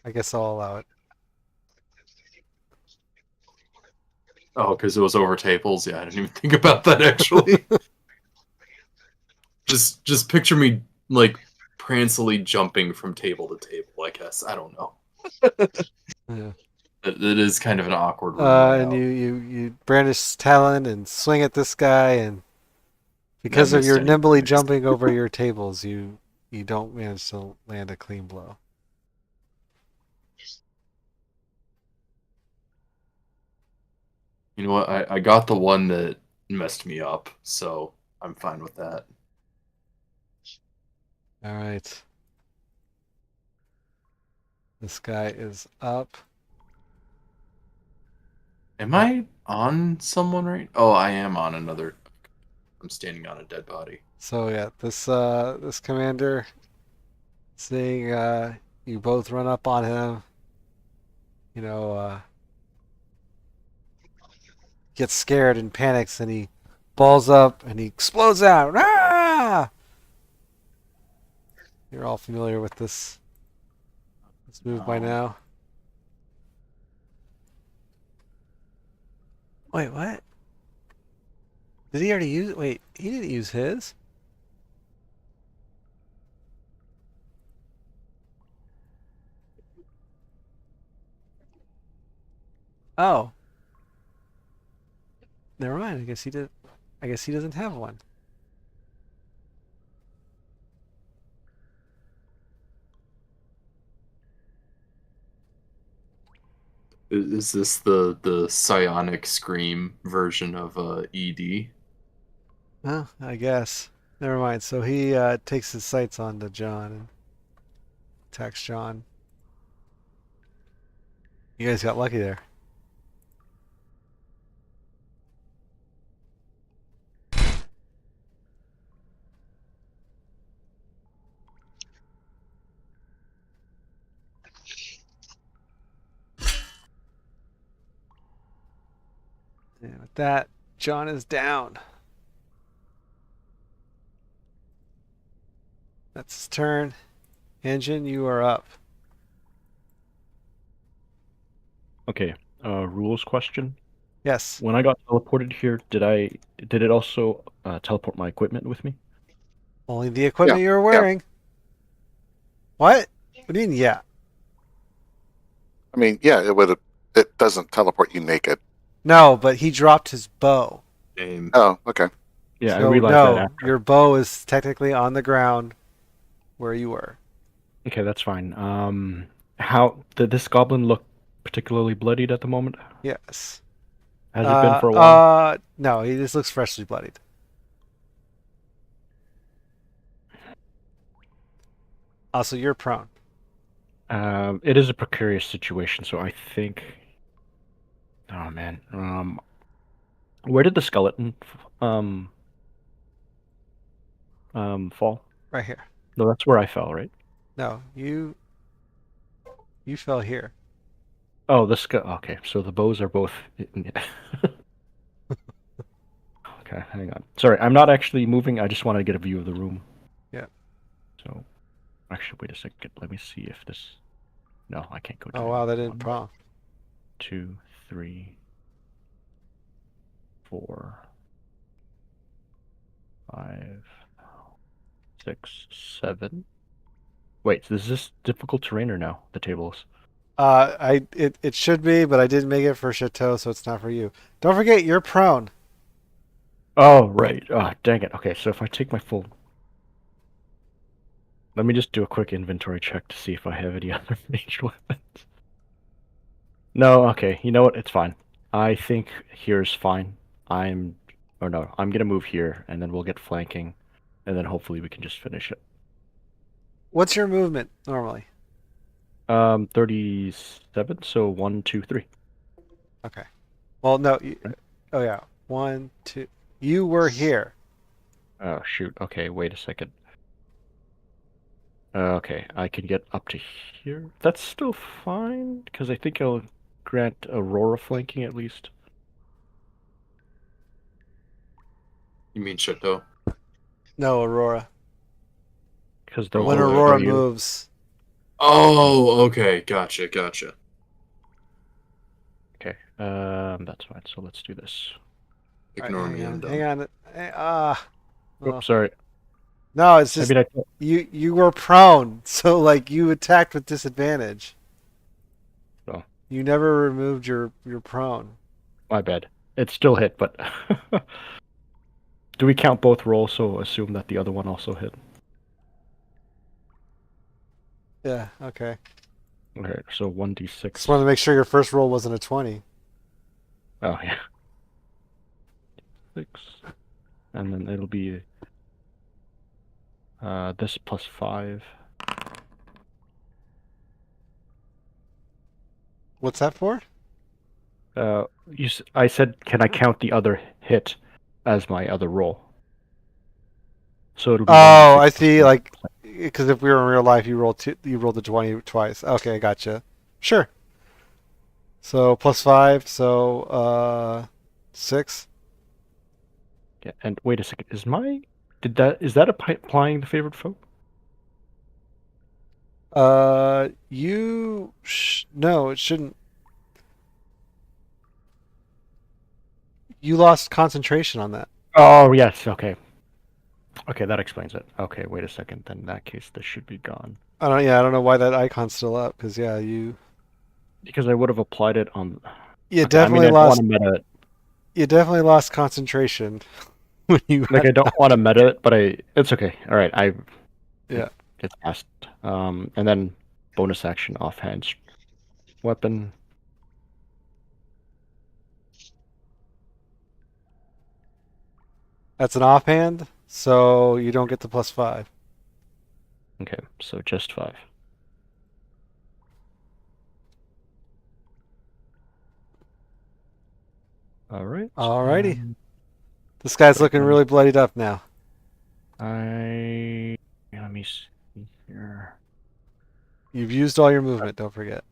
I guess I'll allow it. Oh, because it was over tables. Yeah, I didn't even think about that actually. just picture me like prancily jumping from table to table, I guess. I don't know. Yeah. It is kind of an awkward room And layout. you brandish talon and swing at this guy, and I because of missed your any nimbly points. jumping over your tables, you don't manage to land a clean blow. You know what? I got the one that messed me up, so I'm fine with that. All right. This guy is up. Am I on someone right? Oh, I am on another. I'm standing on a dead body. So yeah, this commander, seeing you both run up on him, you know, gets scared and panics, and he balls up and he explodes out. Ah! You're all familiar with this move by now. Wait, what? Did he already use? Wait, he didn't use his. Oh, never mind. I guess he did. I guess he doesn't have one. Is this the psionic scream version of ED? Well, I guess. Never mind. So he takes his sights on to John. Attacks John. You guys got lucky there. And with that, John is down. That's his turn. Engine, you are up. Okay. Rules question. Yes. When I got teleported here, did it also teleport my equipment with me? Only the equipment you were wearing. What? What do you mean, yeah? I mean, yeah, it would. It doesn't teleport you naked. No, but he dropped his bow. Game. Oh, okay. Yeah, I So realized that no, after. your bow is technically on the ground where you were. Okay, that's fine. How did this goblin look particularly bloodied at the moment? Yes. Has it been for a while? No, he just looks freshly bloodied. Also, you're prone. It is a precarious situation, so I think. Oh man. Where did the skeleton fall? Right here. No, that's where I fell, right? No, you fell here. Oh, okay, so the bows are both. Okay, hang on. Sorry, I'm not actually moving. I just want to get a view of the room. Yeah. So, actually, wait a second. Let me see if this. No, I can't go Oh down. wow, that didn't 1, prompt. 2, 3, 4, 5, 6, 7. Wait, is this difficult terrain or no? The tables. It should be, but I did make it for Chateau, so it's not for you. Don't forget, you're prone. Oh, right. Oh, dang it. Okay, so if I take my full. Let me just do a quick inventory check to see if I have any other ranged weapons. No, okay. You know what? It's fine. I think here's fine. I'm. Or no, I'm gonna move here, and then we'll get flanking, and then hopefully we can just finish it. What's your movement normally? 37. So 1, 2, 3. Okay. Well, no. Right. Oh yeah. 1, 2. You were here. Oh shoot. Okay, wait a second. Okay, I can get up to here. That's still fine because I think I'll grant Aurora flanking at least. You mean Chateau? No, Aurora. Because From they'll When all the both way show Aurora up. you. moves. Oh, okay. Gotcha. Okay, that's fine. So let's do this. Ignore Hang me. I'm on. done. Hang on. Well, Oops, sorry. no, it's I just mean, you were prone, so like you attacked with disadvantage. Oh, You never removed your prone. my bad. It still hit, but do we count both rolls? So assume that the other one also hit. Yeah. Okay. Okay, so 1d6. Just wanted to make sure your first roll wasn't a 20. Oh yeah. 6, and then it'll be this plus 5. What's that for? I said, can I count the other hit as my other roll? So it'll be Oh, 1d6 I plus see. 5. Like, because if we were in real life, you rolled the 20 twice. Okay, gotcha. Sure. So +5, so 6. Yeah, and wait a second. Is that applying the favored foe? No, it shouldn't. You lost concentration on that. Oh yes, okay. Okay, that explains it. Okay, wait a second. Then in that case, this should be gone. I don't know why that icon's still up. Because yeah, Because I would have applied it on. you Okay, I mean, definitely I don't want lost. to meta it. You definitely lost concentration when you Like, I had don't want to meta it, but it's okay. All right, Yeah. it's passed. And then bonus action offhand weapon. That's an offhand, so you don't get the +5. Okay, so just 5. All right. Alrighty. This guy's looking really bloodied up now. Let me see here. You've used all your movement, don't forget.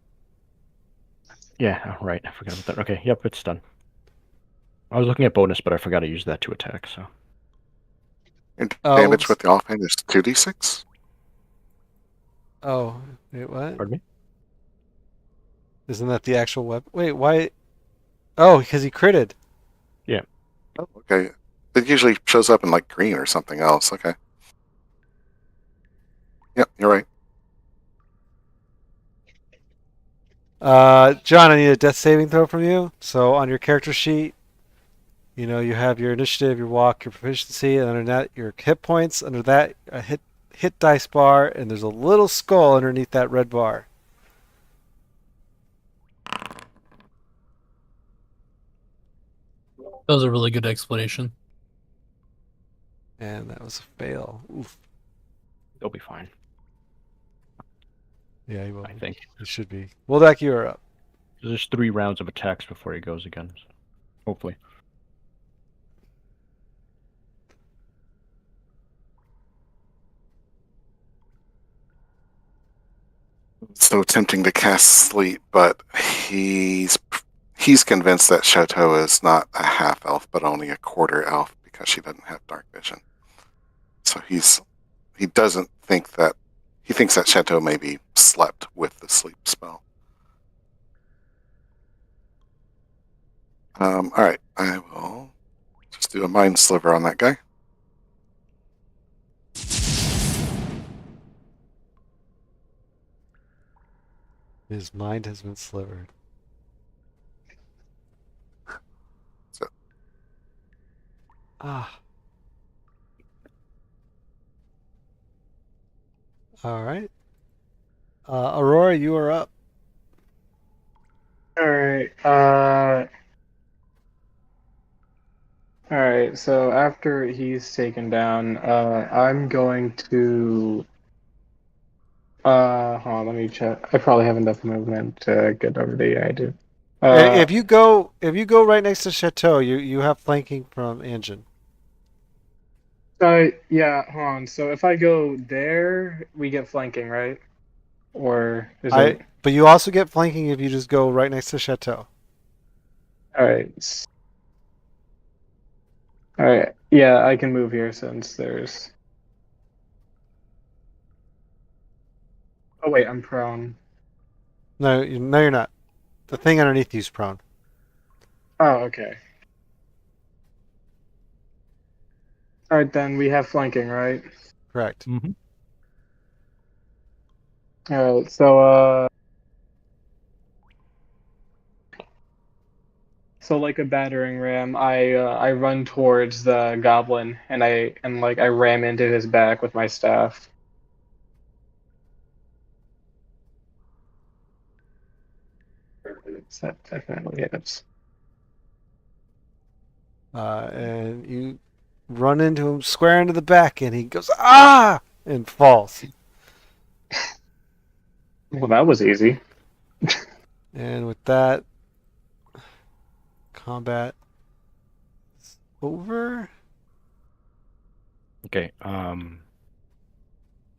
Yeah, right. I forgot about that. Okay, yep, it's done. I was looking at bonus, but I forgot to use that to attack, so. Your Oh, damage whoops. with the offhand is 2d6. Oh, wait, what? Pardon me? Isn't that the actual weapon? Wait, why? Oh, because he critted. Oh, okay. It usually shows up in like green or something else. Okay. Yep, you're right. John, I need a death saving throw from you. So on your character sheet, you have your initiative, your walk, your proficiency, and under that your hit points. Under that, a hit dice bar, and there's a little skull underneath that red bar. That was a really good explanation. And that was a fail. Oof. They'll be fine, Yeah, he will. I think. He should be. Woldak, you are up. There's 3 rounds of attacks before he goes again, so hopefully. So tempting to cast sleep, but he's convinced that Chateau is not a half elf, but only a quarter elf because she doesn't have dark vision. So he doesn't think that he thinks that Chateau maybe slept with the sleep spell. All right, I will just do a mind sliver on that guy. His mind has been slivered. So, Ah. All right. Aurora, you are up. All right. All right. So after he's taken down, I'm going to. Hold on, let me check. I probably have enough movement to get over the I do. If you go right next to Chateau, you have flanking from Anjin. Yeah, hold on. So if I go there, we get flanking, right? Or is it? But you also get flanking if you just go right next to Chateau. All right. All right. Yeah, I can move here since there's. Oh wait, I'm prone. No, you're not. The thing underneath you's prone. Oh, okay. All right, then we have flanking, right? Correct. Mm-hmm. All right. So like a battering ram, I run towards the goblin and I ram into his back with my staff. That definitely hits. And you run into him square into the back, and he goes ah and falls. Well, that was easy. And with that, combat is over. Okay,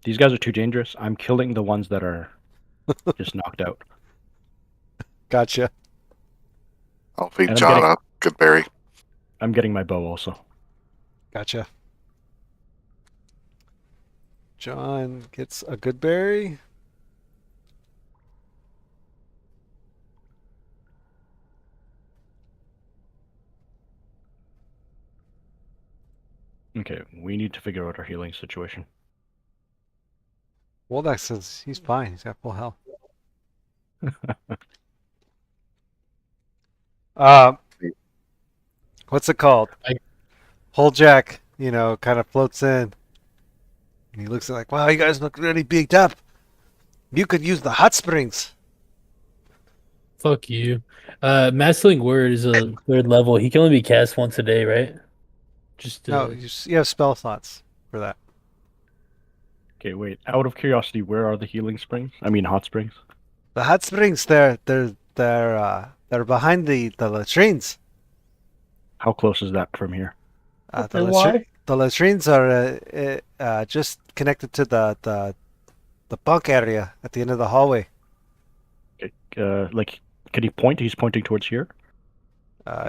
these guys are too dangerous. I'm killing the ones that are just knocked out. Gotcha. I'll feed And John a good berry. I'm getting my bow also. Gotcha. John gets a good berry. Okay, we need to figure out our healing situation. Woldak says he's fine. He's got full health. What's it called? Whole Jack, kind of floats in. And he looks like, wow, you guys look really beat up. You could use the hot springs. Fuck you. Mastering Word is a 3rd level. He can only be cast once a day, right? Just No, you have spell slots for that. Okay, wait. Out of curiosity, where are the healing springs? I mean, hot springs. The hot springs, they're behind the latrines. How close is that from here? And why? The latrines are just connected to the bunk area at the end of the hallway. Okay, like, can he point? He's pointing towards here.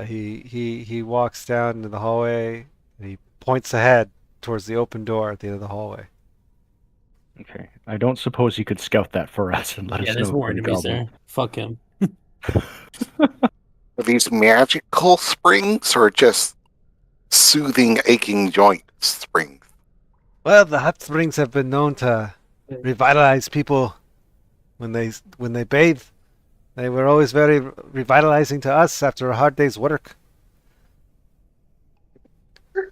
He walks down into the hallway and he points ahead towards the open door at the end of the hallway. Okay. I don't suppose he could scout that for us and let Yeah, us there's know more if any enemies goblin. there. Fuck him. Are these magical springs or just soothing aching joint springs? Well, the hot springs have been known to revitalize people when they bathe. They were always very revitalizing to us after a hard day's work.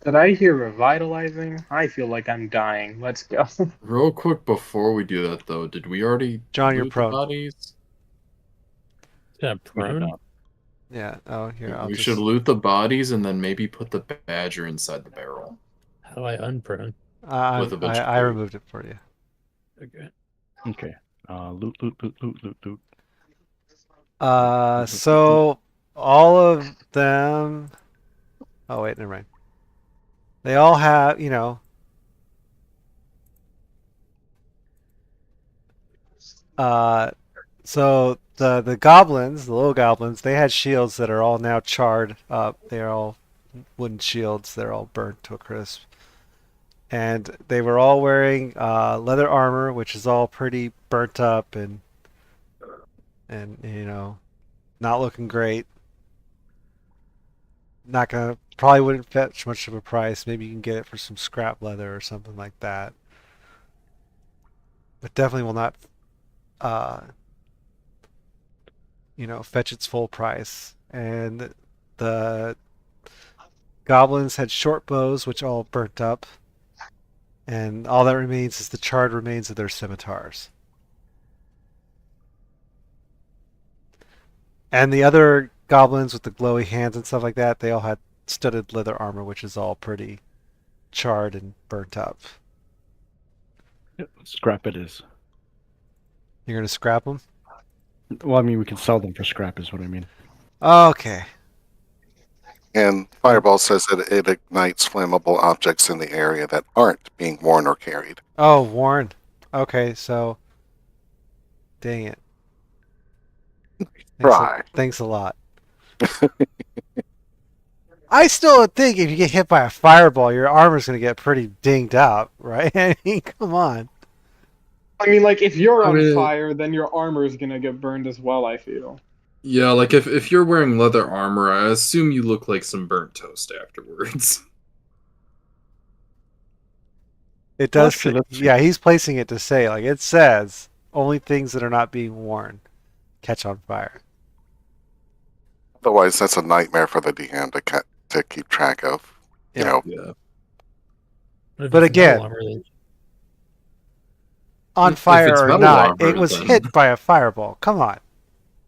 Did I hear revitalizing? I feel like I'm dying. Let's go. Real quick before we do that, though, did we already John, you're loot the prone. bodies? Yeah, We did prone. not. Yeah. Oh, here I'll We just. should loot the bodies and then maybe put the badger inside the barrel. How do I unprone? With a bunch of I food. removed it for you. Okay. Okay. Loot, loot, loot, loot, loot, loot. So all of them. Oh wait, never mind. They all have, so the goblins, the little goblins, they had shields that are all now charred up. They're all wooden shields. They're all burnt to a crisp. And they were all wearing leather armor, which is all pretty burnt up and not looking great. Not gonna probably wouldn't fetch much of a price. Maybe you can get it for some scrap leather or something like that. But definitely will not uh, fetch its full price. And the goblins had short bows, which all burnt up, and all that remains is the charred remains of their scimitars. And the other goblins with the glowy hands and stuff like that, they all had studded leather armor, which is all pretty charred and burnt up. Yep, scrap it is. You're gonna scrap them? Well, I mean, we can sell them for scrap, is what I mean. Okay. And Fireball says that it ignites flammable objects in the area that aren't being worn or carried. Oh, Warren. Okay, so dang it. Try. Thanks a lot. I still think if you get hit by a fireball, your armor's going to get pretty dinged up, right? I mean, come on. I mean, like, if you're I on mean- fire, then your armor is gonna get burned as well, I feel. Yeah, like if you're wearing leather armor, I assume you look like some burnt toast afterwards. It does. Actually, let's see. Yeah, he's placing it to say, like, it says only things that are not being worn catch on fire. Otherwise, that's a nightmare for the DM to keep track of. You Yeah. know, Yeah. If But it's metal again- armor, then- On If fire it's or metal not, armor, it was then- hit by a fireball. Come on.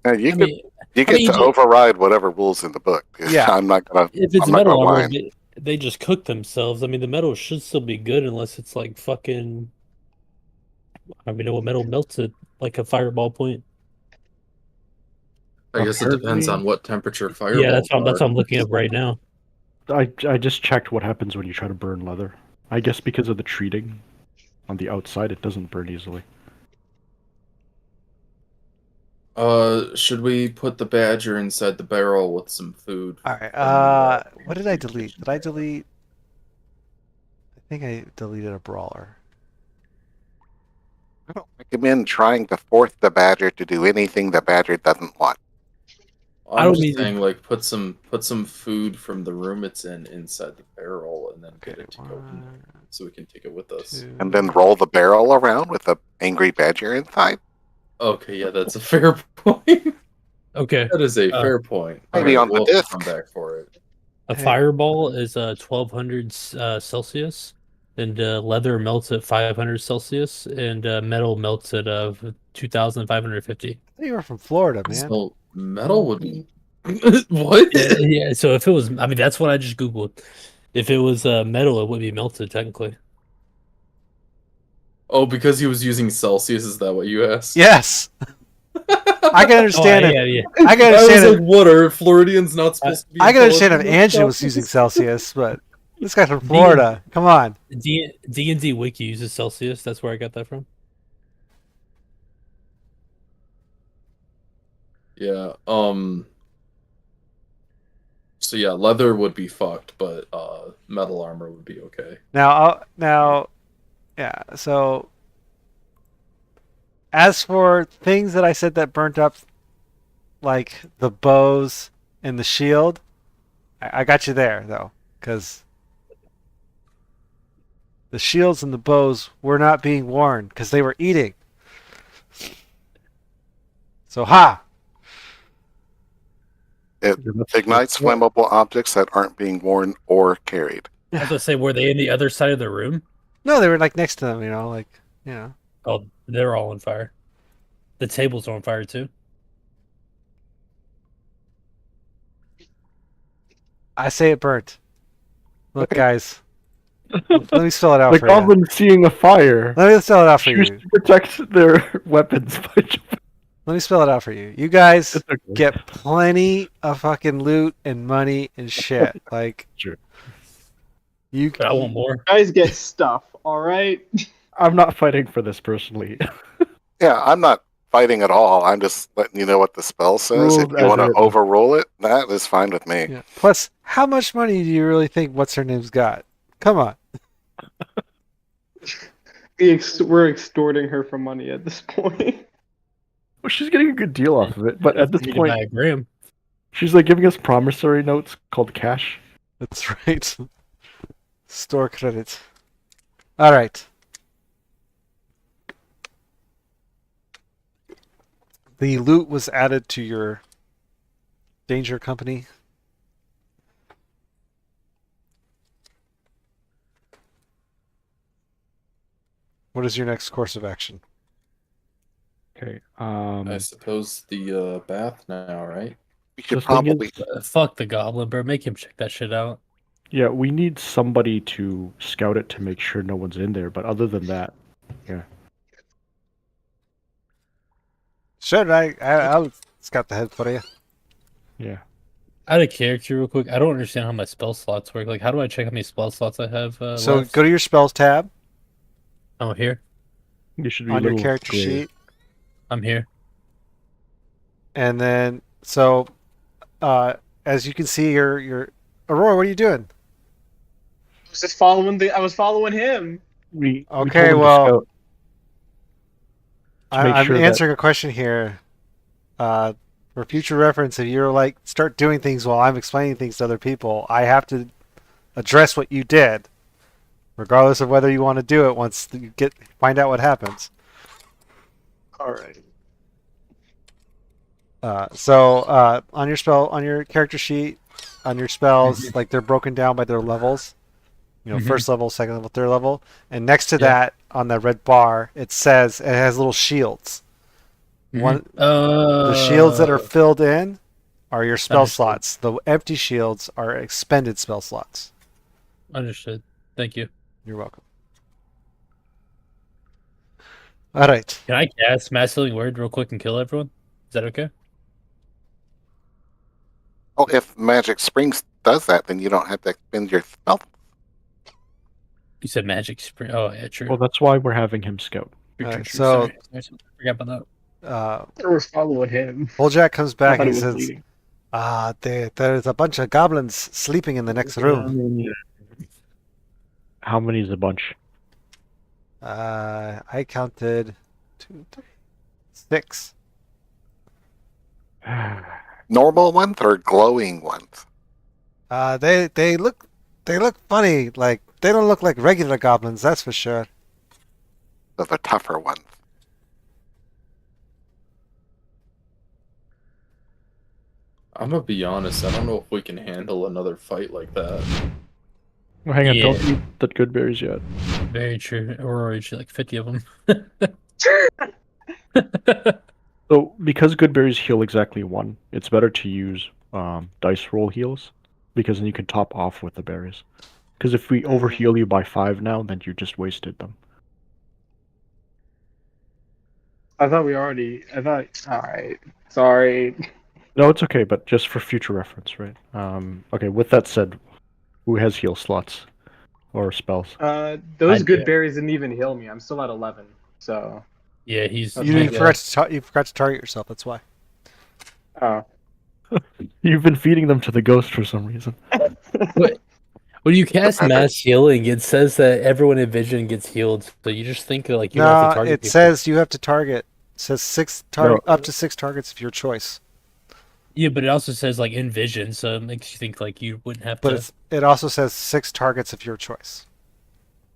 you I get mean, you get you to override whatever rules in the book. Yeah. I'm not gonna. if it's I'm not metal gonna armor, whine. they just cook themselves. I mean, the metal should still be good unless it's like fucking. I mean, what metal melts at like a fireball point? I guess it depends Apparently- on what temperature fireballs Yeah, that's what are. I'm looking up right now. I just checked what happens when you try to burn leather. I guess because of the treating on the outside, it doesn't burn easily. Should we put the badger inside the barrel with some food? All right. From the, What did I delete? Did I delete? I think I deleted a brawler. I don't recommend trying to force the badger to do anything the badger doesn't want. I I'm don't just need to- saying, like, put some food from the room it's in inside the barrel, and then get Okay, it to go from there, so we can take it with us. Two. And then roll the barrel around with the angry badger inside. Okay, yeah, that's a fair point. Okay, That is a Uh, fair point. maybe on the we'll have to disc. come back for it. a Hey. fireball is 1200 Celsius, and leather melts at 500 Celsius, and metal melts at 2550. I thought you were from Florida, man. So metal would be what? Yeah, so if it was, I mean, that's what I just googled. If it was metal, it would be melted technically. Oh, because he was using Celsius. Is that what you asked? Yes. I can Oh, understand yeah, yeah. I can I was understand like, if what are Floridians not supposed to be? I can understand if intelligent Anjan enough was for using this? Celsius, but this guy's from D- Florida. Come on. D&D Wiki uses Celsius. That's where I got that from. Yeah. So yeah, leather would be fucked, but metal armor would be okay. Yeah. So as for things that I said that burnt up, like the bows and the shield, I got you there though, because the shields and the bows were not being worn because they were eating. So ha! It ignites flammable objects that aren't being worn or carried. I was gonna say, were they in the other side of the room? No, they were like next to them. Oh, they're all on fire. The tables are on fire too. I say it burnt. Look, Okay. guys, let me spell it out The for you. goblin seeing a fire. Let me spell it out for Choose you. to protect their weapons by jumping. Let me spell it out for you. You guys It's okay. get plenty of fucking loot and money and shit. Like, Sure. you. But I want more. Guys get stuff, all right? I'm not fighting for this personally. Yeah, I'm not fighting at all. I'm just letting you know what the spell says. Rules If you as want to written. overrule it, that is fine with me. Yeah. Plus, how much money do you really think what's her name's got? Come on. We're extorting her for money at this point. Well, she's getting a good deal off of it, but at this You need to buy point, a gram. she's like giving us promissory notes called cash. That's right. Store credit. All right. The loot was added to your danger company. What is your next course of action? Okay. I suppose the bath now, right? You should The thing is- probably. Fuck the goblin, bro. Make him check that shit out. Yeah, we need somebody to scout it to make sure no one's in there. But other than that, Sure, I'll scout the head for you. yeah. Out of character, real quick. I don't understand how my spell slots work. Like, how do I check how many spell slots I have? So left? go to your spells tab Oh, here. You should be on a your little character gray. sheet, I'm here. and then as you can see, your Aurora. What are you doing? I was just following I was following him. We Okay, told him to well, scout to make I'm sure that- answering a question here. For future reference, if you're like start doing things while I'm explaining things to other people, I have to address what you did, regardless of whether you want to do it. Once you find out what happens. All right. On your character sheet, on your spells, like they're broken down by their levels. Mhm. First level, second level, third level, and next to Yeah. that, on that red bar, it has little shields. One, the shields that are filled in are your spell Understood. slots. The empty shields are expended spell slots. Understood. Thank you. You're welcome. All right. Can I cast Mass Healing Word real quick and kill everyone? Is that okay? Oh, if Magic Springs does that, then you don't have to expend your spell. You said Magic Spring. Oh, yeah, true. Well, that's why we're having him scout. True, alright, true, true. so- Sorry. I forgot about that. I was following him. Jack comes I back thought and he he was says, bleeding. there's a bunch of goblins sleeping in the next room. How many is a bunch? I counted 2, 3, 6. Normal ones or glowing ones? They look funny. Like they don't look like regular goblins, that's for sure. So the tougher ones. I'm gonna be honest. I don't know if we can handle another fight like that. Well, hang on, Yeah. don't eat the good berries yet. Very true. Aurora, she like 50 of them. So, because good berries heal exactly 1, it's better to use dice roll heals, because then you can top off with the berries. Because if we overheal you by 5 now, then you just wasted them. I thought we already. I thought. All right. Sorry. No, it's okay, but just for future reference, right? Okay, with that said, who has heal slots or spells? Those I good do. berries didn't even heal me. I'm still at 11. So. Yeah, he's. That's You, my you forgot guess. to you forgot to target yourself. That's why. Oh. You've been feeding them to the ghost for some reason. What? When you cast better. mass healing, it says that everyone in vision gets healed. So you just think like you don't have No, to target it people. says you have to target. It says No. up to 6 targets of your choice. Yeah, but it also says like in vision, so it makes you think like you wouldn't have But to. it also says 6 targets of your choice.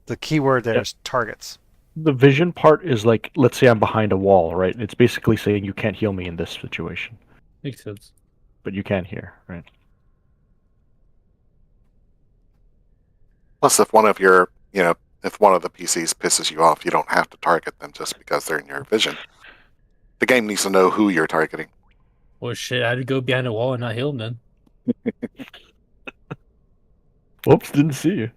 The key word there Yeah. is targets. The vision part is like, let's say I'm behind a wall, right? It's basically saying you can't heal me in this situation, Makes sense. but you can here, right? Plus, if one of your, if one of the PCs pisses you off, you don't have to target them just because they're in your vision. The game needs to know who you're targeting. Well, shit, I'd go behind a wall and not heal him then. Whoops, didn't see you.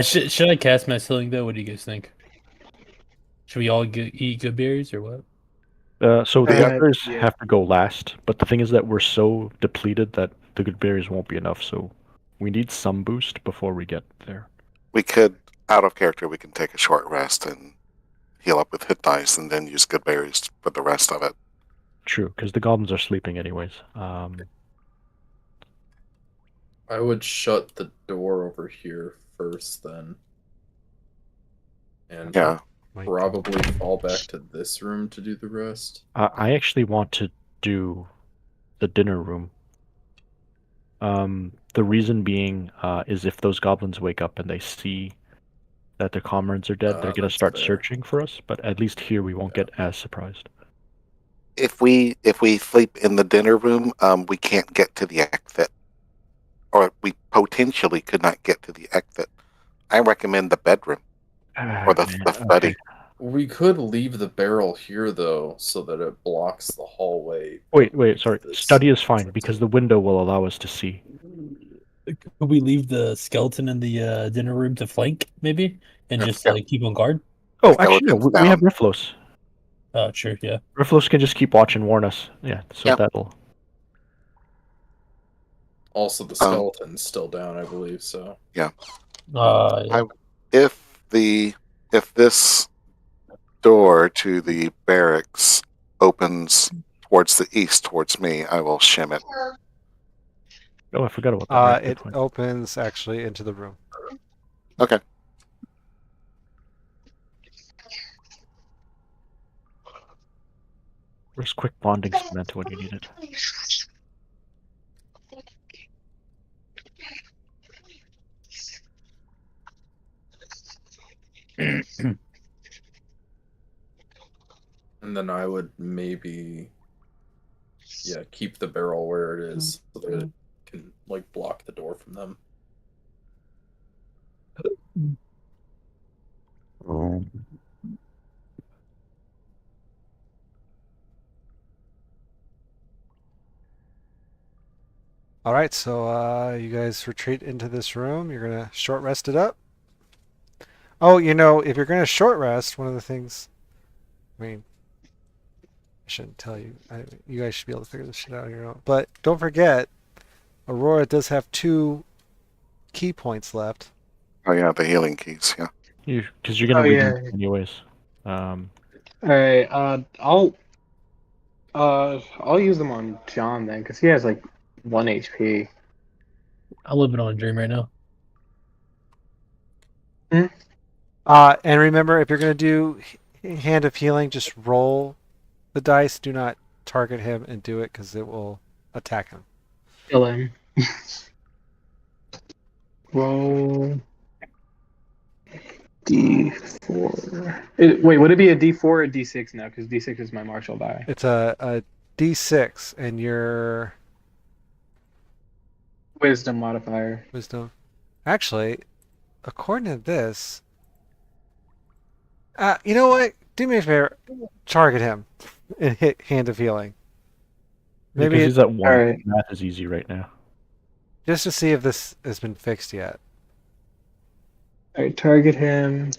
Should I cast mass healing though? What do you guys think? Should we all eat good berries or what? So the others Yeah. have to go last, but the thing is that we're so depleted that the good berries won't be enough, so we need some boost before we get there. We could, out of character, we can take a short rest and heal up with hit dice and then use good berries for the rest of it. True, because the goblins are sleeping anyways. I would shut the door over here first, then, and Yeah. probably fall back to this room to do the rest. I actually want to do the dinner room. The reason being is if those goblins wake up and they see that their comrades are dead, they're gonna That's start fair. searching for us. But at least here we won't get as surprised. If we sleep in the dinner room, we can't get to the exit, or we potentially could not get to the exit. I recommend the bedroom or the Man, study. okay. We could leave the barrel here though, so that it blocks the hallway. Wait, sorry. This- Study is fine because the window will allow us to see. Could we leave the skeleton in the dinner room to flank, maybe, and just Yeah. keep on guard? Oh, actually, no. Skeleton's We have down. Riflos. Oh, sure, yeah. Riflos can just keep watch and warn us. Yeah, so Yeah. that'll. Also, the skeleton's still down, I believe. So Yeah. If this door to the barracks opens towards the east, towards me, I will shim it. Oh, I forgot about that. Yeah, good It point. opens actually into the room. Okay. Where's quick bonding cement when you need it? and then I would maybe, keep the barrel where it is, so that it can like block the door from them. All right, so you guys retreat into this room. You're gonna short rest it up. Oh, if you're gonna short rest, one of the things, I mean, I shouldn't tell you. You guys should be able to figure this shit out on your own. But don't forget, Aurora does have 2 key points left. Oh yeah, the healing keys. Yeah. Because you're gonna Oh, read yeah. them anyways. All right. I'll use them on John then, because he has like 1 HP. I'm living on a dream right now. And remember, if you're gonna do Hand of Healing, just roll the dice. Do not target him and do it because it will attack him. Kill him. Roll D4. Wait, would it be a D4 or a D6 now? Because D6 is my martial die. It's a D6, and your Wisdom modifier. wisdom. Actually, according to this, you know what? Do me a favor, target him and hit Hand of Healing. Maybe Because he's at 1. Alright. Math is easy right now. just to see if this has been fixed yet. Alright, target him.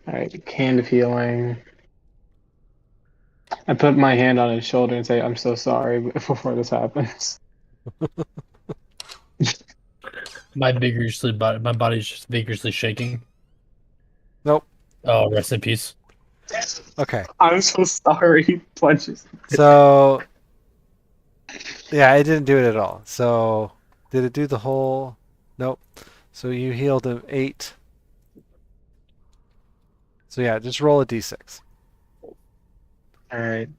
All right, canned healing. I put my hand on his shoulder and say, "I'm so sorry," before this happens. My body's just vigorously shaking. Nope. Oh, rest in peace. Okay. I'm so sorry. He punches. So yeah, it didn't do it at all. So did it do the whole? Nope. So you healed him 8. So yeah, just roll a d6. All right.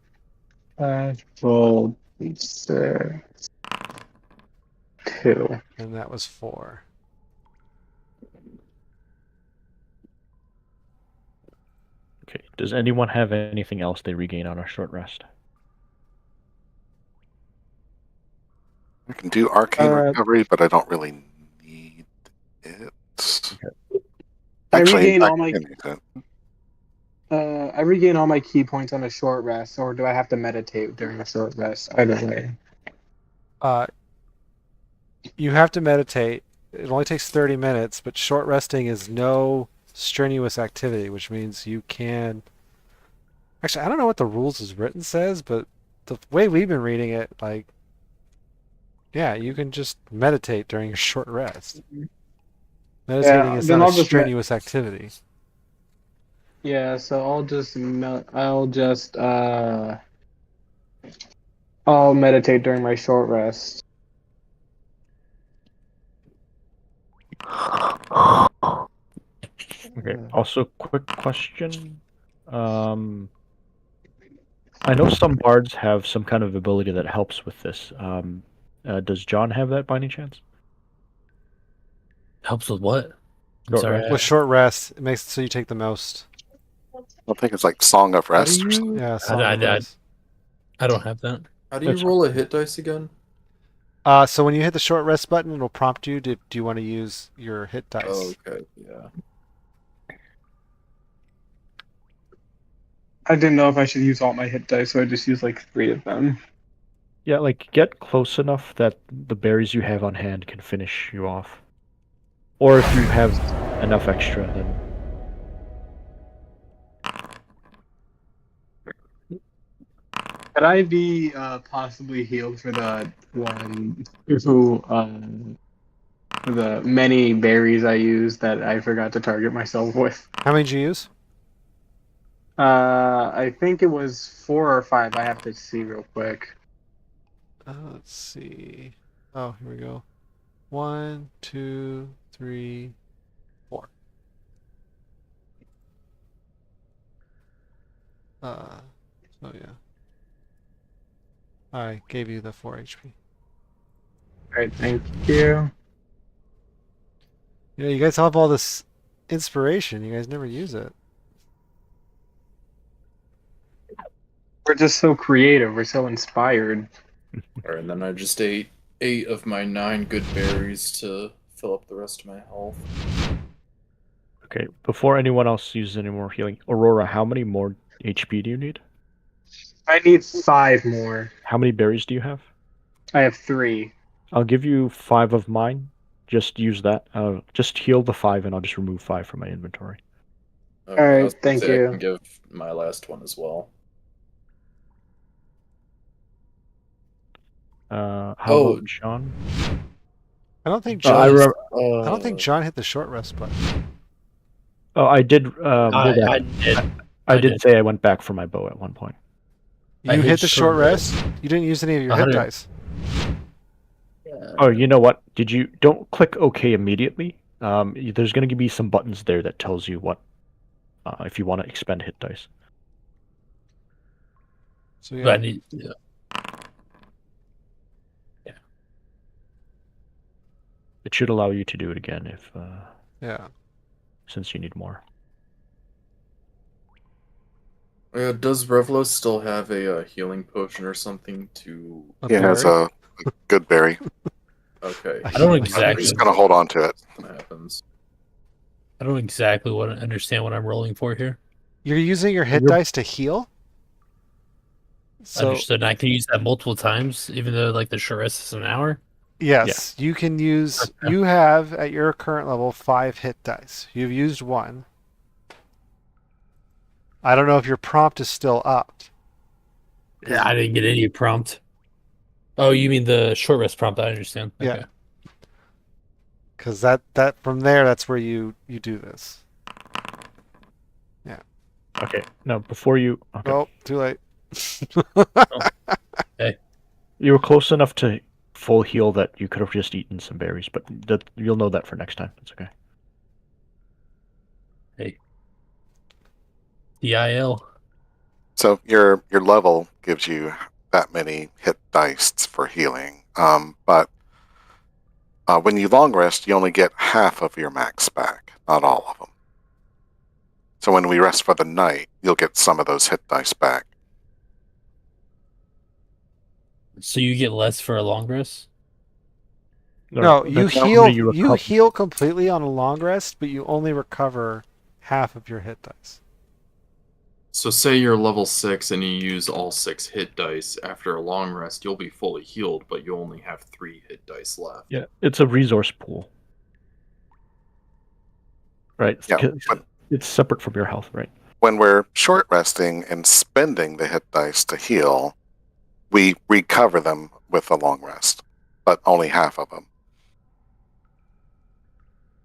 Roll d6. 2. And that was 4. Okay. Does anyone have anything else they regain on a short rest? I can do arcane recovery, but I don't really need it. I Actually, regain I all my can use it. I regain all my key points on a short rest, or do I have to meditate during a short rest? Either way. You have to meditate. It only takes 30 minutes, but short resting is no strenuous activity, which means you can. Actually, I don't know what the rules as written says, but the way we've been reading it, like, yeah, you can just meditate during your short rest. Meditating Yeah, is then not a I'll just strenuous activity. yeah. So I'll meditate during my short rest. Okay. Also, quick question. I know some bards have some kind of ability that helps with this. Does John have that by any chance? Helps with what? I'm Short sorry. rest. With short rest, it makes it so you take the most. I think it's like Song of How do Rest or something. you Yeah, Song I, of I, Rest. I don't have that. how do you That's roll a hit dice again? So when you hit the short rest button, it'll prompt you. Do you want to use your hit dice? Oh, okay, yeah. I didn't know if I should use all my hit dice, so I just used like 3 of them. Yeah, like get close enough that the berries you have on hand can finish you off. Or if you have enough extra, then Could I be possibly healed for the one who for the many berries I used that I forgot to target myself with? How many did you use? I think it was 4 or 5. I have to see real quick. Let's see. Oh, here we go. 1, 2, 3, 4. So yeah. I gave you the 4 HP. All right, thank you. You know, you guys have all this inspiration. You guys never use it. We're just so creative. We're so inspired. Alright, and then I just ate 8 of my 9 good berries to fill up the rest of my health. okay. Before anyone else uses any more healing, Aurora, how many more HP do you need? I need 5 more. How many berries do you have? I have 3. I'll give you 5 of mine. Just use that. Just heal the 5, and I'll just remove 5 from my inventory. Okay, Alright, I was gonna thank say you. I can give my last one as well. How Oh. about John? I don't think I John. remember. I don't think John hit the short rest button. Oh, I did. I did. I I did did. say I went back for my bow at one point. I You hit hit the short short rest. You didn't use any of your hit 100. dice. Oh, you know what? Don't click OK immediately. There's going to be some buttons there that tells you what if you want to expend hit dice. So But I yeah. need. It should allow you to do it again if Yeah. since you need more. Does Revlos still have a healing potion or something to... A He has berry. a good berry. Okay. I don't like exactly- I'm just gonna hold on to it. What happens? I don't exactly understand what I'm rolling for here. You're using your hit You're- dice to heal. So Understood. And I can use that multiple times, even though like the short rest is an hour. yes, you can use. Okay. You have at your current level 5 hit dice. You've used 1. I don't know if your prompt is still up. Yeah, I didn't get any prompt. Oh, you mean the short rest prompt? I understand. Yeah. Okay. Because that from there, that's where you do this. Okay. Now, before you. Okay. Oh, too late. You were close enough to full heal that you could have just eaten some berries, but that you'll know that for next time. It's okay. Hey. DIL. So your level gives you that many hit dice for healing. But when you long rest, you only get half of your max back, not all of them. So when we rest for the night, you'll get some of those hit dice back. So you get less for a long rest? No, you that's how many heal. You heal completely on a long rest, but you only recover half of your hit dice. So say you're level 6 and you use all 6 hit dice. After a long rest, you'll be fully healed, but you only have 3 hit dice left. Yeah, it's a resource pool. Right? Yeah, but it's separate from your health, right? when we're short resting and spending the hit dice to heal, we recover them with a long rest, but only half of them.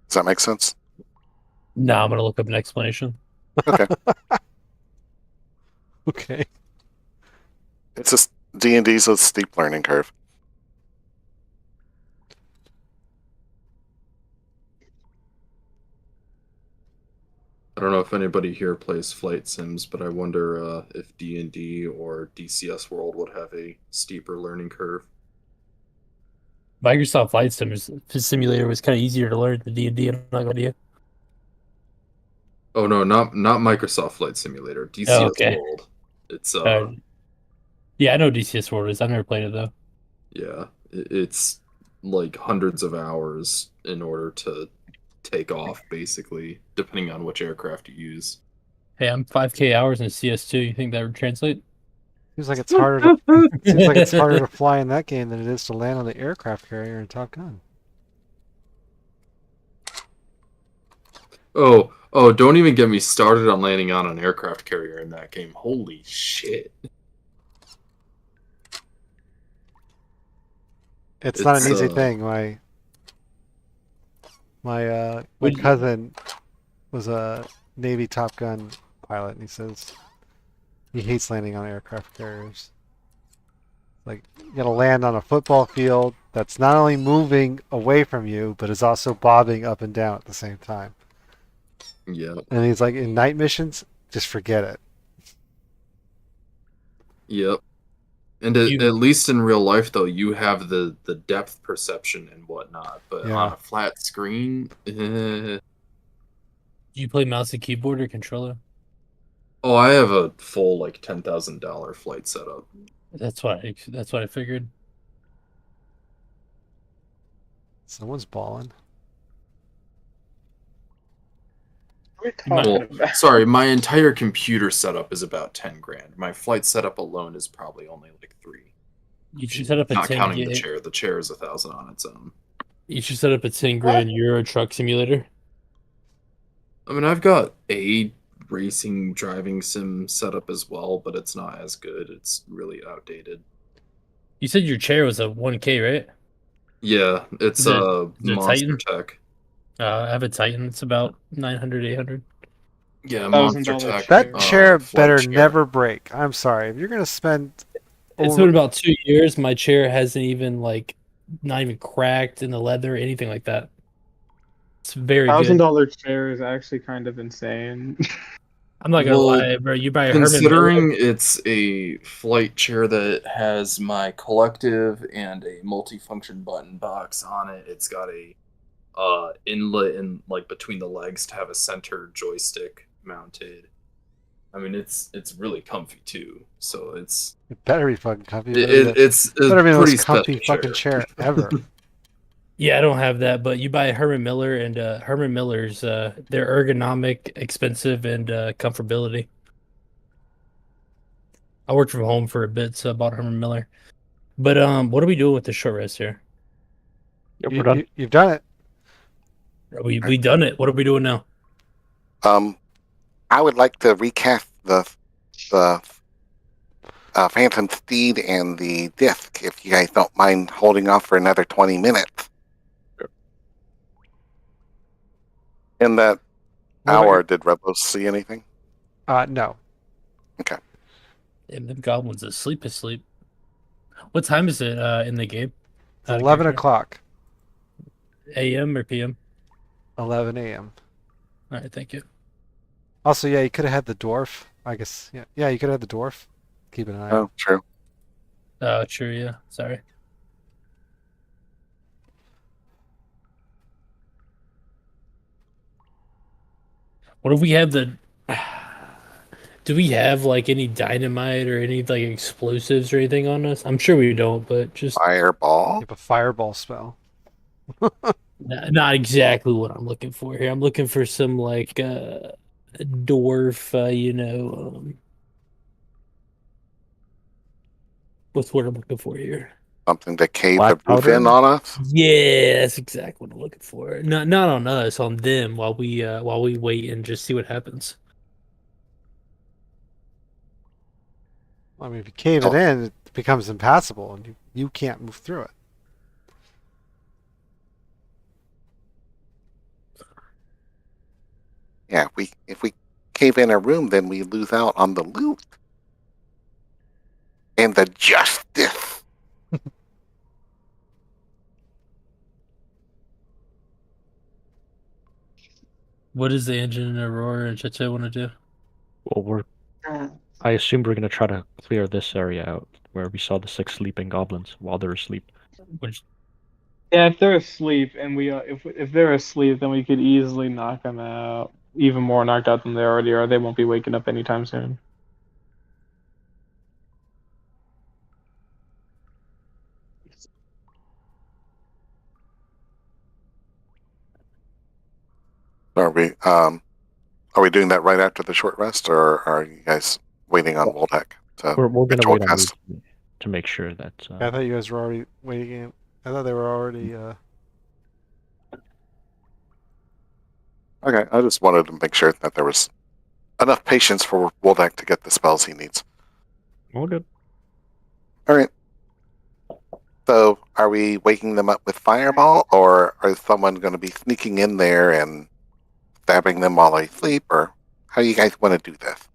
Does that make sense? No, I'm gonna look up an explanation. Okay. Okay. It's just D&D's a steep learning curve. I don't know if anybody here plays flight sims, but I wonder if D&D or DCS World would have a steeper learning curve. Microsoft Flight Simulator was kind of easier to learn than D&D. I'm not gonna lie. Oh no, not Microsoft Flight Simulator. DCS okay. World. It's yeah, I know DCS World is. I've never played it though. yeah, it's like hundreds of hours in order to take off, basically, depending on which aircraft you use. Hey, I'm 5K hours in CS2. You think that would translate? Seems like it's harder to seems like it's harder to fly in that game than it is to land on the aircraft carrier in Top Gun. Oh, don't even get me started on landing on an aircraft carrier in that game. Holy shit. It's not an It's, easy thing. My cousin was a Navy Top Gun pilot, and he says he hates landing on aircraft carriers. Like, you gotta land on a football field that's not only moving away from you, but is also bobbing up and down at the same time. Yeah. And he's like, in night missions, just forget it. Yep. And at least in real life, though, you have the depth perception and whatnot. But on a flat screen, Do you play mouse and keyboard or controller? Oh, I have a full like $10,000 flight setup. That's what I figured. Someone's balling. Well, sorry, my entire computer setup is about 10 grand. My flight setup alone is probably only like 3. You should set up a Not 10 counting the chair. The chair is 1,000 on its own. You should set up a 10 grand Euro Truck Simulator. I mean, I've got a racing driving sim setup as well, but it's not as good. It's really outdated. You said your chair was a 1K, right? Yeah, it's a Monster Titan? Tech. I have a Titan. It's about 900, 800. Yeah, Monster Tech. That chair better chair. never break. I'm sorry. If you're going to spend... It's been about 2 years. My chair hasn't even, like, not even cracked in the leather, anything like that. It's very good. $1,000 chair is actually kind of insane. I'm not gonna lie, bro. You buy a considering it's a flight chair that has my collective and a multifunction button box on it. It's got a inlet in like between the legs to have a center joystick mounted. I mean, it's really comfy too. So it's it better be fucking comfy. It's better be the pretty most comfy special fucking chair ever. Yeah, I don't have that, but you buy a Herman Miller, and Herman Miller's they're ergonomic, expensive, and comfortability. I worked from home for a bit, so I bought Herman Miller. But what are we doing with the short rest here? Yep, we're done. You've done it. We done it. What are we doing now? I would like to recast the Phantom Steed and the disc, if you guys don't mind holding off for another 20 minutes. In that What about hour, did Rebos see anything? No. Damn, them goblins asleep. What time is it in the game? It's 11 o'clock. AM or PM? 11 a.m. All right, thank you. Also, yeah, you could have had the dwarf. I guess, yeah, you could have had the dwarf. Keep an eye Oh, out. true. Oh, true, yeah. Sorry. What if we have the... Do we have, like, any dynamite or any, like, explosives or anything on us? I'm sure we don't, but just... You Fireball? have a fireball spell. Not exactly what I'm looking for here. I'm looking for some, like, dwarf, what's what I'm looking for here? Something to cave Black the roof powder? in on us? Yeah, that's exactly what I'm looking for. Not on us, on them while we wait and just see what happens. I mean, if you cave it Oh. in, it becomes impassable, and you can't move through it. Yeah, if we cave in a room, then we lose out on the loot. And the justice. What does the engine and Aurora and Chete want to do? Well, I assume we're gonna try to clear this area out where we saw the 6 sleeping goblins while they're asleep. Which Yeah, if they're asleep, and if they're asleep, then we could easily knock them out, even more knocked out than they already are. They won't be waking up anytime soon. Are we doing that right after the short rest, or are you guys waiting on Woltek to We're gonna ritual wait on cast? you to make sure that. I thought you guys were already waiting. I thought they were already. Okay, I just wanted to make sure that there was enough patience for Woltek to get the spells he needs. All good. All right. So, are we waking them up with fireball, or is someone going to be sneaking in there and stabbing them while they sleep, or how do you guys want to do this?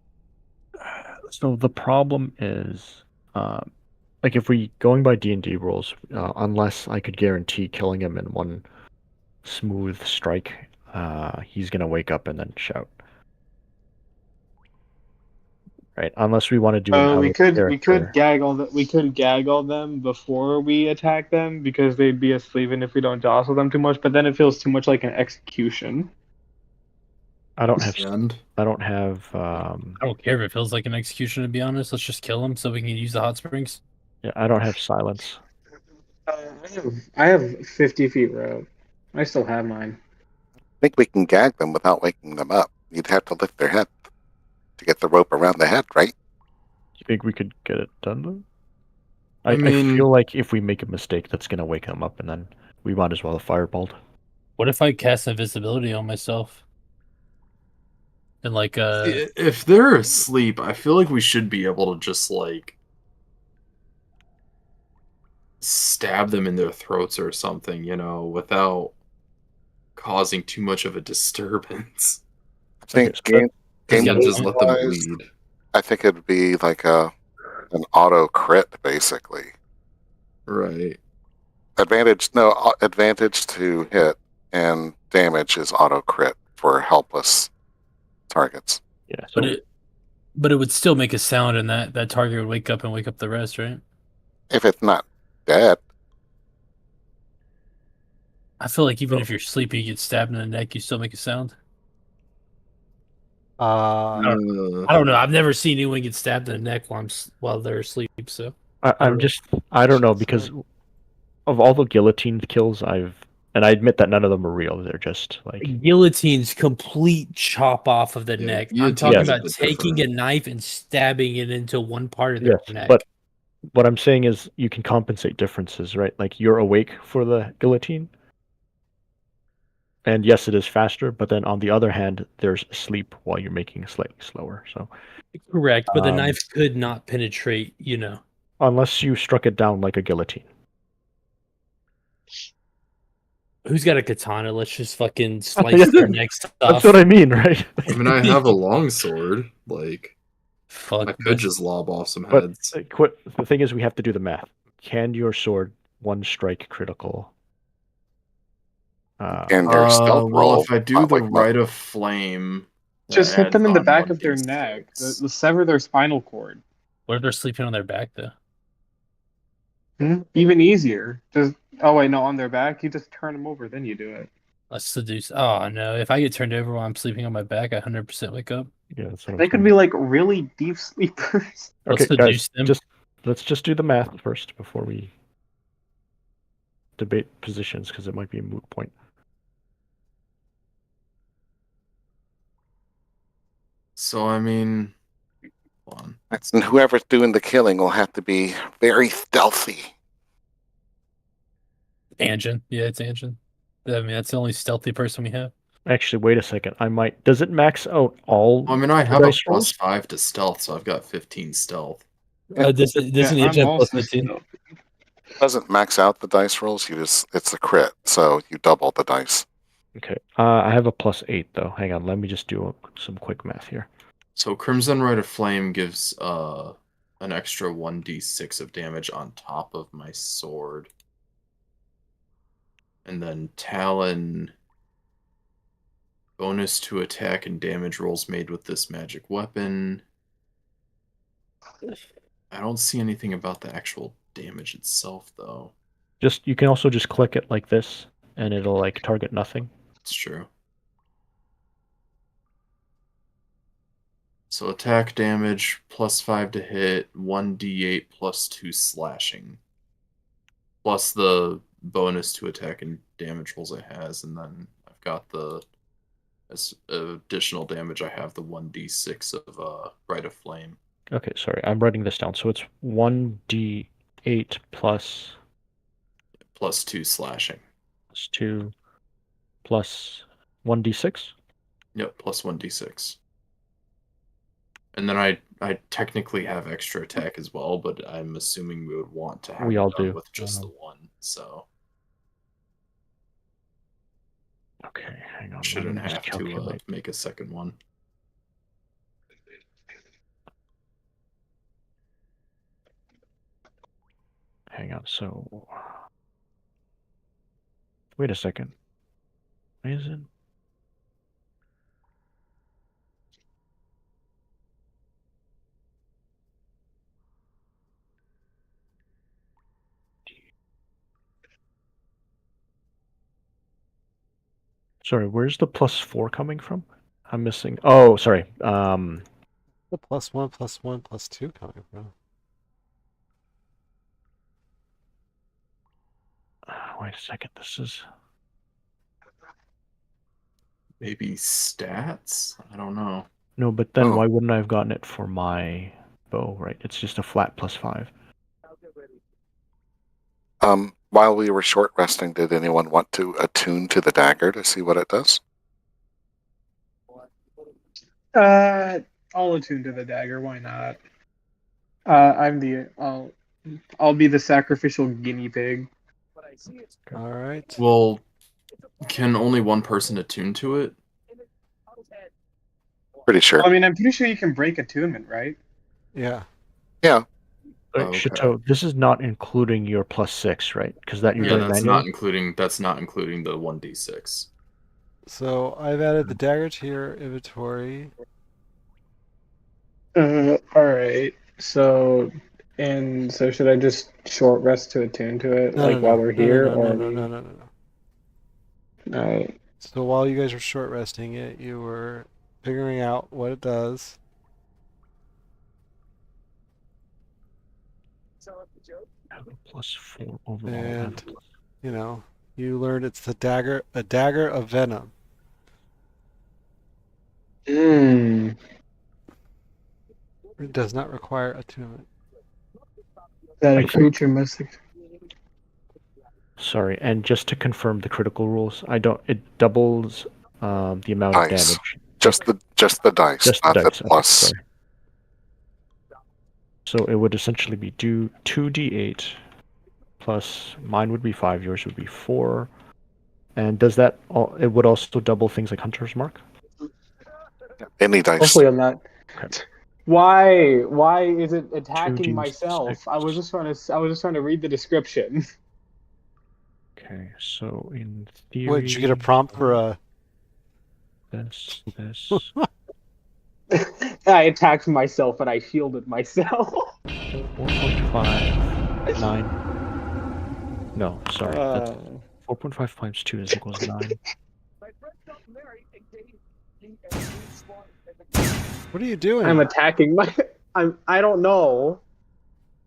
So the problem is, like if we going by D&D rules, unless I could guarantee killing him in one smooth strike, he's gonna wake up and then shout. Right? Unless we want to do an out We of could character. gag all them before we attack them because they'd be asleep, and if we don't jostle them too much, but then it feels too much like an execution. I don't have. And I don't have. I don't care if it feels like an execution, to be honest. Let's just kill him so we can use the hot springs. Yeah, I don't have silence. I have 50 feet rope. I still have mine. I think we can gag them without waking them up. You'd have to lift their head to get the rope around the head, right? Do you think we could get it done though? I I mean- feel like if we make a mistake, that's gonna wake him up, and then we might as well have fireballed. What if I cast invisibility on myself? And like if they're asleep, I feel like we should be able to just like stab them in their throats or something, without causing too much of a disturbance. I think Okay, so And just let them gameplay-wise, bleed. I think it'd be like an auto crit, basically. Right. Advantage to hit, and damage is auto crit for helpless targets. yeah, so but it would still make a sound, and that target would wake up and wake up the rest, right? If it's not dead, I feel like even if you're sleeping, you get stabbed in the neck, you still make a sound. Uh, I don't know. I've never seen anyone get stabbed in the neck while they're asleep. So I'm just I don't know because of all the guillotine kills and I admit that none of them are real. They're just like guillotine's complete chop off of the Yeah, neck. I'm guillotine talking is a about bit taking different. a knife and stabbing it into one part of their yes, neck. but what I'm saying is you can compensate differences, right? Like you're awake for the guillotine. And yes, it is faster, but then on the other hand, there's sleep while you're making slightly slower. So Correct, but the Um, knife could not penetrate, unless you struck it down like a guillotine. Who's got a katana? Let's just fucking slice their necks That's off. what I mean, right? I mean, I have a long sword. Like, Fuck. I could just lob off some But heads. the thing is, we have to do the math. Can your sword one strike critical? And your stealth Well, roll, if I do the like Rite of Flame, that Just hit adds them in the on back of their neck. 1d6. Sever their spinal cord. What if they're sleeping on their back though? Even easier. Just on their back. You just turn them over, then you do it. Let's seduce. Oh no! If I get turned over while I'm sleeping on my back, I 100% wake up. Yeah, that's what I'm They could saying. be like really deep sleepers. Let's Okay, guys, seduce them. let's just do the math first before we debate positions, because it might be a moot point. So, I mean, hold on. and whoever's doing the killing will have to be very stealthy. Anjin. Yeah, it's Anjin. I mean, that's the only stealthy person we have. Actually, wait a second. I might. Does it max out all I mean, I the have a dice rolls? +5 to stealth, so I've got 15 stealth. Doesn't Anjin have plus 15? It doesn't max out the dice rolls. It's a crit, so you double the dice. Okay. I have a +8 though. Hang on. Let me just do some quick math here. So Crimson Rite of Flame gives an extra 1d6 of damage on top of my sword. And then Talon, bonus to attack and damage rolls made with this magic weapon. I don't see anything about the actual damage itself, though. You can also just click it like this, and it'll like target nothing. It's true. So attack damage +5 to hit, 1d8 +2 slashing. Plus the bonus to attack and damage rolls it has, and then I've got the as additional damage I have the 1d6 of Rite of Flame. Okay, sorry. I'm writing this down. So it's 1d8 plus +2 slashing. +2 plus 1d6? Yep, plus 1d6. And then I technically have extra attack as well, but I'm assuming we would want to have We it all done do. with just the one. So Okay, hang on. shouldn't let me just have to calculate. make a second one. Hang on. So wait a second. Is it? Sorry, where's the +4 coming from? I'm missing. Oh, sorry. The +1, +1, +2 coming from. Wait a second. This is Maybe stats? I don't know. no, but then Oh. why wouldn't I have gotten it for my bow? Right? It's just a flat +5. While we were short resting, did anyone want to attune to the dagger to see what it does? I'll attune to the dagger. Why not? I'll be the sacrificial guinea pig. All right. Well, can only one person attune to it? Pretty sure. I mean, I'm pretty sure you can break attunement, right? Yeah. Yeah. Oh, okay. Chateau, this is not including your +6, right? Because that you're Yeah, doing that's manually. not including the 1d6. So I've added the dagger to your inventory. All right. So should I just short rest to attune to it, No, no, while no, we're no, here, no, or no, no, no, no, no, no. All right. So while you guys were short resting it, you were figuring out what it does. I have a +4 overall. And you know, you learned it's a dagger of venom. Mm. It does not require attunement. That I a think- creature must. Sorry, and just to confirm the critical rules, I don't. It doubles the amount of Dice. damage. Just the dice, Just the not the dice. Okay, plus. sorry. So it would essentially be do 2d8 plus mine would be 5, yours would be 4. And does that it would also double things like Hunter's Mark? Any dice. Hopefully I'm not. Okay. Why is it attacking 2d6. myself? I was just trying to read the description. Okay, so in theory, What, did you get a prompt for a? this? I attacked myself and I shielded myself. 4.5, 9. No, sorry, that's 4.5 times 2 is equals 9. What are you doing? I'm attacking my. I don't know.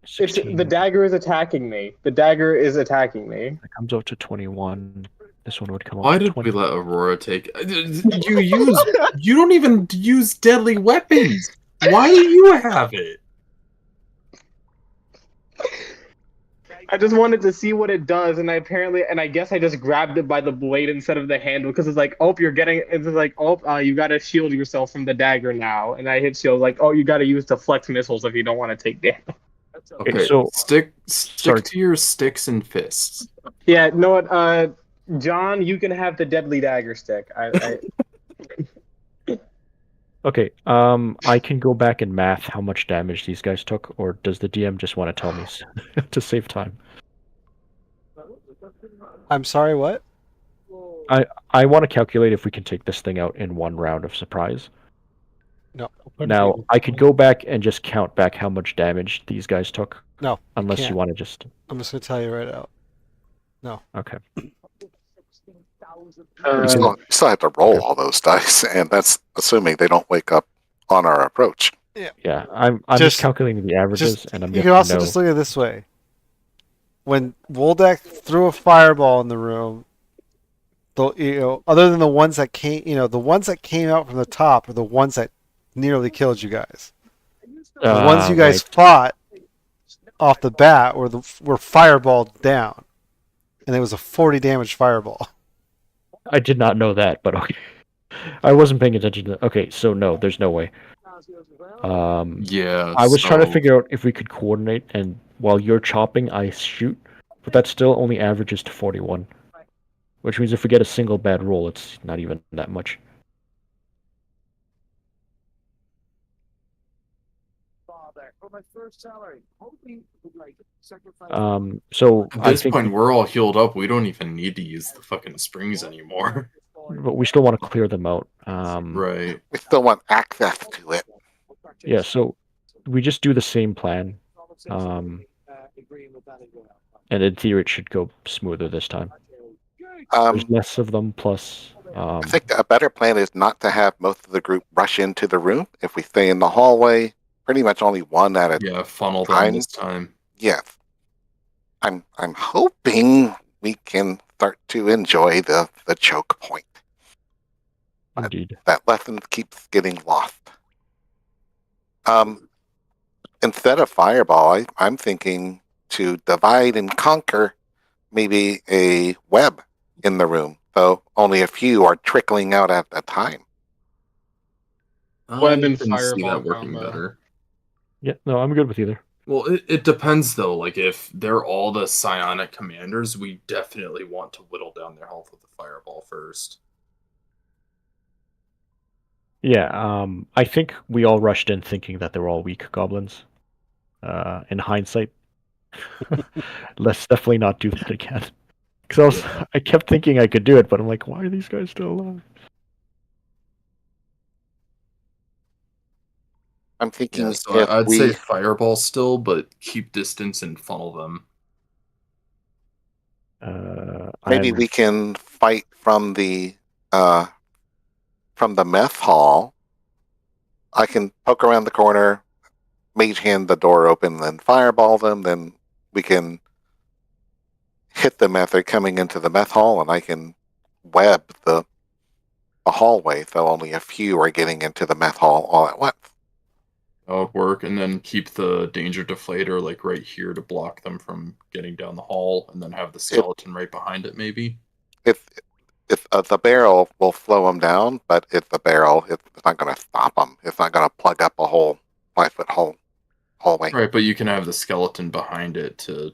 It's 16. the dagger is attacking me. The dagger is attacking me. That comes out to 21. This one would come Why out to did 20. we let Aurora take? You don't even use deadly weapons. Why do you have it? I just wanted to see what it does, and I guess I just grabbed it by the blade instead of the handle because it's like, oh, you got to shield yourself from the dagger now, and I hit shield like, oh, you got to use the flex missiles if you don't want to take damage. Okay, so- stick sorry. to your sticks and fists. Yeah, know what, John, you can have the deadly dagger stick. Okay, I can go back and math how much damage these guys took, or does the DM just want to tell me to save time? I'm sorry, what? I want to calculate if we can take this thing out in one round of surprise. No. Now, I could go back and just count back how much damage these guys took. No. Unless you can't. want to just... I'm just gonna tell you right out. No. Okay. You still have to roll all those dice, and that's assuming they don't wake up on our approach. Yeah, I'm just Just- calculating the averages, and I'm You going can to also know... just look at it this way. When Woldak threw a fireball in the room, other than the ones that came, the ones that came out from the top are the ones that nearly killed you guys. The ones you guys fought off the bat were fireballed down, and it was a 40 damage fireball. I did not know that, but okay. I wasn't paying attention to... Okay, so no, there's no way. Yeah. I was trying to figure out if we could coordinate, and while you're chopping, I shoot, but that still only averages to 41. Which means if we get a single bad roll, it's not even that much. So At I this think, point, we're all healed up. We don't even need to use the fucking springs anymore. but we still want to clear them out. Right. We still want access to it. Yeah, so we just do the same plan. And in theory, it should go smoother this time. There's less of them, plus... I think a better plan is not to have most of the group rush into the room. If we stay in the hallway, pretty much only one at a Yeah, funnel them this time. Yes. I'm hoping we can start to enjoy the choke point. Indeed. That lesson keeps getting lost. Instead of fireball, I'm thinking to divide and conquer maybe a web in the room, though only a few are trickling out at a time. Web and I can see fireball that working combo. better. Yeah, no, I'm good with either. Well, it depends though. Like if they're all the psionic commanders, we definitely want to whittle down their health with the fireball first. Yeah, I think we all rushed in thinking that they were all weak goblins. In hindsight, let's definitely not do that again. Because I kept thinking I could do it, but I'm like, why are these guys still alive? I'm thinking Yeah, so I'd say fireball still, but keep distance and funnel them. maybe we can fight from the meth hall. I can poke around the corner, mage hand the door open, then fireball them. Then we can hit them as they're coming into the meth hall, and I can web the hallway, so only a few are getting into the meth hall all at once. That would work, and then keep the danger deflator like right here to block them from getting down the hall, and then have the skeleton right behind it, maybe. If the barrel will slow them down, but if the barrel, it's not going to stop them. It's not going to plug up a whole 5-foot hallway. Right, but you can have the skeleton behind it to,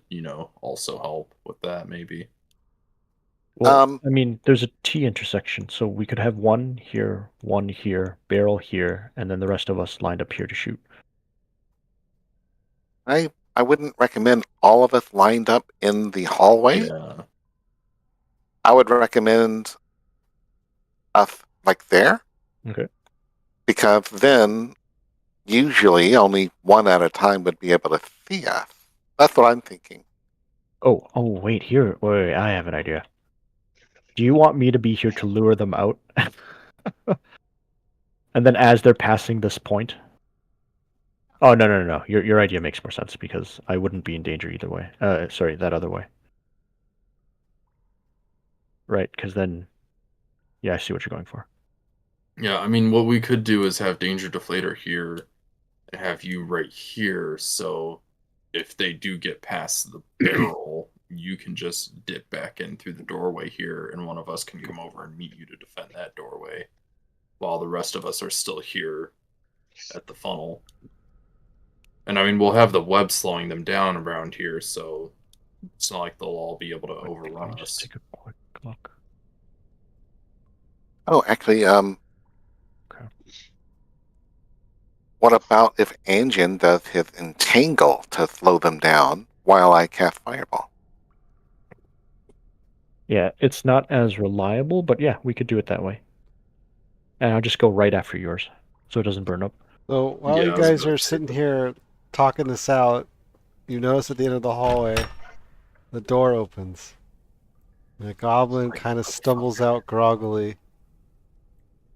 also help with that, maybe. Well, I mean, there's a T intersection, so we could have one here, barrel here, and then the rest of us lined up here to shoot. I wouldn't recommend all of us lined up in the hallway. Yeah. I would recommend us like there. Okay. Because then usually only one at a time would be able to see us. That's what I'm thinking. Oh, wait, wait, I have an idea. Do you want me to be here to lure them out? And then as they're passing this point? Oh, no. Your idea makes more sense because I wouldn't be in danger either way. Sorry, that other way. Right, because then... Yeah, I see what you're going for. Yeah, I mean, what we could do is have danger deflator here and have you right here, so if they do get past the barrel, you can just dip back in through the doorway here, and one of us can come over and meet you to defend that doorway, while the rest of us are still here at the funnel. And I mean, we'll have the web slowing them down around here, so it's not like they'll all be able to overrun Let me just us. take a quick look. Oh, actually, Okay. what about if Anjin does his entangle to slow them down while I cast Fireball? Yeah, it's not as reliable, but yeah, we could do it that way. And I'll just go right after yours, so it doesn't burn up. So while Yeah, you I was guys about are to say sitting that. here talking this out, you notice at the end of the hallway, the door opens. And a goblin kind of stumbles out groggily.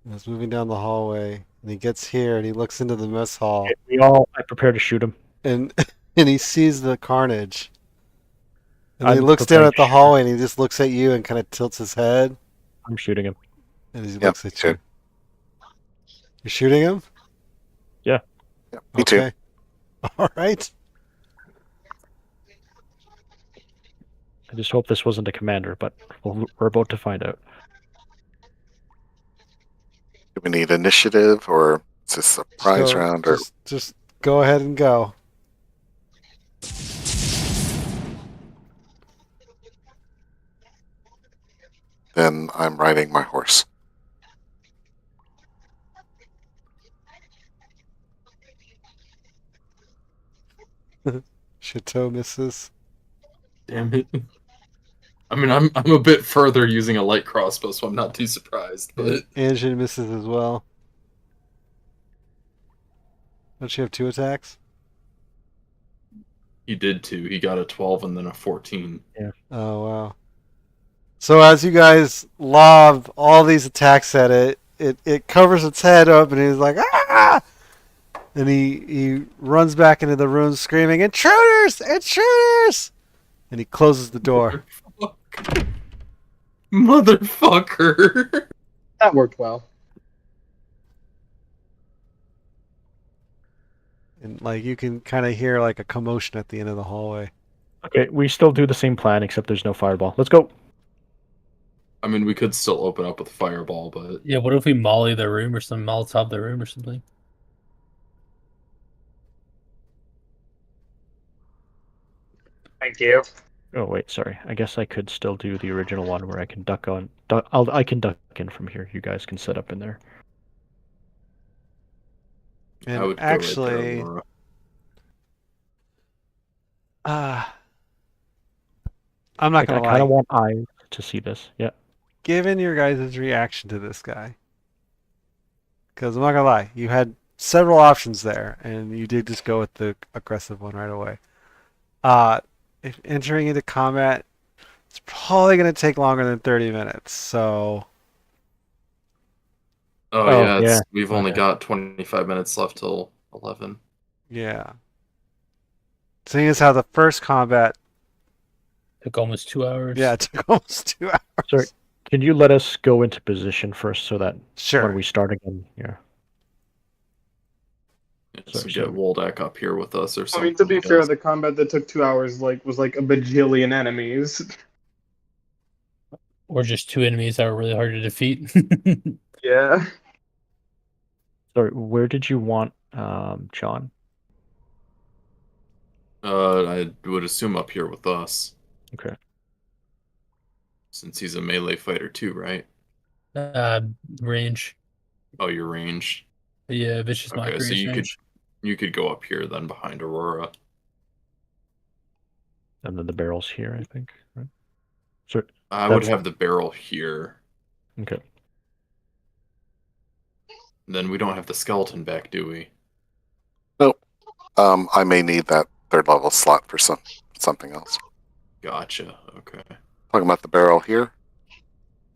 And is moving down the hallway. And he gets here and he looks into the mess hall. I prepare to shoot him. And and he sees the carnage. And he I'm looks down preparing at to the shoot hallway and he just looks at you and kind of tilts his head. I'm shooting him. And he Yep, looks at shoot. you. You're shooting him? Yeah. Yep, me too. Okay. All right. I just hope this wasn't a commander, but we're about to find out. Do we need initiative or is this a surprise round? Or Just go ahead and go. then I'm riding my horse. Chateau misses. Damn it. I mean, I'm a bit further using a light crossbow, so I'm not too surprised. But Anjin misses as well. Don't she have 2 attacks? he did too. He got a 12 and then a 14. Oh, wow. So as you guys lob all these attacks at it, it covers its head up and he's like, ah! And he runs back into the room screaming, intruders! Intruders! And he closes the door. Motherfucker! That worked well. And like you can kind of hear like a commotion at the end of the hallway. Okay, we still do the same plan, except there's no fireball. Let's go. I mean, we could still open up with fireball, but Yeah, what if we molly the room or some Molotov the room or something? Thank you. Oh wait, sorry. I guess I could still do the original one where I can I can duck in from here. You guys can set up in there. And I would actually, go right there, Laura. I'm not Like, gonna I kind lie. of want eyes to see this. Yeah. Given your guys' reaction to this guy, because I'm not gonna lie, you had several options there, and you did just go with the aggressive one right away. If entering into combat, it's probably gonna take longer than 30 minutes. So Oh, Oh, yeah, yeah. we've only Okay. got 25 minutes left till 11. yeah, seeing as how the first combat, Took almost 2 hours. yeah, it took almost 2 hours. Sorry. Can you let us go into position first so that Sure. when we start again, yeah. So Sorry, get sorry. Woldak up here with us or I something. mean, to be I fair, guess. the combat that took 2 hours was like a bajillion enemies. Or just two enemies that were really hard to defeat. Yeah. Sorry, where did you want John? I would assume up here with us, Okay. since he's a melee fighter too, right? uh, range. Oh, your range. Yeah, vicious Okay, so mockery range. you could go up here then behind Aurora. And then the barrel's here, I think. Right? So I would that's have the barrel here. okay. Then we don't have the skeleton back, do we? Nope. I may need that third level slot for something else. Gotcha. Okay. Talking about the barrel here.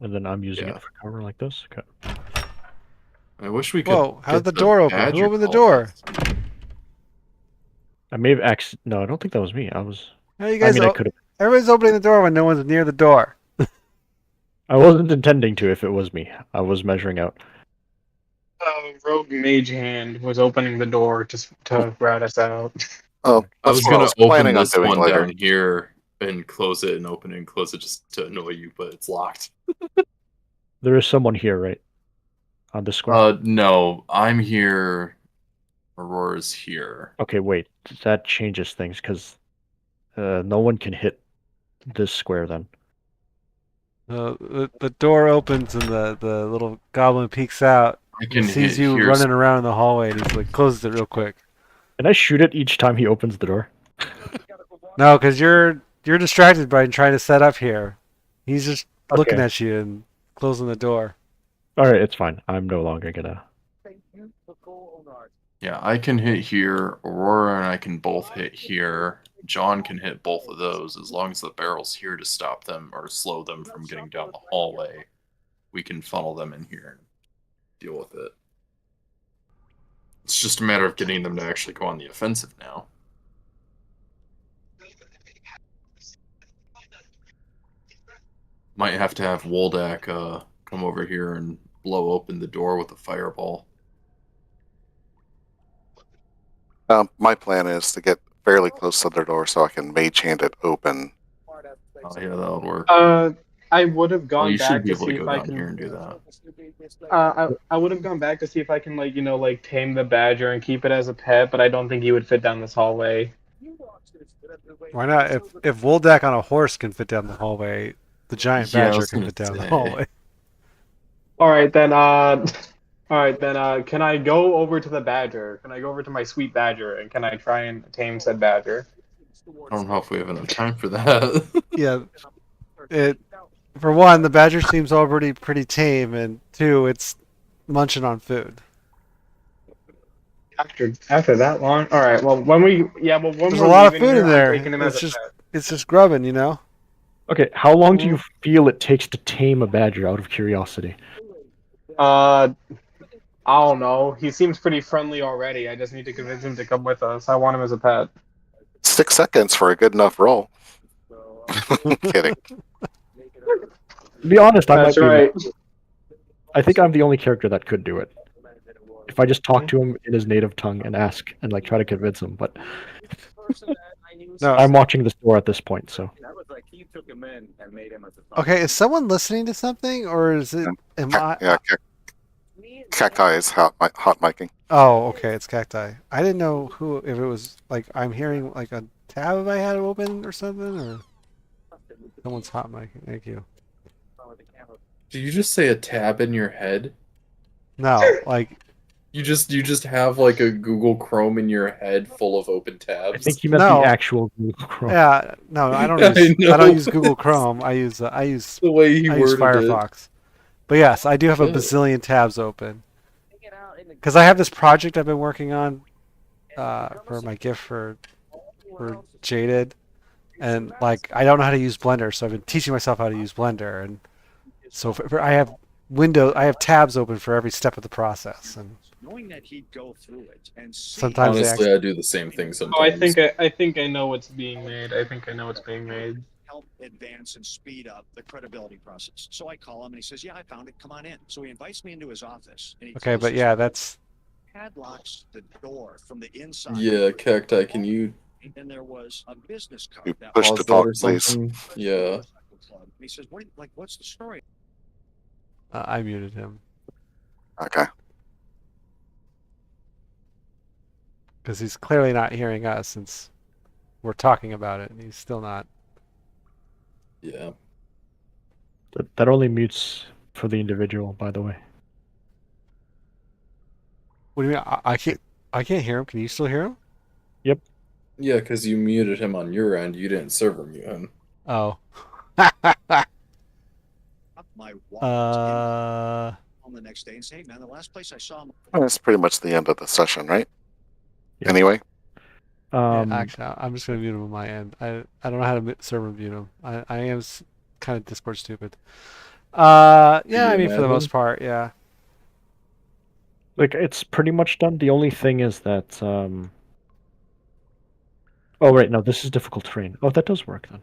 And then I'm using Yeah. it for cover like this. Okay. I wish we could. Whoa, how'd get the door open? Who badger opened the call door? back. I may have no, I don't think that was me. I was. How you I guys? mean, I could have. Everybody's opening the door when no one's near the door. I wasn't intending to if it was me. I was measuring out. Rogue Mage Hand was opening the door to rat us out. Oh, I that's was what I gonna was open planning on this doing one later. down here and close it and open it and close it just to annoy you, but it's locked. There is someone here, right? On the square. No, I'm here. Aurora's here. Okay, wait. That changes things because no one can hit this square then. The door opens and the little goblin peeks out. I He can sees hit you here. running around in the hallway and he's like closes it real quick. Can I shoot it each time he opens the door? No, because you're distracted by trying to set up here. He's just looking Okay. at you and closing the door. All right, it's fine. I'm no longer gonna. Yeah, I can hit here. Aurora and I can both hit here. John can hit both of those as long as the barrel's here to stop them or slow them from getting down the hallway. We can funnel them in here and deal with it. It's just a matter of getting them to actually go on the offensive now. Might have to have Woldak come over here and blow open the door with a fireball. My plan is to get fairly close to their door so I can mage hand it open. Oh yeah, that'll work. I would have Well, gone you back should be to able see to go if I down here can. and do that. I would have gone back to see if I can like tame the badger and keep it as a pet, but I don't think he would fit down this hallway. Why not? If Woldak on a horse can fit down the hallway, the giant Yeah, I badger was can gonna fit down the say. hallway. All right then. Can I go over to the badger? Can I go over to my sweet badger and can I try and tame said badger? I don't know if we have enough time for that. Yeah, for one, the badger seems already pretty tame, and two, it's munching on food. After that long, all right. Well, when when There's we're a lot of leaving food here, in I'm there. taking him as a pet. It's just grubbing, you know. Okay, how long do you feel it takes to tame a badger? Out of curiosity. I don't know. He seems pretty friendly already. I just need to convince him to come with us. I want him as a pet. 6 seconds for a good enough roll. Kidding. To be honest, I That's might be. right. I think I'm the only character that could do it. If I just talk to him in his native tongue and ask and like try to convince him, but No. I'm watching this door at this point, so. Okay, is someone listening to something, or is it? Am I? Yeah, Cacti is hot micing. Oh, okay, it's cacti. I didn't know who. If it was like I'm hearing like a tab I had open or something, or someone's hot mic. Thank you. Did you just say a tab in your head? No, like You just have like a Google Chrome in your head full of open tabs. I think he meant No. the actual Google Chrome. yeah, no, I don't I use. I know. don't use Google Chrome. I use the way he I use worded it. Firefox. But yes, I do have a Shit. bazillion tabs open because I have this project I've been working on for my gift for Jaded, and like I don't know how to use Blender, so I've been teaching myself how to use Blender, and so I have tabs open for every step of the process, and sometimes Honestly, I do the same thing sometimes. Oh, I think I know what's being made. I think I know what's being made. Help advance and speed up the credibility process. So I call him and he says, "Yeah, I found it. Come on in." So he invites me into his office. And he okay, tells but us- yeah, that's padlocks the door from the inside. Yeah, Cacti, can you And there was a business card You that push pause to that talk, or please. something? Yeah. And he says, "What? Like, what's the story?" I muted him Okay. because he's clearly not hearing us since we're talking about it, and he's still not. Yeah. That only mutes for the individual, by the way. What do you mean? I can't hear him. Can you still hear him? Yep. Yeah, because you muted him on your end. You didn't server mute him. Oh. My wallet uh. on the next day and say, "Hey, man, the last place I saw him." Well, that's pretty much the end of the session, right? Yeah. Anyway. Yeah, actually, I'm just gonna mute him on my end. I don't know how to server mute him. I am kind of Discord stupid. Yeah, Are I you mean for the mad? most part, yeah. Like, it's pretty much done. The only thing is that, Oh, right, no, this is difficult terrain. Oh, that does work, then.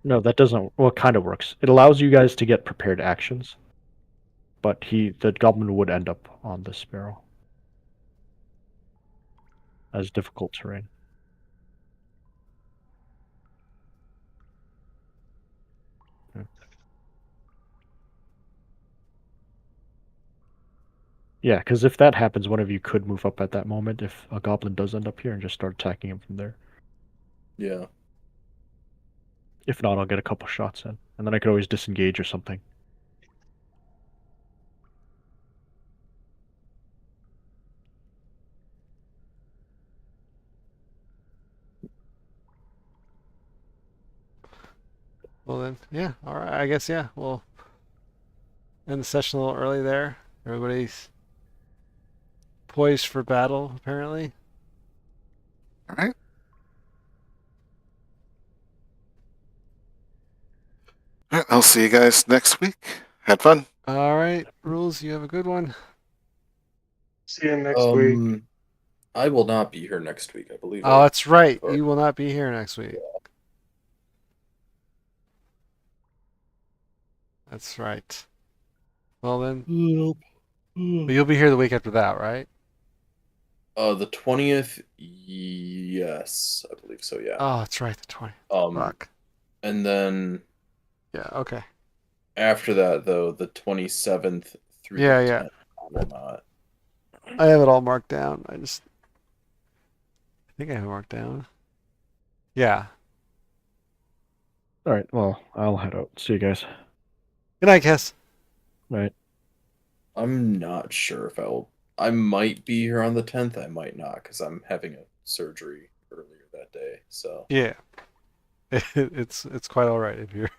No, that doesn't... Well, it kind of works. It allows you guys to get prepared actions. But the goblin would end up on this barrel. As difficult terrain. Yeah, because if that happens, one of you could move up at that moment if a goblin does end up here and just start attacking him from there. Yeah. If not, I'll get a couple shots in. And then I could always disengage or something. Well then, yeah. All right. I guess yeah. We'll end the session a little early there. Everybody's poised for battle, apparently. All right. All right. I'll see you guys next week. Had fun. All right, Rules. You have a good one. See you next week. I will not be here next week. I believe. Oh, that's right. Or- You will not be here next week. That's right. Well then, but you'll be here the week after that, right? The 20th. Yes, I believe so. Yeah. Oh, that's right. The 20th. Fuck. And then Yeah. Okay. after that, though, the 27th through Yeah, the yeah. 10th, I will not. I have it all marked down. I think I have it marked down. Yeah. Alright, well, I'll head out. See you guys. Good night, Kiss. Right. I'm not sure if I might be here on the 10th. I might not because I'm having a surgery earlier that day. So Yeah. It's quite all right if you're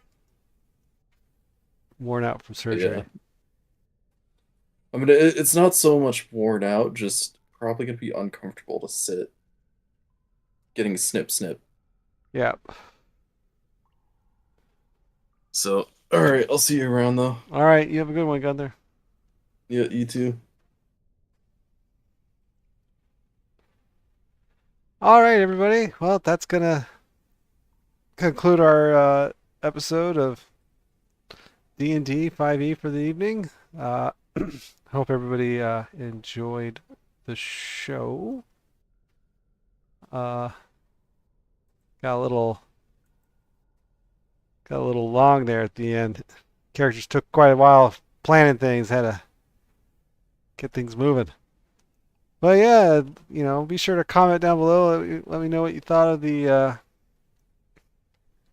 worn out from surgery. yeah. I mean, it's not so much worn out, just probably gonna be uncomfortable to sit. Getting snip snip. Yeah. So all right, I'll see you around though. All right. You have a good one, Gunther. Yeah, you too. All right, everybody. Well, that's gonna conclude our episode of D&D 5e for the evening. Hope everybody enjoyed the show. Got a little long there at the end. Characters took quite a while planning things, had to get things moving. But yeah, be sure to comment down below. Let me know what you thought of the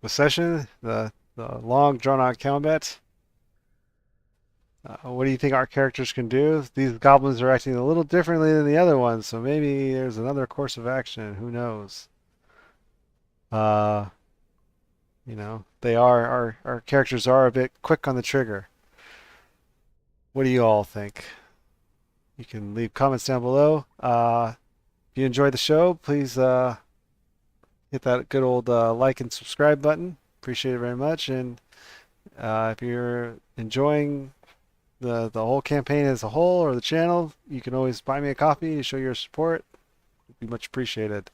session, the long drawn out combat. What do you think our characters can do? These goblins are acting a little differently than the other ones, so maybe there's another course of action. Who knows? They are our characters are a bit quick on the trigger. What do you all think? You can leave comments down below. If you enjoyed the show, please hit that good old like and subscribe button. Appreciate it very much. And if you're enjoying the whole campaign as a whole or the channel, you can always buy me a coffee to show your support. It'd be much appreciated.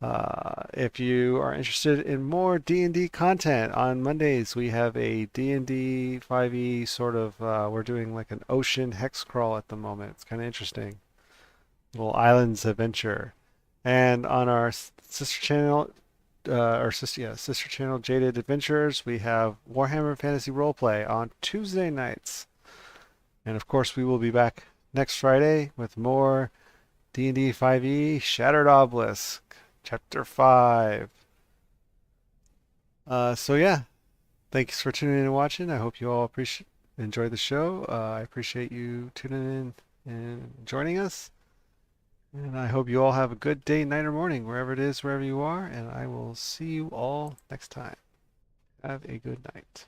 If you are interested in more D&D content, on Mondays we have a D&D 5e sort of, we're doing like an ocean hex crawl at the moment. It's kind of interesting. Little islands adventure. And on our sister channel, sister channel Jaded Adventures, we have Warhammer Fantasy Roleplay on Tuesday nights. And of course, we will be back next Friday with more D&D 5e Shattered Obelisk, Chapter 5. So yeah, thanks for tuning in and watching. I hope you all enjoy the show. I appreciate you tuning in and joining us. And I hope you all have a good day, night, or morning, wherever it is, wherever you are. And I will see you all next time. Have a good night.